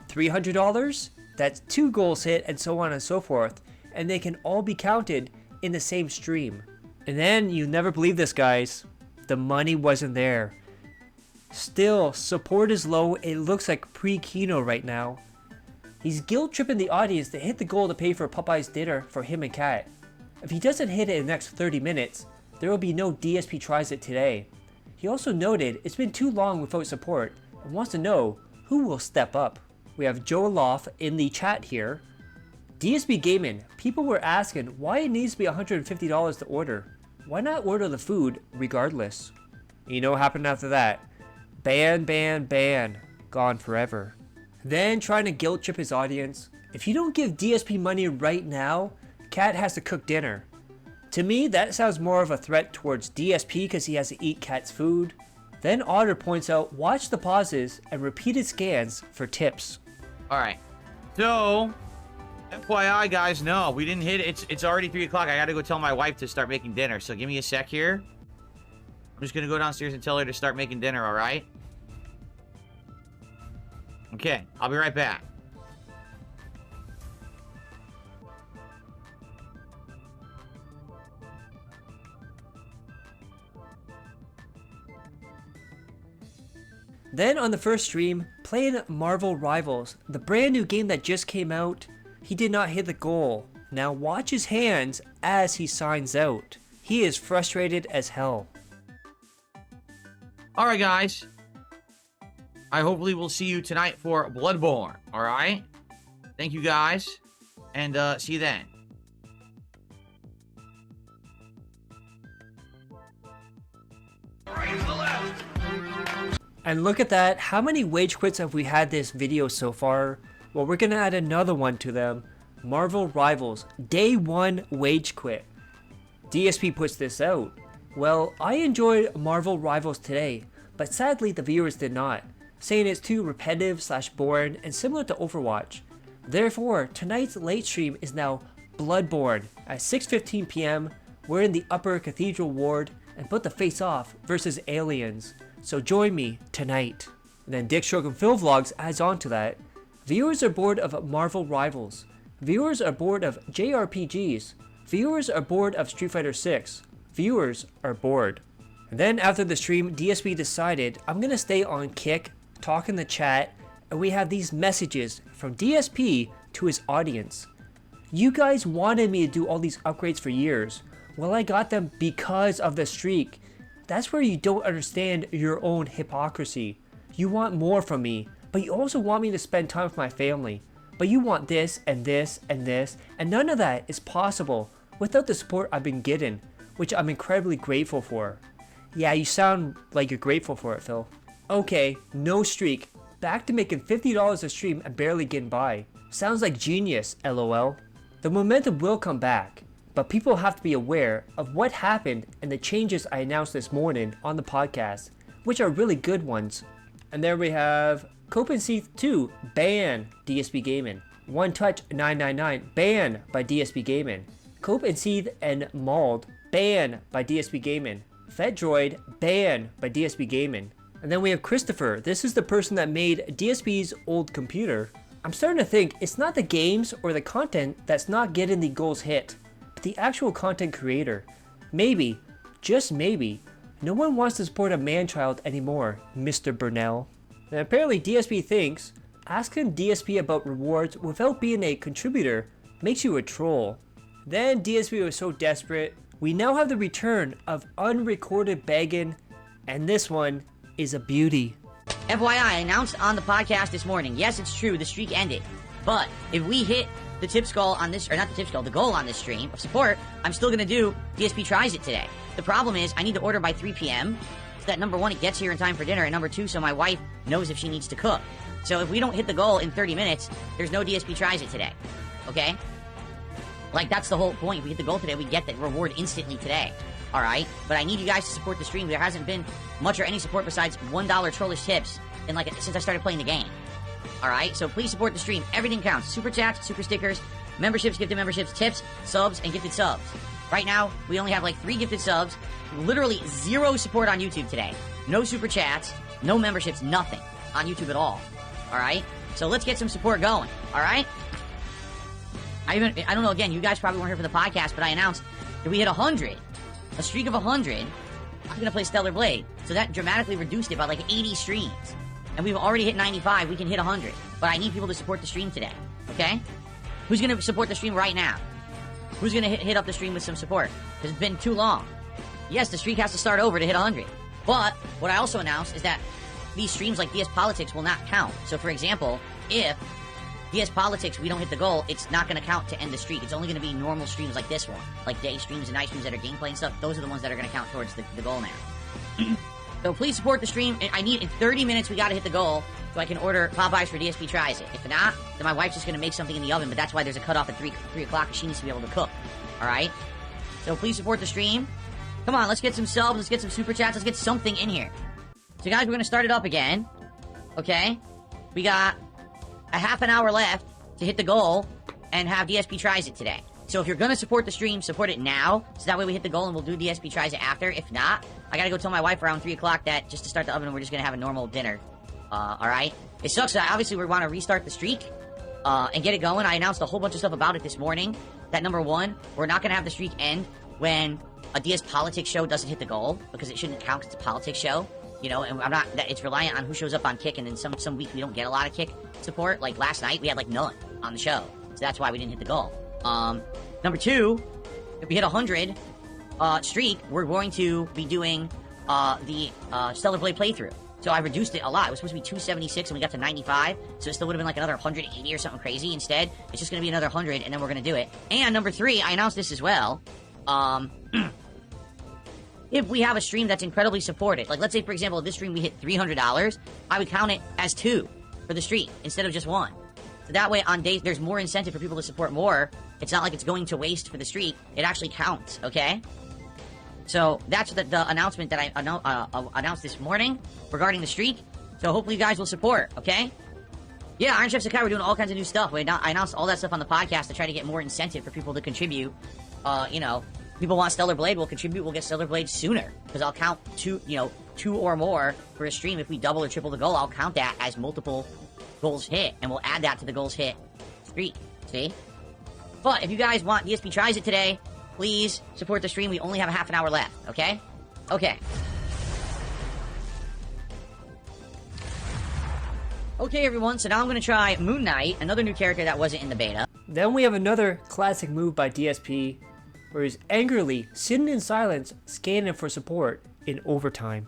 $300, that's 2 goals hit, and so on and so forth. And they can all be counted in the same stream. And then, you never believe this, guys, the money wasn't there. Still, support is low. It looks like pre-Kino right now. He's guilt tripping the audience to hit the goal to pay for Popeye's dinner for him and Kat. If he doesn't hit it in the next 30 minutes, there will be no DSP tries it today. He also noted it's been too long without support and wants to know who will step up. We have Joe Loff in the chat here. DSP Gaming, people were asking why it needs to be $150 to order. Why not order the food regardless? You know what happened after that? Ban, ban, ban. Gone forever. Then trying to guilt trip his audience. If you don't give DSP money right now, Kat has to cook dinner. To me, that sounds more of a threat towards DSP because he has to eat Kat's food. Then Otter points out, watch the pauses and repeated scans for tips. Alright, so FYI guys, no, we didn't hit it. It's already 3 o'clock. I gotta go tell my wife to start making dinner, so give me a sec here. I'm just gonna go downstairs and tell her to start making dinner, alright? Okay, I'll be right back. Then on the first stream, playing Marvel Rivals, the brand new game that just came out, he did not hit the goal. Now watch his hands as he signs out. He is frustrated as hell. Alright guys, I hopefully will see you tonight for Bloodborne, alright? Thank you guys, and see you then. And look at that, how many wage quits have we had this video so far? Well, we're gonna add another one to them. Marvel Rivals, Day 1 wage quit. DSP puts this out. Well, I enjoyed Marvel Rivals today, but sadly the viewers did not, saying it's too repetitive / boring and similar to Overwatch. Therefore, tonight's late stream is now Bloodborne at 6:15 PM. We're in the upper cathedral ward and put the face off versus aliens. So join me tonight. And then Dick Stroke and Phil Vlogs adds on to that. Viewers are bored of Marvel Rivals. Viewers are bored of JRPGs. Viewers are bored of Street Fighter 6. Viewers are bored. And then after the stream, DSP decided I'm gonna stay on Kick, talk in the chat, and we have these messages from DSP to his audience. You guys wanted me to do all these upgrades for years. Well, I got them because of the streak. That's where you don't understand your own hypocrisy. You want more from me, but you also want me to spend time with my family. But you want this and this and this, and none of that is possible without the support I've been getting, which I'm incredibly grateful for. Yeah, you sound like you're grateful for it, Phil. Okay, no streak. Back to making $50 a stream and barely getting by. Sounds like genius, LOL. The momentum will come back. But people have to be aware of what happened and the changes I announced this morning on the podcast, which are really good ones. And there we have Cope and Seath 2, ban DSP Gaming. One Touch 999, ban by DSP Gaming. Cope and Seath and Mauled, ban by DSP Gaming. FedDroid, banned by DSP Gaming. And then we have Christopher. This is the person that made DSP's old computer. I'm starting to think it's not the games or the content that's not getting the goals hit, but the actual content creator. Maybe, just maybe, no one wants to support a man-child anymore, Mr. Burnell. And apparently DSP thinks asking DSP about rewards without being a contributor makes you a troll. Then DSP was so desperate, we now have the return of unrecorded begging, and this one is a beauty. FYI, I announced on the podcast this morning, yes, it's true, the streak ended. But if we hit the tip skull on this, or not the tip skull, the goal on this stream of support, I'm still gonna do DSP Tries It today. The problem is, I need to order by 3 p.m. so that number one, it gets here in time for dinner, and number two, so my wife knows if she needs to cook. So if we don't hit the goal in 30 minutes, there's no DSP Tries It today. Okay? Like, that's the whole point. If we hit the goal today, we get the reward instantly today. Alright? But I need you guys to support the stream. There hasn't been much or any support besides $1 trollish tips in since I started playing the game. Alright? So please support the stream. Everything counts. Super chats, super stickers, memberships, gifted memberships, tips, subs, and gifted subs. Right now, we only have like 3 gifted subs. Literally 0 support on YouTube today. No super chats, no memberships, nothing on YouTube at all. Alright? So let's get some support going. Alright? I don't know, again, you guys probably weren't here for the podcast, but I announced that we hit 100. A streak of 100. I'm gonna play Stellar Blade. So that dramatically reduced it by like 80 streams. And we've already hit 95, we can hit 100. But I need people to support the stream today. Okay? Who's gonna support the stream right now? Who's gonna hit up the stream with some support? Because it's been too long. Yes, the streak has to start over to hit 100. But, what I also announced is that these streams like DS Politics will not count. So for example, if DS Politics, we don't hit the goal, it's not going to count to end the streak. It's only going to be normal streams like this one. Like day streams and night streams that are gameplay and stuff. Those are the ones that are going to count towards the goal now. So please support the stream. I need, in 30 minutes, we got to hit the goal so I can order Popeyes for DSP Tries It. If not, then my wife's just going to make something in the oven, but that's why there's a cutoff at 3 o'clock because she needs to be able to cook. Alright? So please support the stream. Come on, let's get some subs, let's get some super chats, let's get something in here. So guys, we're going to start it up again. Okay? We got a half an hour left to hit the goal and have DSP Tries It today. So if you're gonna support the stream, support it now, so that way we hit the goal and we'll do DSP Tries It after. If not, I gotta go tell my wife around 3 o'clock that just to start the oven, we're just gonna have a normal dinner. Alright? It sucks that obviously we want to restart the streak, and get it going. I announced a whole bunch of stuff about it this morning. That number one, we're not gonna have the streak end when a DS Politics show doesn't hit the goal, because it shouldn't count as a politics show. You know, and I'm not, it's reliant on who shows up on Kick, and then some weeks we don't get a lot of Kick support. Like last night, we had like none on the show. So that's why we didn't hit the goal. Number two, if we hit 100 streak, we're going to be doing the Stellar Blade playthrough. So I reduced it a lot. It was supposed to be 276 and we got to 95. So it still would have been like another 180 or something crazy. Instead, it's just going to be another 100 and then we're going to do it. And number three, I announced this as well. If we have a stream that's incredibly supported, like let's say for example, this stream we hit $300, I would count it as 2 for the streak instead of just 1. So that way on days, there's more incentive for people to support more. It's not like it's going to waste for the streak. It actually counts, okay? So that's the announcement that I announced this morning regarding the streak. So hopefully you guys will support, okay? Yeah, Iron Chef Sakai, we're doing all kinds of new stuff. I announced all that stuff on the podcast to try to get more incentive for people to contribute. You know, people want Stellar Blade, we'll contribute, we'll get Stellar Blade sooner. Because I'll count 2 or more for a stream. If we double or triple the goal, I'll count that as multiple goals hit. And we'll add that to the goals hit streak. See? But if you guys want DSP Tries It today, please support the stream. We only have a half an hour left, okay? Okay. Okay, everyone, so now I'm going to try Moon Knight, another new character that wasn't in the beta. Then we have another classic move by DSP, where he's angrily sitting in silence, scanning for support in overtime.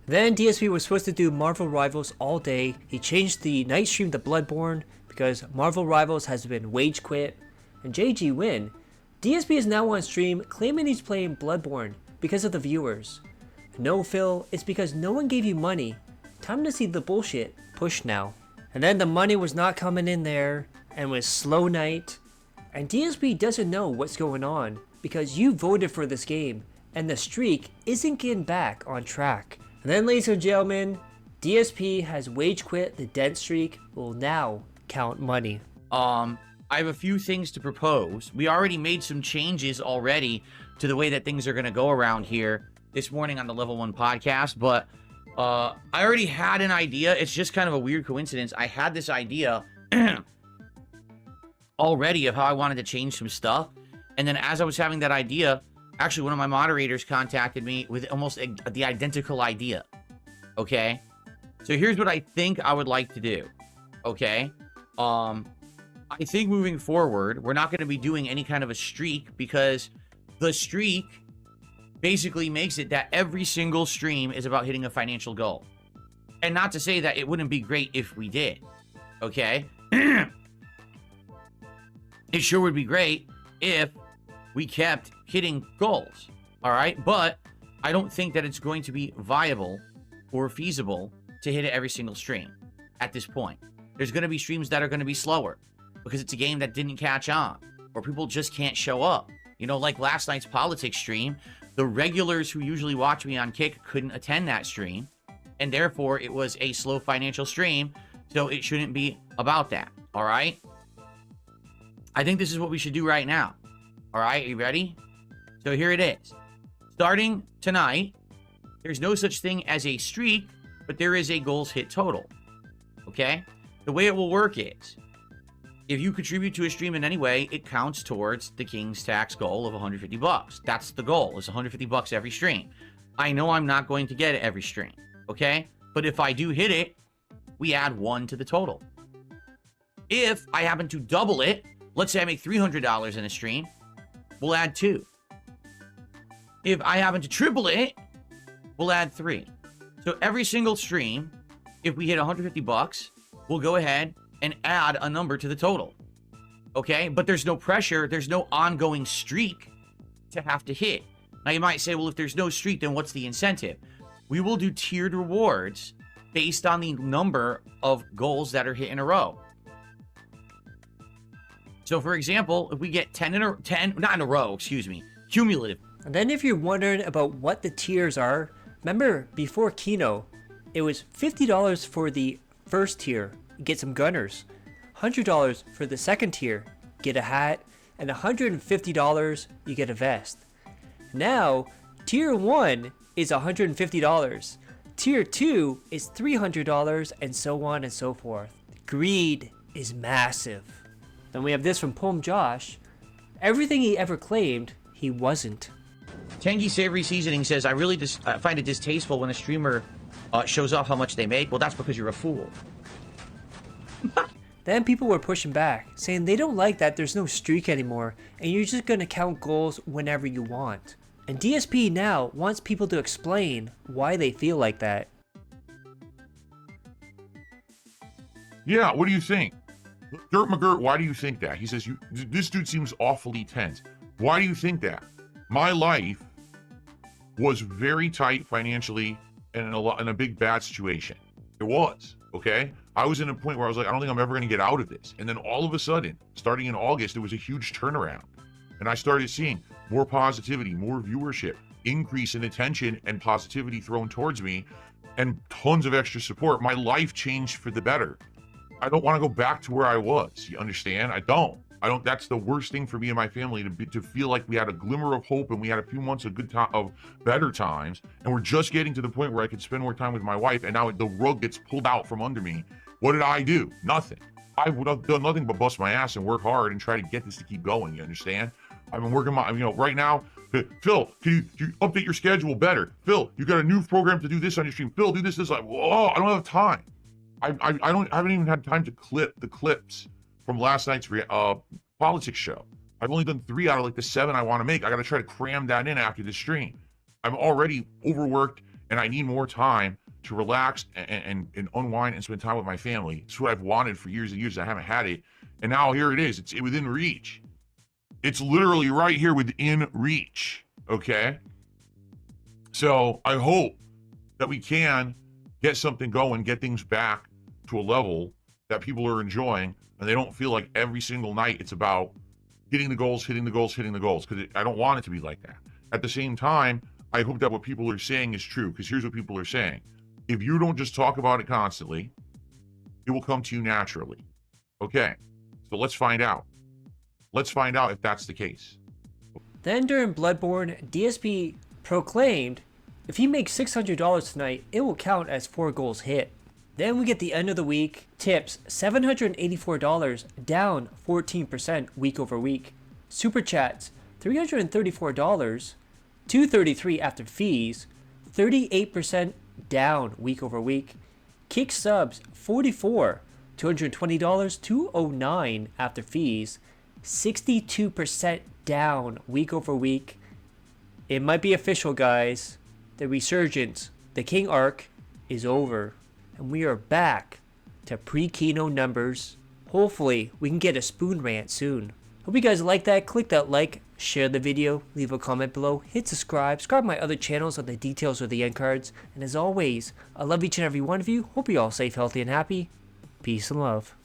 Then DSP was supposed to do Marvel Rivals all day. He changed the night stream to Bloodborne because Marvel Rivals has been wage quit. And JG Win, DSP is now on stream claiming he's playing Bloodborne because of the viewers. No, Phil, it's because no one gave you money. Time to see the bullshit push now. And then the money was not coming in there, and was slow night. And DSP doesn't know what's going on because you voted for this game, and the streak isn't getting back on track. And then, ladies and gentlemen, DSP has wage quit the dead streak, will now count money. I have a few things to propose. We already made some changes already to the way that things are going to go around here this morning on the Level 1 podcast, but I already had an idea. It's just kind of a weird coincidence. I had this idea already of how I wanted to change some stuff, and then as I was having that idea, actually one of my moderators contacted me with almost the identical idea. Okay? So here's what I think I would like to do. Okay? I think moving forward, we're not going to be doing any kind of a streak because the streak basically makes it that every single stream is about hitting a financial goal. And not to say that it wouldn't be great if we did. Okay? It sure would be great if we kept hitting goals. All right? But I don't think that it's going to be viable or feasible to hit it every single stream at this point. There's going to be streams that are going to be slower because it's a game that didn't catch on, or people just can't show up. You know, like last night's politics stream, the regulars who usually watch me on Kick couldn't attend that stream, and therefore it was a slow financial stream, so it shouldn't be about that, all right? I think this is what we should do right now. All right, are you ready? So here it is. Starting tonight, there's no such thing as a streak, but there is a goals hit total, okay? The way it will work is, if you contribute to a stream in any way, it counts towards the King's Tax goal of 150 bucks. That's the goal, is 150 bucks every stream. I know I'm not going to get it every stream, okay? But if I do hit it, we add 1 to the total. If I happen to double it, let's say I make $300 in a stream, we'll add 2. If I happen to triple it, we'll add 3. So every single stream, if we hit 150 bucks, we'll go ahead and add a number to the total. Okay? But there's no pressure, there's no ongoing streak to have to hit. Now you might say, well, if there's no streak, then what's the incentive? We will do tiered rewards based on the number of goals that are hit in a row. So for example, if we get 10 not in a row, excuse me, cumulative. And then if you're wondering about what the tiers are, remember before Kino, it was $50 for the first tier, get some gunners, $100 for the second tier, get a hat, and $150, you get a vest. Now, tier 1 is $150, tier 2 is $300, and so on and so forth. Greed is massive. Then we have this from Poem Josh. Everything he ever claimed, he wasn't. Tangy Savory Seasoning says, I really find it distasteful when a streamer shows off how much they make. Well, that's because you're a fool. Then people were pushing back, saying they don't like that there's no streak anymore, and you're just gonna count goals whenever you want. And DSP now wants people to explain why they feel like that. Yeah, what do you think? Dirt McGirt, why do you think that? He says, this dude seems awfully tense. Why do you think that? My life was very tight financially and in a big bad situation. It was, okay? I was in a point where I was like, I don't think I'm ever going to get out of this. And then all of a sudden, starting in August, it was a huge turnaround. And I started seeing more positivity, more viewership, increase in attention and positivity thrown towards me, and tons of extra support. My life changed for the better. I don't want to go back to where I was. You understand? I don't. That's the worst thing for me and my family, to feel like we had a glimmer of hope and we had a few months of better times, and we're just getting to the point where I could spend more time with my wife, and now the rug gets pulled out from under me. What did I do? Nothing. I would have done nothing but bust my ass and work hard and try to get this to keep going. You understand? I've been working right now. Phil, can you update your schedule better? Phil, you got a new program to do this on your stream. Phil, do this. Like, whoa, I don't have time. I haven't even had time to clip the clips from last night's politics show. I've only done 3 out of like the 7 I want to make. I got to try to cram that in after this stream. I'm already overworked and I need more time to relax and unwind and spend time with my family. It's what I've wanted for years and years. I haven't had it. And now here it is. It's within reach. It's literally right here within reach, okay? So I hope that we can get something going, get things back to a level that people are enjoying, and they don't feel like every single night it's about hitting the goals, because I don't want it to be like that. At the same time, I hope that what people are saying is true, because here's what people are saying. If you don't just talk about it constantly, it will come to you naturally. Okay, so let's find out. Let's find out if that's the case. Then during Bloodborne, DSP proclaimed, if he makes $600 tonight, it will count as 4 goals hit. Then we get the end of the week, tips $784, down 14% week over week. Super chats, $334, $233 after fees, 38% down week over week. Kick subs, 44, $220, $209 after fees, 62% down week over week. It might be official, guys. The resurgence, the King arc, is over. And we are back to pre-Kino numbers. Hopefully, we can get a spoon rant soon. Hope you guys like that. Click that like, share the video, leave a comment below, hit subscribe my other channels on the details of the end cards. And as always, I love each and every one of you. Hope you all safe, healthy, and happy. Peace and love.